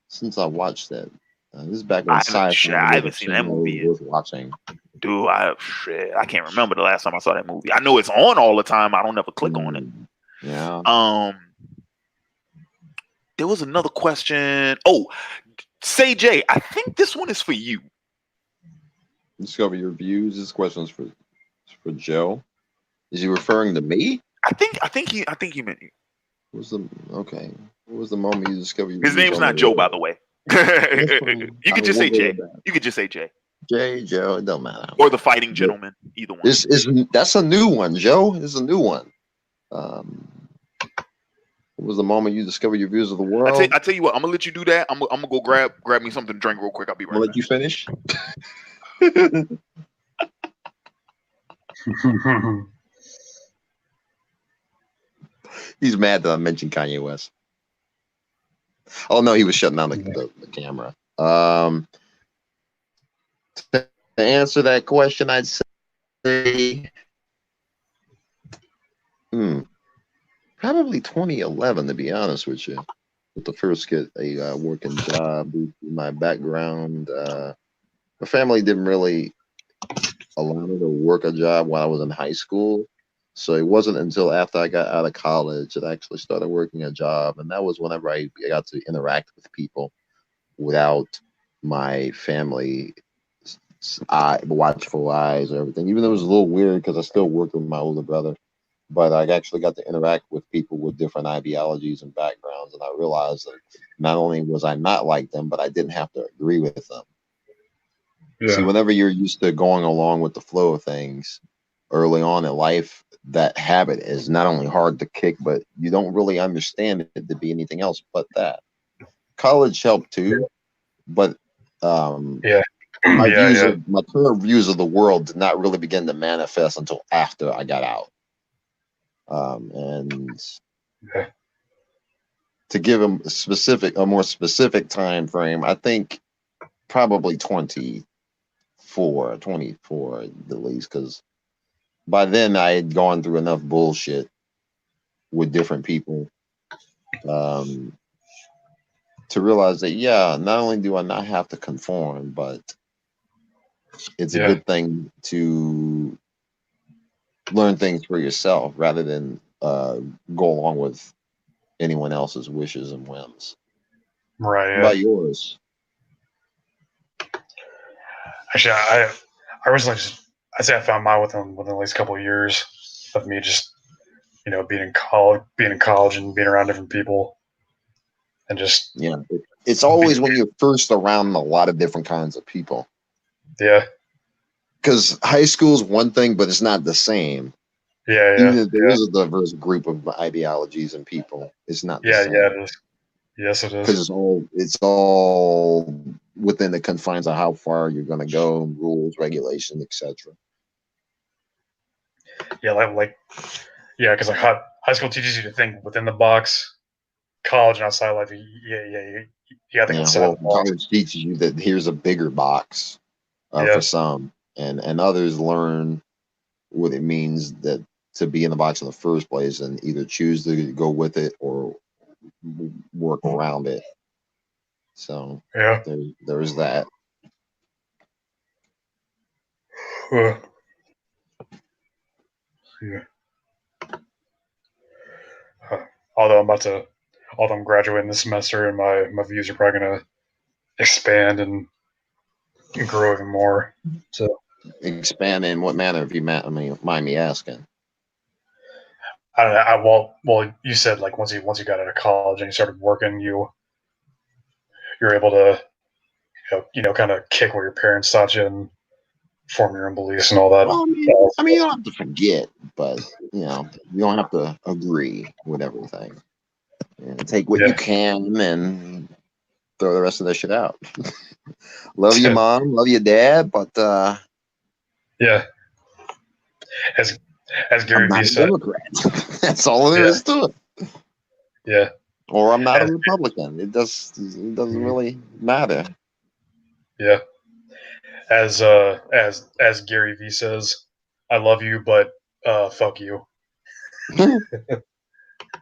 since I watched that. This is back when sci-fi. I haven't seen that movie. Was watching. Dude, I can't remember the last time I saw that movie. I know it's on all the time. I don't ever click on it. Yeah. There was another question. Oh, Say Jay, I think this one is for you. Discover your views. This question is for Joe. Is he referring to me? I think he meant you. What was the moment you discovered your His name's not Joe, by the way. You could just say Jay. You could just say Jay. Joe, it don't matter. Or the Fighting Gentleman, either one. That's a new one, Joe. It's a new one. What was the moment you discovered your views of the world? I tell you what, I'm gonna let you do that. I'm gonna go grab me something to drink real quick. I'll be right back. Let you finish. He's mad that I mentioned Kanye West. Oh no, he was shutting down the camera. To answer that question, I'd say probably 2011, to be honest with you. With the first get a working job, my background, my family didn't really allow me to work a job while I was in high school. So it wasn't until after I got out of college that I actually started working a job. And that was whenever I got to interact with people without my family watchful eyes and everything. Even though it was a little weird because I still worked with my older brother, but I actually got to interact with people with different ideologies and backgrounds, and I realized that not only was I not like them, but I didn't have to agree with them. See, Yeah. whenever you're used to going along with the flow of things early on in life, that habit is not only hard to kick, but you don't really understand it to be anything else but that. College helped too, but Yeah. my Yeah. my current views of the world did not really begin to manifest until after I got out. And Yeah. to give a more specific time frame, I think probably 24 at least, because by then I had gone through enough bullshit with different people to realize that, yeah, not only do I not have to conform, but it's a Yeah. good thing to learn things for yourself rather than go along with anyone else's wishes and whims. Right. What Yeah. about yours? Actually, I originally I'd say I found mine within at least a couple of years of me just being in college and being around different people and just Yeah, it's always when you're first around a lot of different kinds of people. yeah. Because high school is one thing, but it's not the same. Yeah. Even if there is a diverse group of ideologies and people, it's not the Yeah. same. It is. Yes, it Because is. it's all within the confines of how far you're going to go, rules, regulations, etc. Yeah, because high school teaches you to think within the box. College and outside life, you got to think Yeah, outside well, the box. college teaches you that here's a bigger box Yeah. for some, and others learn what it means that to be in the box in the first place, and either choose to go with it or work around it. So Yeah. there's that. Yeah. Although I'm graduating this semester, and my views are probably gonna expand and grow even more. So Expand in what manner, if you mind me asking? I don't know. Well, you said like once you got out of college and you started working, you're able to kind of kick where your parents taught you and form your own beliefs and all that. Well, you don't have to forget, but you don't have to agree with everything. Take what you Yeah. can and throw the rest of that shit out. Love your mom, love your dad, but Yeah. As I'm Gary not Vee a said. Democrat. That's all there is to it. Yeah. Or I'm not a As, Republican. It doesn't Mhm. really matter. Yeah. As Gary Vee says, I love you, but fuck you.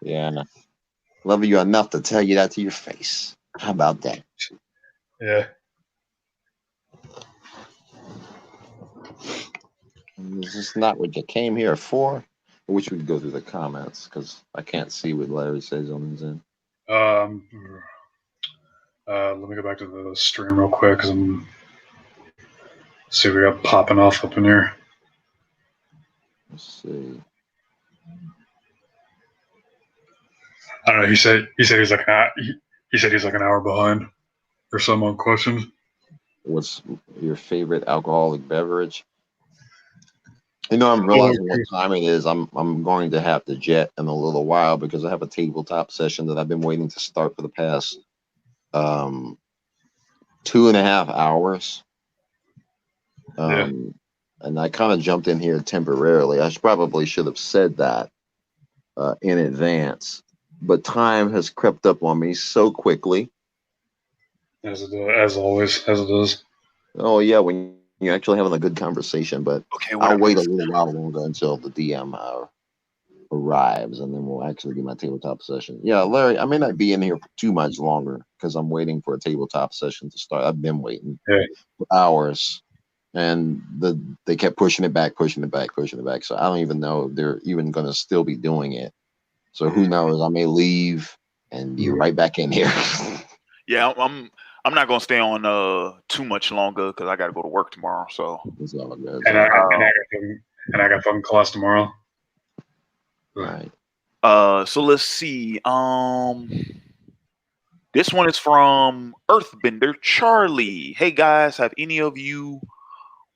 Yeah. Love you enough to tell you that to your face. How about that? Yeah. This is not what you came here for. I wish we could go through the comments because I can't see what Larry says on his end. Let me go back to the stream real quick because I'm see what we got popping off up in here. Let's see. I don't know. He said he's like he said he's like an hour behind or some on questions. What's your favorite alcoholic beverage? I'm realizing what time it is. I'm going to have to jet in a little while because I have a tabletop session that I've been waiting to start for the past 2.5 hours. And I kind of jumped in here temporarily. I probably should have said that in advance, but time has crept up on me so quickly. As always, as it is. Oh yeah, when you're actually having a good conversation, but Okay, I'll whatever. wait a little while longer until the DM arrives, and then we'll actually do my tabletop session. Yeah, Larry, I may not be in here for too much longer because I'm waiting for a tabletop session to start. I've been waiting for hours, and they kept pushing it back. So I don't even know if they're even going to still be doing it. So who knows? I may leave and be right back in here. Yeah, I'm not gonna stay on too much longer because I got to go to work tomorrow. So It's all good. And I got fucking class tomorrow. Right. so let's see. This one is from Earthbender Charlie. Hey guys, have any of you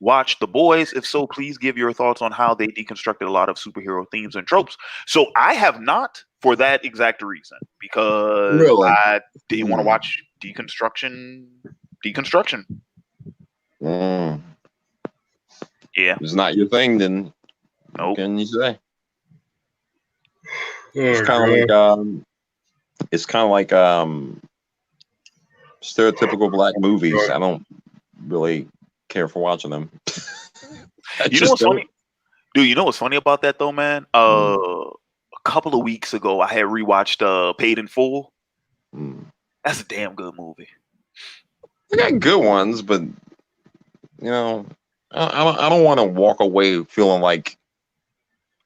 watched The Boys? If so, please give your thoughts on how they deconstructed a lot of superhero themes and tropes. So I have not, for that exact reason, because Really? I didn't want to watch deconstruction. Mm. Yeah. It's not your thing, then. Nope. What can you say? It's It's kind of like stereotypical black movies. I don't really care for watching them. You know what's funny? Dude, you know what's funny about that though, man? A couple of weeks ago, I had rewatched Paid in Full. That's a damn good movie. They got good ones, but you know, I don't want to walk away feeling like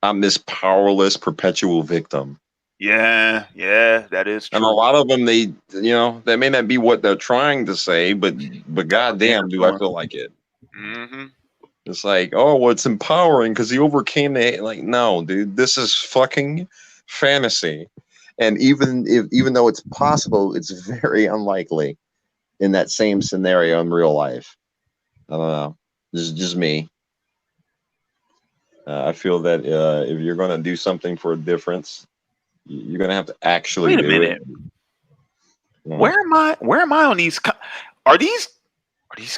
I'm this powerless perpetual victim. Yeah, that is true. And a lot of them, that may not be what they're trying to say, but goddamn, do I feel like it? Mm-hmm. It's like, oh, well, it's empowering because he overcame the. Like, no, dude, this is fucking fantasy, and even though it's possible, it's very unlikely in that same scenario in real life. I don't know. This is just me. I feel that if you're going to do something for a difference, you're going to have to actually Wait a minute. Where am I on these? Are these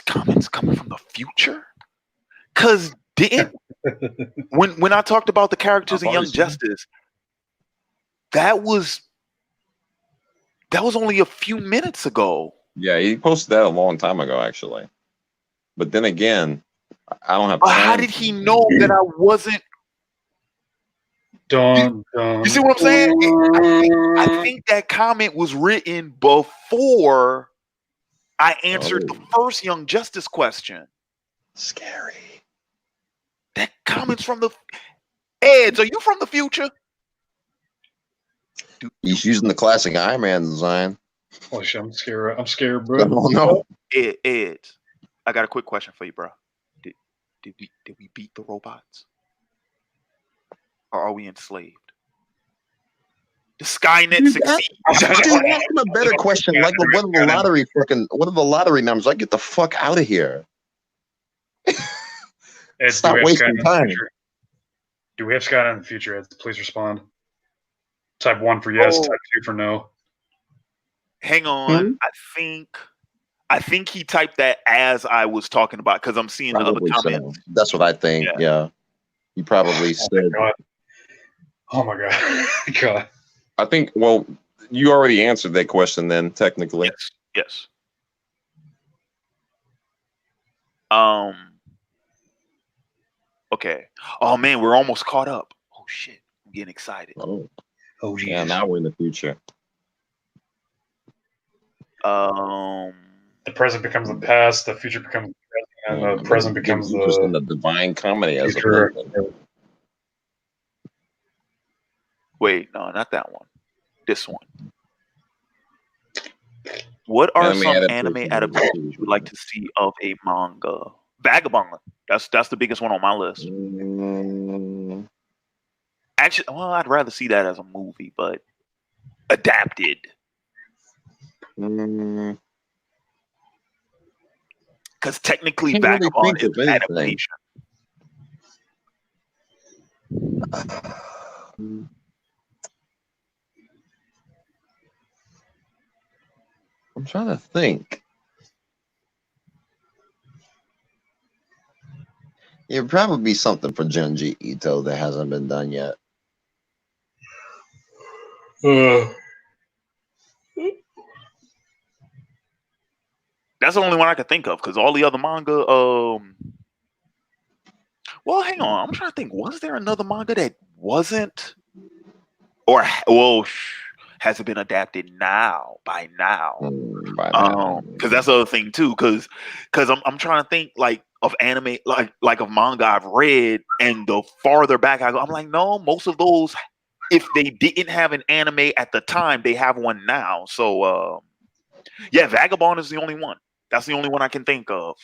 comments coming from the future? Because when I talked about the characters in Young Justice, that was only a few minutes ago. Yeah, he posted that a long time ago, actually. But then again, I don't have time. How did he know that I wasn't? You see what I'm saying? I think that comment was written before I answered the first Young Justice question. Scary. That comment's from the Eds. Are you from the future? He's using the classic Iron Man design. Holy shit, I'm scared, bro. No. Ed, I got a quick question for you, bro. Did we beat the robots? Or are we enslaved? The Skynet succeed? Dude, ask him a better question. Like, what are the lottery numbers? Like, get the fuck out of here. Stop wasting time. Do we have Skynet in the future, Ed? Please respond. Type 1 for yes, type 2 for no. Hang on. I think he typed that as I was talking about because I'm seeing Probably the other comments. So. That's what I think. Yeah. He probably said. Oh my god. God. I think. Well, you already answered that question. Then technically. Yes. Okay. Oh man, we're almost caught up. Oh shit, I'm getting excited. Oh geez. Yeah, now we're in the future. The present becomes the past, the future becomes the present, and the present becomes the divine comedy as a Wait, no, not that one. This one. What are some anime adaptations you would like to see of a manga? Vagabond. That's the biggest one on my list. Actually, well, I'd rather see that as a movie, but adapted. Because technically, Vagabond is an adaptation. I'm trying to think. It'd probably be something for Junji Ito that hasn't been done yet. That's the only one I could think of because all the other manga. Well, hang on. I'm trying to think. Was there another manga that wasn't, or has it been adapted by now? Because that's the other thing too. Because I'm trying to think like of anime, like of manga I've read, and the farther back I go, I'm like, no, most of those, if they didn't have an anime at the time, they have one now. So Yeah, Vagabond is the only one. That's the only one I can think of.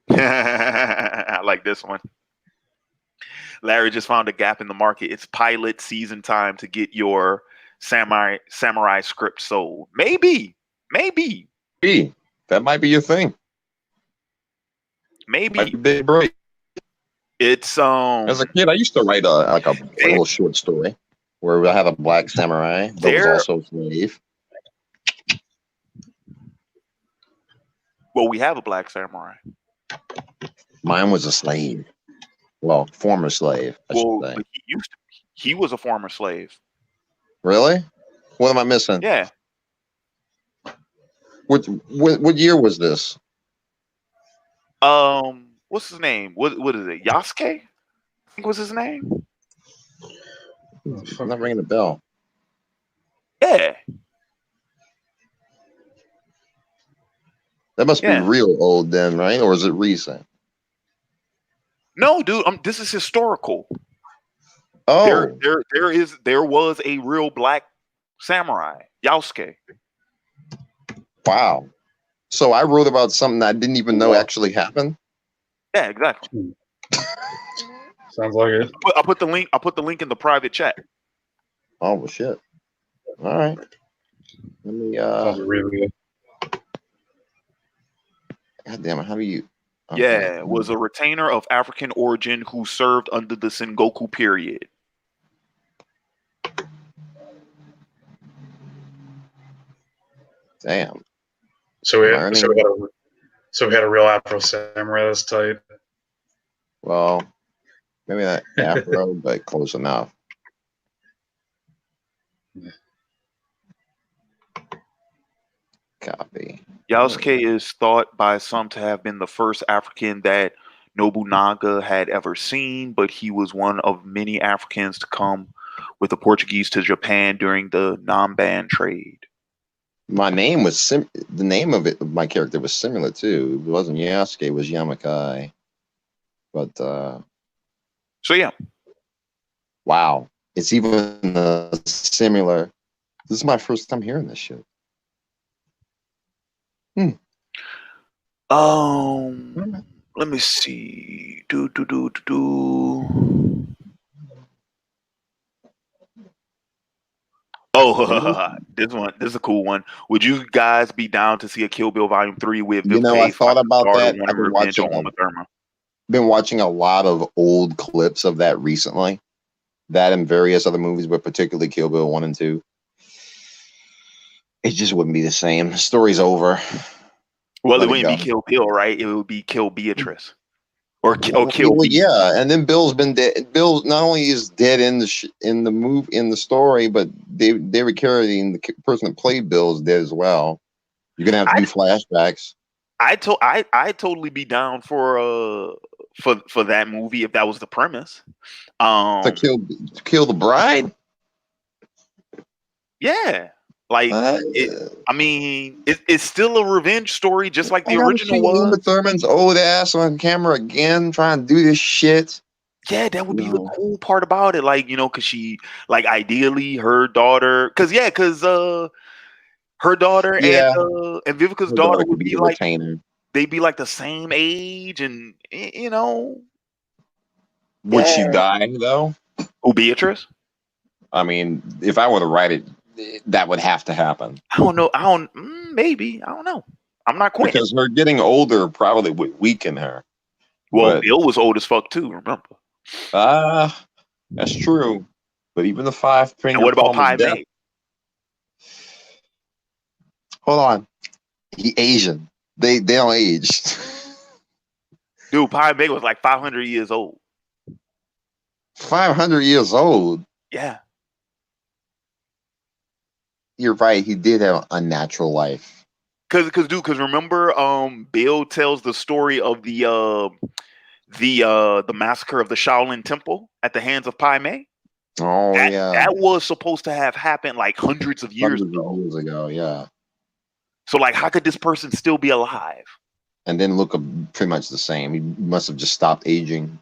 I like this one. Larry just found a gap in the market. It's pilot season time to get your samurai script sold. Maybe. Hey, that might be your thing. Might be Maybe. big break. It's As a kid, I used to write a There- little short story where I had a black samurai that was There- also a slave. well, we have a black samurai. Mine was a slave. Well, former slave, I Well, should say. he was a former slave. Really? What am I missing? Yeah. What year was this? What's his name? What is it? Yasuke? I think was his name. I'm not ringing the bell. Yeah. That must Yeah. be real old then, right? Or is it recent? No, dude. This is historical. Oh, There was a real black samurai, Yasuke. wow. So I wrote about something I didn't even know actually happened. Yeah, exactly. Sounds like it. I put the link. I put the link in the private chat. Oh well, shit. All right. Let me. Sounds really good. God damn it! How do you? Okay. Yeah, was a retainer of African origin who served under the Sengoku period. Damn. So we Learning. had a real Afro samurai. That's tight. Well, maybe not Afro, but close enough. Copy. Yasuke is thought by some to have been the first African that Nobunaga had ever seen, but he was one of many Africans to come with the Portuguese to Japan during the Namban trade. My name was the name of it. My character was similar too. It wasn't Yasuke. It was Yamakai. But So yeah, wow, it's even similar. This is my first time hearing this shit. let me see. Do. Oh, this is a cool one. Would you guys be down to see a Kill Bill Volume 3 with You know, I thought about that. I've been watching watching a lot of old clips of that recently. That and various other movies, but particularly Kill Bill 1 and 2. It just wouldn't be the same. The story's over. Well, Let it it wouldn't be go. Kill Bill, right? It would be Kill Beatrice. Or Kill Well, B. yeah, and then Bill's been dead. Bill not only is dead in the story, but David Carradine, the person that played Bill, is dead as well. You're gonna have to do flashbacks. I totally be down for that movie if that was the premise. To kill the bride. Yeah, like it's still a revenge story, just like the I gotta original see was. Uma Thurman's old ass on camera again, trying to do this shit. Yeah, that would be the cool part about it, like because she ideally her daughter, because her daughter and Vivica's daughter would be like retainer. They'd be like the same age, and Would she die though? Who, Beatrice? I mean, if I were to write it, that would have to happen. I don't know. Maybe. I don't know. I'm not quitting. Because her getting older probably would weaken her. Well, Bill was old as fuck too, remember? That's true. But even the five finger. And what about Pai Mei? Hold on. He Asian. They don't age. Dude, Pai Mei was like 500 years old. 500 years old? Yeah. You're right. He did have an unnatural life. Cause remember, Bill tells the story of the massacre of the Shaolin Temple at the hands of Pai Mei. Oh, that was supposed to have happened like hundreds of years ago. Yeah. So, like, how could this person still be alive? and then look pretty much the same. He must have just stopped aging.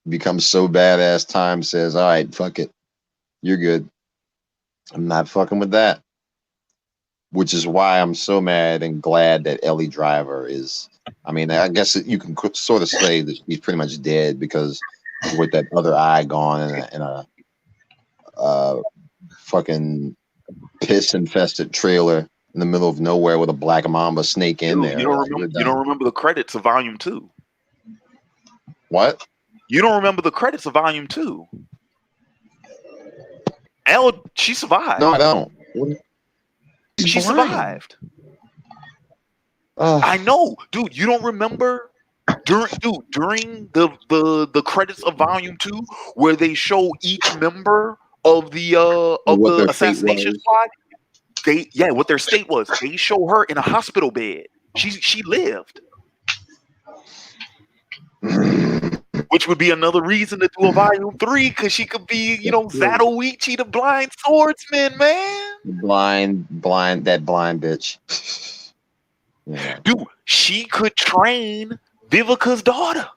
Becomes so badass. Time says, "All right, fuck it, you're good. I'm not fucking with that." Which is why I'm so mad and glad that Ellie Driver is. I mean, I guess you can sort of say that she's pretty much dead because with that other eye gone and a fucking piss infested trailer in the middle of nowhere with a black mamba snake in there. You don't remember the credits of Volume 2. What? You don't remember the credits of Volume 2. She survived. No, I don't. She survived. I know, dude. You don't remember during the credits of Volume 2 where they show each member of the assassination squad. What their state was. They show her in a hospital bed. She lived. Which would be another reason to do a Volume 3, because she could be, Zatoichi, the blind swordsman, man. Blind bitch. Yeah. Dude, she could train Vivica's daughter.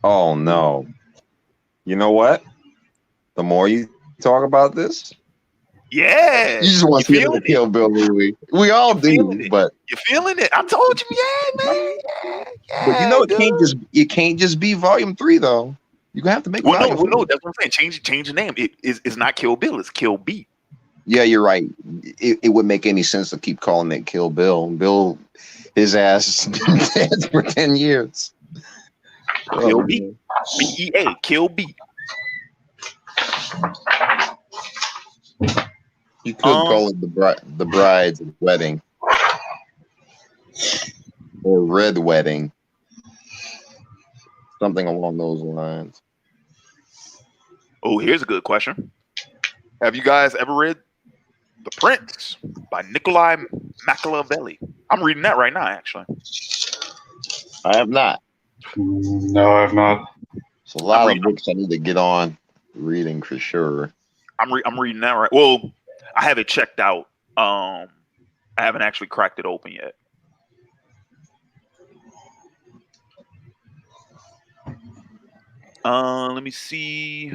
Oh no. You know what? The more you talk about this, yeah, you just want to see the Kill Bill movie. We all do, but you're feeling it. I told you, man. But it can't just be Volume 3 though. You're gonna have to make Volume 4. No, that's what I'm saying. Change the name. It's not Kill Bill, it's Kill B. Yeah, you're right. It wouldn't make any sense to keep calling it Kill Bill. Bill, his ass has been dead for 10 years. Kill B. B-E-A. Kill B. You could call it the bride's wedding. Or Red Wedding. Something along those lines. Oh, here's a good question. Have you guys ever read The Prince by Nikolai Machiavelli? I'm reading that right now, actually. I have not. No, I have not. It's a lot of books I need to get on reading for sure. I'm reading that right. Well, I have it checked out. I haven't actually cracked it open yet. Let me see.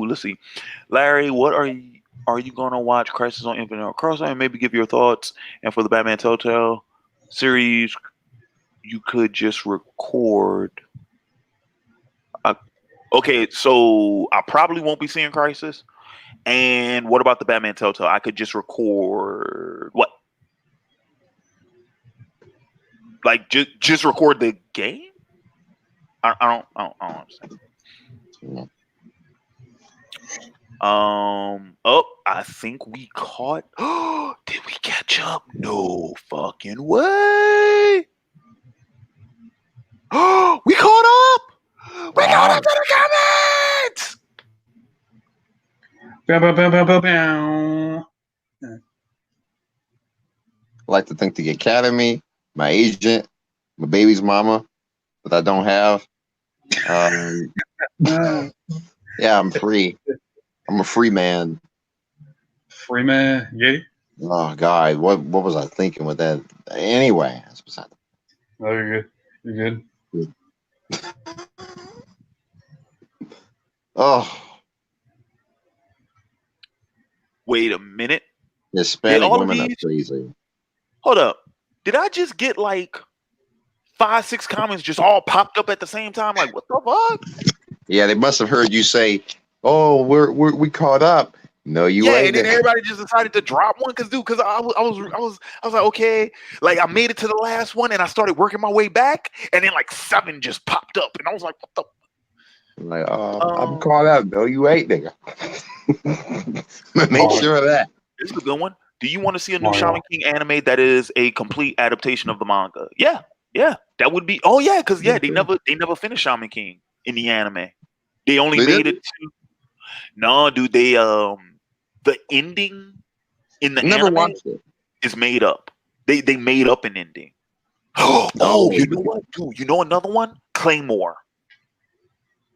Let's see. Larry, what are you gonna watch Crisis on Infinite Crossfire? Maybe give your thoughts. And for the Batman Telltale series, you could just record. Okay, so I probably won't be seeing Crisis. And what about the Batman Telltale? I could just record what? Like just record the game? I don't understand. Yeah. I think we caught. Did we catch up? No fucking way. We caught up. We caught up to the comments. Bow, bow, bow, bow, bow, bow. I like to thank the Academy, my agent, my baby's mama that I don't have. Yeah, I'm free. I'm a free man. Free man, yay. Oh God, what was I thinking with that? Anyway, that's beside the No, you're good. You're good. Oh, Wait a minute. Hispanic women are crazy. Hold up. Did I just get like 5-6 comments just all popped up at the same time? Like, what the fuck? Yeah, they must have heard you say, "Oh, we caught up." No, you ain't. And then everybody just decided to drop one because I was like, okay, like I made it to the last one and I started working my way back, and then like 7 just popped up, and I was like, what the? I'm like, I'm caught up. No, you ain't, nigga. Make sure of that. This is a good one. Do you want to see a new Shaman King anime that is a complete adaptation of the manga? Yeah, that would be. Oh yeah, because they never finished Shaman King in the anime. They only made it to. No, dude, they the ending in the anime is made up. They made up an ending. Oh, you know what, dude? You know another one? Claymore.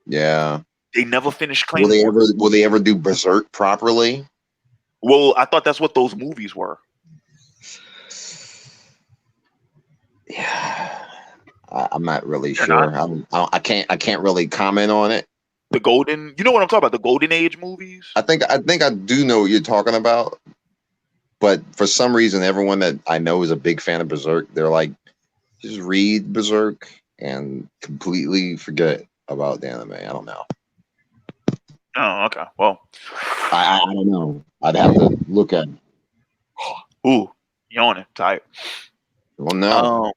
Yeah. They never finished Will Claymore. they ever do Berserk properly? Well, I thought that's what those movies were. Yeah, I'm not really They're sure. not. I can't really comment on it. The golden, you know what I'm talking about? The Golden Age movies. I think I do know what you're talking about, but for some reason, everyone that I know is a big fan of Berserk. They're like, just read Berserk and completely forget about the anime. I don't know. Oh, okay. Well, I don't know. I'd have to look at it. ooh, yawning, tired. Well, no.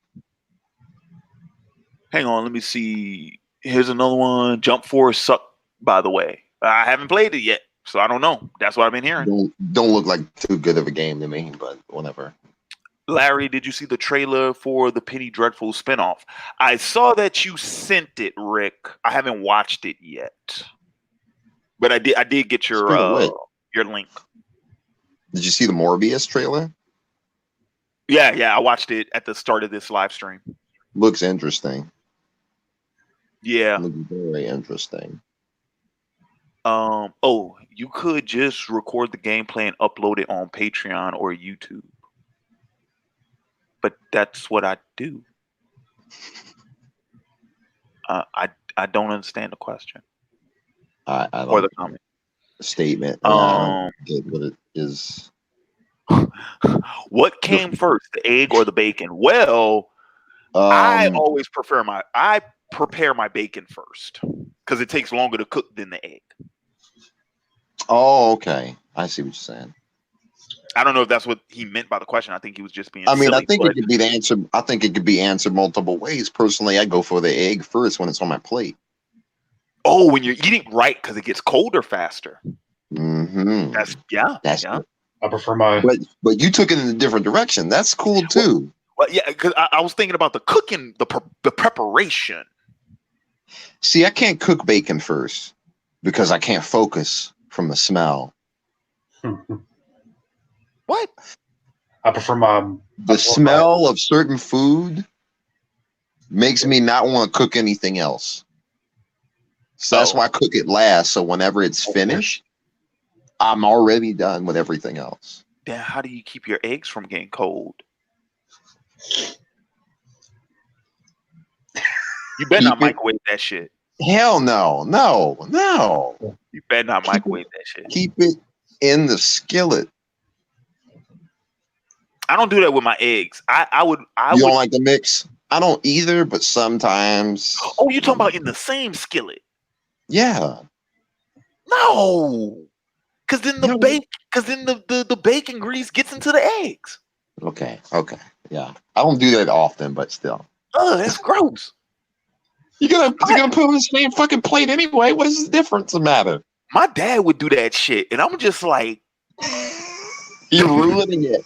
Hang on, let me see. Here's another one. Jump Force suck, by the way. I haven't played it yet, so I don't know. That's what I've been hearing. Don't look like too good of a game to me, but whatever. Larry, did you see the trailer for the Penny Dreadful spinoff? I saw that you sent it, Rick. I haven't watched it yet, but I did get your link. Did you see the Morbius trailer? Yeah, I watched it at the start of this live stream. Looks interesting. Yeah. Looks very interesting. Oh, you could just record the gameplay and upload it on Patreon or YouTube. But that's what I do. I don't understand the question. I don't, or the comment. Statement. I don't get what it is. What came first, the egg or the bacon? Well, I always prepare my bacon first because it takes longer to cook than the egg. Oh, okay. I see what you're saying. I don't know if that's what he meant by the question. I think he was just being. I mean, silly, I think it could be the answer. I think it could be answered multiple ways. Personally, I go for the egg first when it's on my plate. Oh, when you're eating right, because it gets colder faster. Mm-hmm. That's I prefer my. But you took it in a different direction. That's cool too. Well, yeah, because I was thinking about the cooking, the preparation. See, I can't cook bacon first because I can't focus from the smell. What? I prefer the smell of certain food makes me not want to cook anything else. So that's why I cook it last. So whenever it's finished, I'm already done with everything else. Then how do you keep your eggs from getting cold? You better not microwave that shit. Hell no. You better not microwave that shit. Keep it in the skillet. I don't do that with my eggs. I would. You don't like the mix? I don't either, but sometimes. Oh, you talking about in the same skillet? Yeah. No, because then the bacon grease gets into the eggs. Okay. Yeah, I don't do that often, but still. Oh, that's gross. You're gonna put it on the same fucking plate anyway. What is the difference the matter? My dad would do that shit, and I'm just like, you're ruining it.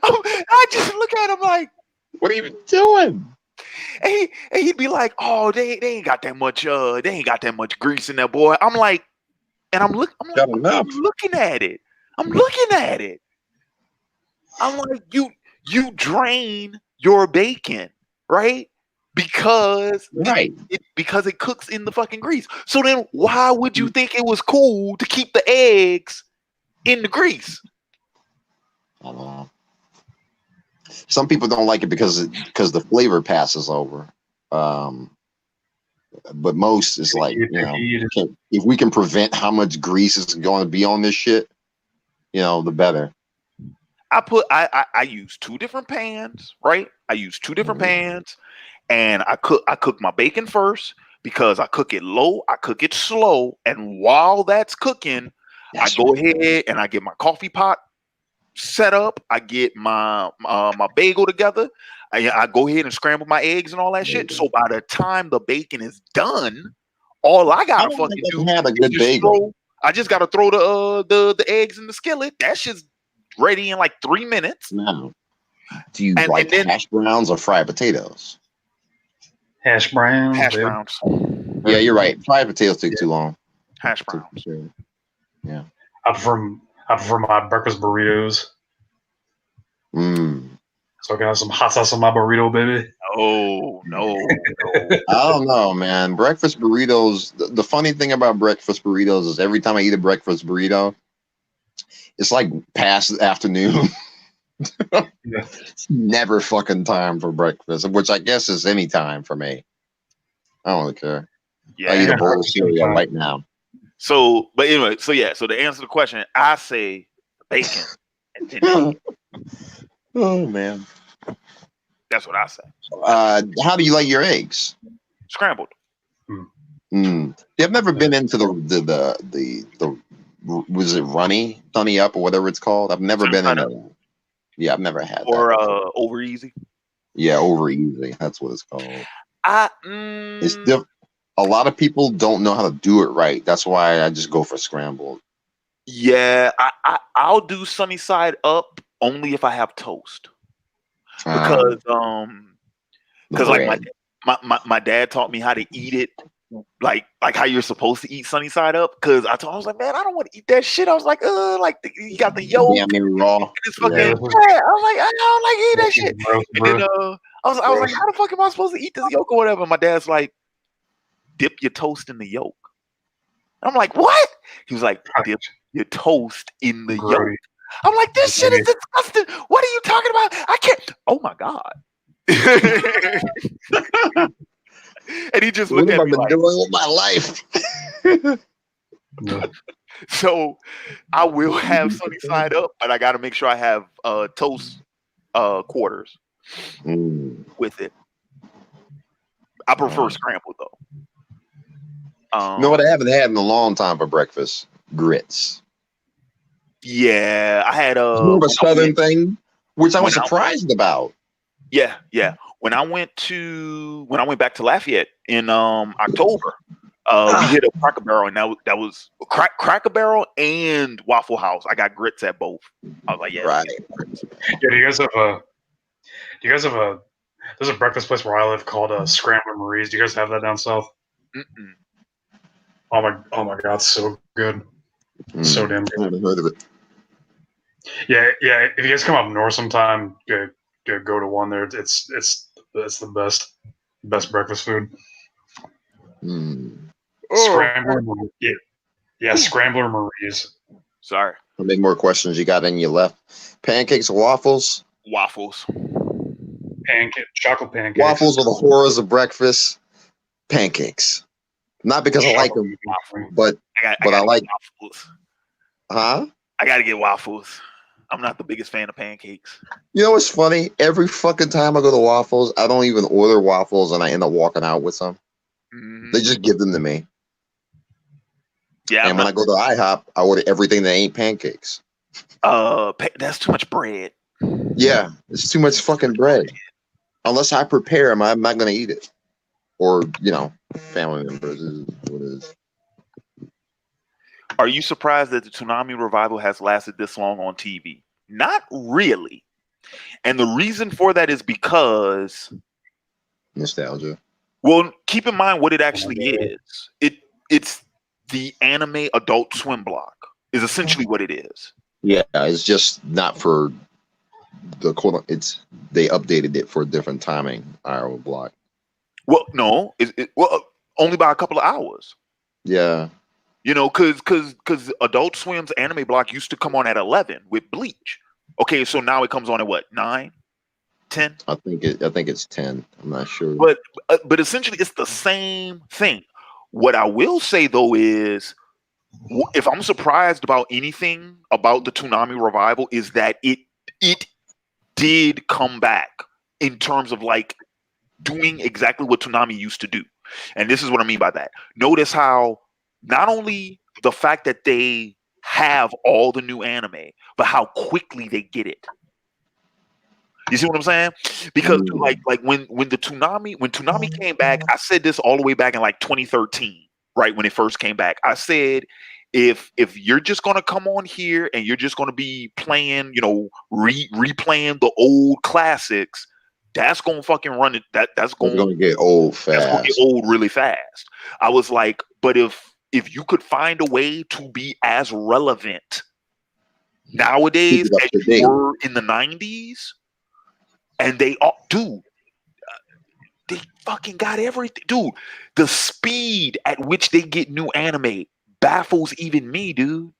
I just look at him like, what are you doing? And he'd be like, "Oh, they ain't got that much. They ain't got that much grease in there, boy." I'm like, and I'm looking at it. I'm like, you drain your bacon, right? Because it cooks in the fucking grease. So then, why would you think it was cool to keep the eggs in the grease? I don't know. Some people don't like it because the flavor passes over. But most is like, if we can prevent how much grease is going to be on this shit, the better. I use two different pans, right? I use two different pans, and I cook my bacon first because I cook it low, I cook it slow, and while that's cooking, I go ahead and I get my coffee pot set up. I get my bagel together. I go ahead and scramble my eggs and all that shit. So by the time the bacon is done, all I gotta fucking do is I just gotta throw the eggs in the skillet. That shit's ready in like 3 minutes. No. Do you like hash browns or fried potatoes? Hash browns. Yeah, you're right. Fried potatoes take too long. Hash browns. Yeah. I prefer my breakfast burritos. So I can have some hot sauce on my burrito, baby. Oh no. I don't know, man. Breakfast burritos. The funny thing about breakfast burritos is every time I eat a breakfast burrito, it's like past the afternoon. Yeah. It's never fucking time for breakfast, which I guess is any time for me. I don't really care. I eat Yeah. a bowl of cereal right now. So, but anyway, so yeah. So to answer the question, I say bacon, and then Oh man. that's what I say. How do you like your eggs? Scrambled. Yeah, I've never been into the was it Sunny Up or whatever it's called. I've never been into that. Yeah, I've never had Or that. over easy. Yeah, over easy. That's what it's called. It's a lot of people don't know how to do it right. That's why I just go for scrambled. Yeah, I'll do sunny side up only if I have toast. Because like bread. my dad taught me how to eat it like how you're supposed to eat sunny side up. Because I was like, man, I don't want to eat that shit. I was like, you got the yolk. Yeah, I mean raw. And it's fucking Yeah. I was like, I don't like eating that shit. And then I was like, how the fuck am I supposed to eat this yolk or whatever? My dad's like, dip your toast in the yolk. I'm like, what? He was like, dip your toast in the yolk. I'm like, this shit is disgusting. What are you talking about? I can't. Oh my god. And he just looked at me like, doing with my life. So I will have sunny side up, but I got to make sure I have toast quarters with it. I prefer scrambled though. You know what I haven't had in a long time for breakfast? Grits. Yeah, I had more of a southern thing, which I was surprised about. Yeah. When I went back to Lafayette in October, we hit a Cracker Barrel, and that was Cracker Barrel and Waffle House. I got grits at both. I was like, yeah, right. Yeah, do you guys have a? There's a breakfast place where I live called Scrambler Marie's. Do you guys have that down south? Mm-mm. Oh my god, so good, so damn good. I haven't heard of it. Yeah. If you guys come up north sometime, go to one there. It's the best breakfast food. Scrambler, Scrambler Marie's. Sorry. How many more questions you got in your left? Pancakes or waffles? Waffles. Chocolate pancakes. Waffles are the horrors of breakfast. Pancakes. Not because I like them, but I like waffles. Huh? I gotta get waffles. I'm not the biggest fan of pancakes. You know what's funny? Every fucking time I go to Waffles, I don't even order waffles, and I end up walking out with some. Mm-hmm. They just give them to me. Yeah. And when I go to IHOP, I order everything that ain't pancakes. That's too much bread. Yeah, it's too much fucking bread. Unless I prepare them, I'm not gonna eat it. Or family members is what it is. Are you surprised that the Toonami revival has lasted this long on TV? Not really. And the reason for that is because nostalgia. Well, keep in mind what it actually is. It's the anime Adult Swim block is essentially what it is. Yeah, it's just not for the quote. They updated it for a different timing hour block. Well, no, only by a couple of hours. Yeah. Because Adult Swim's anime block used to come on at 11 with Bleach. Okay, so now it comes on at what, 9, 10? I think it's 10. I'm not sure. But essentially, it's the same thing. What I will say though is, if I'm surprised about anything about the Toonami revival, is that it did come back in terms of like doing exactly what Toonami used to do. And this is what I mean by that. Notice how not only the fact that they have all the new anime, but how quickly they get it. You see what I'm saying? Because like when Toonami came back, I said this all the way back in like 2013, right? When it first came back. I said, if you're just gonna come on here and you're just gonna be playing, replaying the old classics, that's gonna fucking run it. That's gonna get old fast. That's gonna get old really fast. I was like, but if you could find a way to be as relevant nowadays as you were in the 90s, and they all, dude, they fucking got everything, dude. The speed at which they get new anime baffles even me, dude.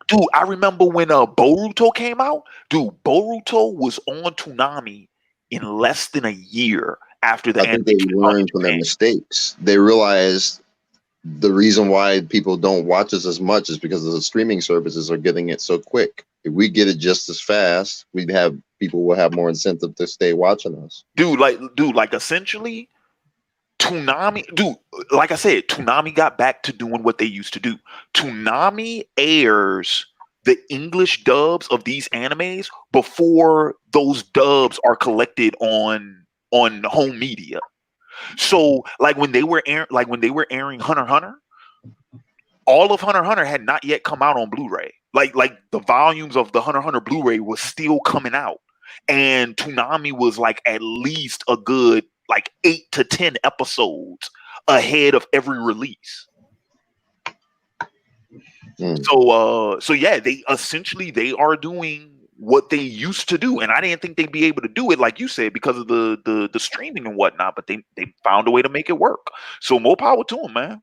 Dude, I remember when Boruto came out. Dude, Boruto was on Toonami in less than a year after the I think they animation was done in learned from their Japan. mistakes. They realized the reason why people don't watch us as much is because of the streaming services are getting it so quick. If we get it just as fast, people will have more incentive to stay watching us. Dude, like essentially, Toonami, dude, like I said, Toonami got back to doing what they used to do. Toonami airs the English dubs of these animes before those dubs are collected on home media. So, like when they were airing Hunter x Hunter, all of Hunter x Hunter had not yet come out on Blu-ray. Like the volumes of the Hunter x Hunter Blu-ray was still coming out, and Toonami was like at least a good like 8 to 10 episodes ahead of every release. So yeah, they are doing what they used to do, and I didn't think they'd be able to do it like you said because of the streaming and whatnot, but they found a way to make it work. So more power to them, man.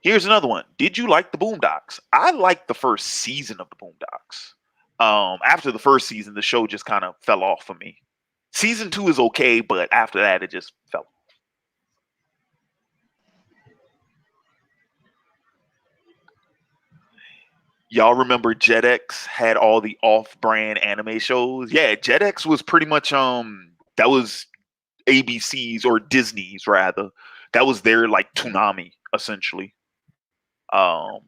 Here's another one. Did you like the Boondocks? I liked the first season of the Boondocks. After the first season, the show just kind of fell off for me. Season 2 is okay, but after that, it just fell off. Y'all remember Jetix had all the off-brand anime shows? Yeah, Jetix was pretty much that was ABC's or Disney's rather. That was their like Toonami essentially. Yeah,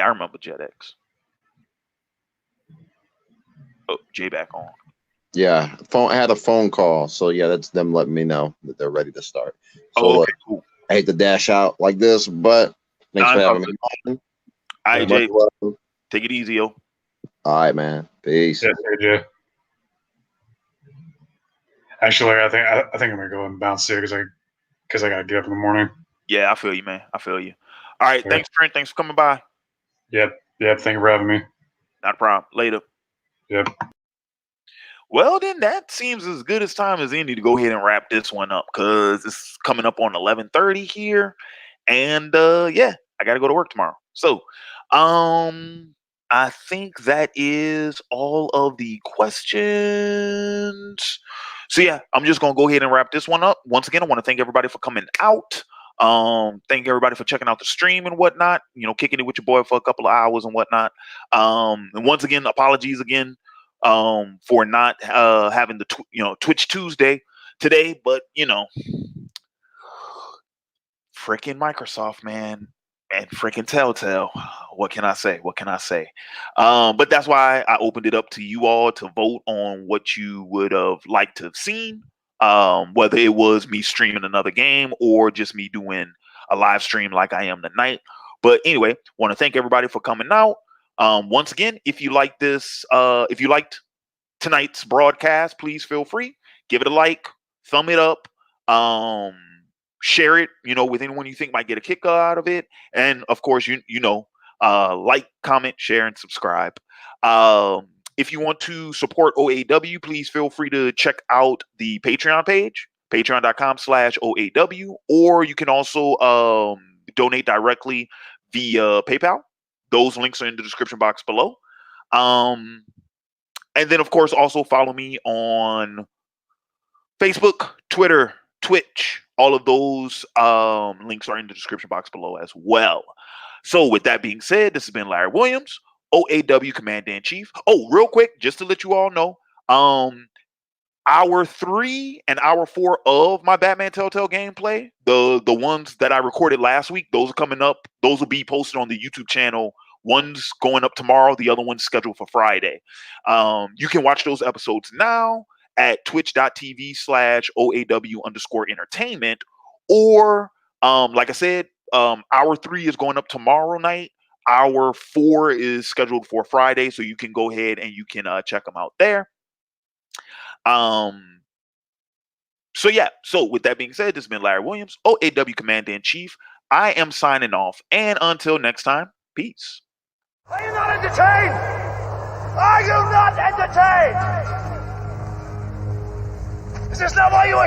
I remember Jetix. Oh, Jay back on. Yeah, I had a phone call, so yeah, that's them letting me know that they're ready to start. So okay, cool. I hate to dash out like this, but thanks for having me on. All right, Jay, love. take it easy, yo. All right, man. Peace. Yeah, AJ. Actually, I think I'm gonna go and bounce here because I gotta get up in the morning. Yeah, I feel you, man. I feel you. All right, thanks, Trent. Thanks for coming by. Yep. Thank you for having me. Not a problem. Later. Yep. Well, then that seems as good as time as any to go ahead and wrap this one up because it's coming up on 11:30 here, and yeah, I got to go to work tomorrow. So, I think that is all of the questions. So yeah, I'm just gonna go ahead and wrap this one up. Once again, I want to thank everybody for coming out. Thank everybody for checking out the stream and whatnot. Kicking it with your boy for a couple of hours and whatnot. And once again, apologies again for not having the Twitch Tuesday today, but freaking Microsoft, man, and freaking Telltale. What can I say? But that's why I opened it up to you all to vote on what you would have liked to have seen, whether it was me streaming another game or just me doing a live stream like I am tonight. But anyway, want to thank everybody for coming out. Once again, if you like this, if you liked tonight's broadcast, please feel free, give it a like, thumb it up, share it, with anyone you think might get a kick out of it, and of course, like, comment, share, and subscribe. If you want to support OAW, please feel free to check out the Patreon page, patreon.com/OAW, or you can also donate directly via PayPal. Those links are in the description box below. And then, of course, also follow me on Facebook, Twitter, Twitch. All of those links are in the description box below as well. So with that being said, this has been Larry Williams, OAW Commander-in-Chief. Oh, real quick, just to let you all know, hour 3 and hour 4 of my Batman Telltale gameplay, the ones that I recorded last week, those are coming up. Those will be posted on the YouTube channel. One's going up tomorrow. The other one's scheduled for Friday. You can watch those episodes now at twitch.tv/OAW_entertainment. Or, like I said, hour 3 is going up tomorrow night. Hour 4 is scheduled for Friday. So you can go ahead and you can check them out there. So yeah, so with that being said, this has been Larry Williams, OAW Commander-in-Chief. I am signing off. And until next time, peace. Are you not entertained? Are you not entertained? Is this not why you are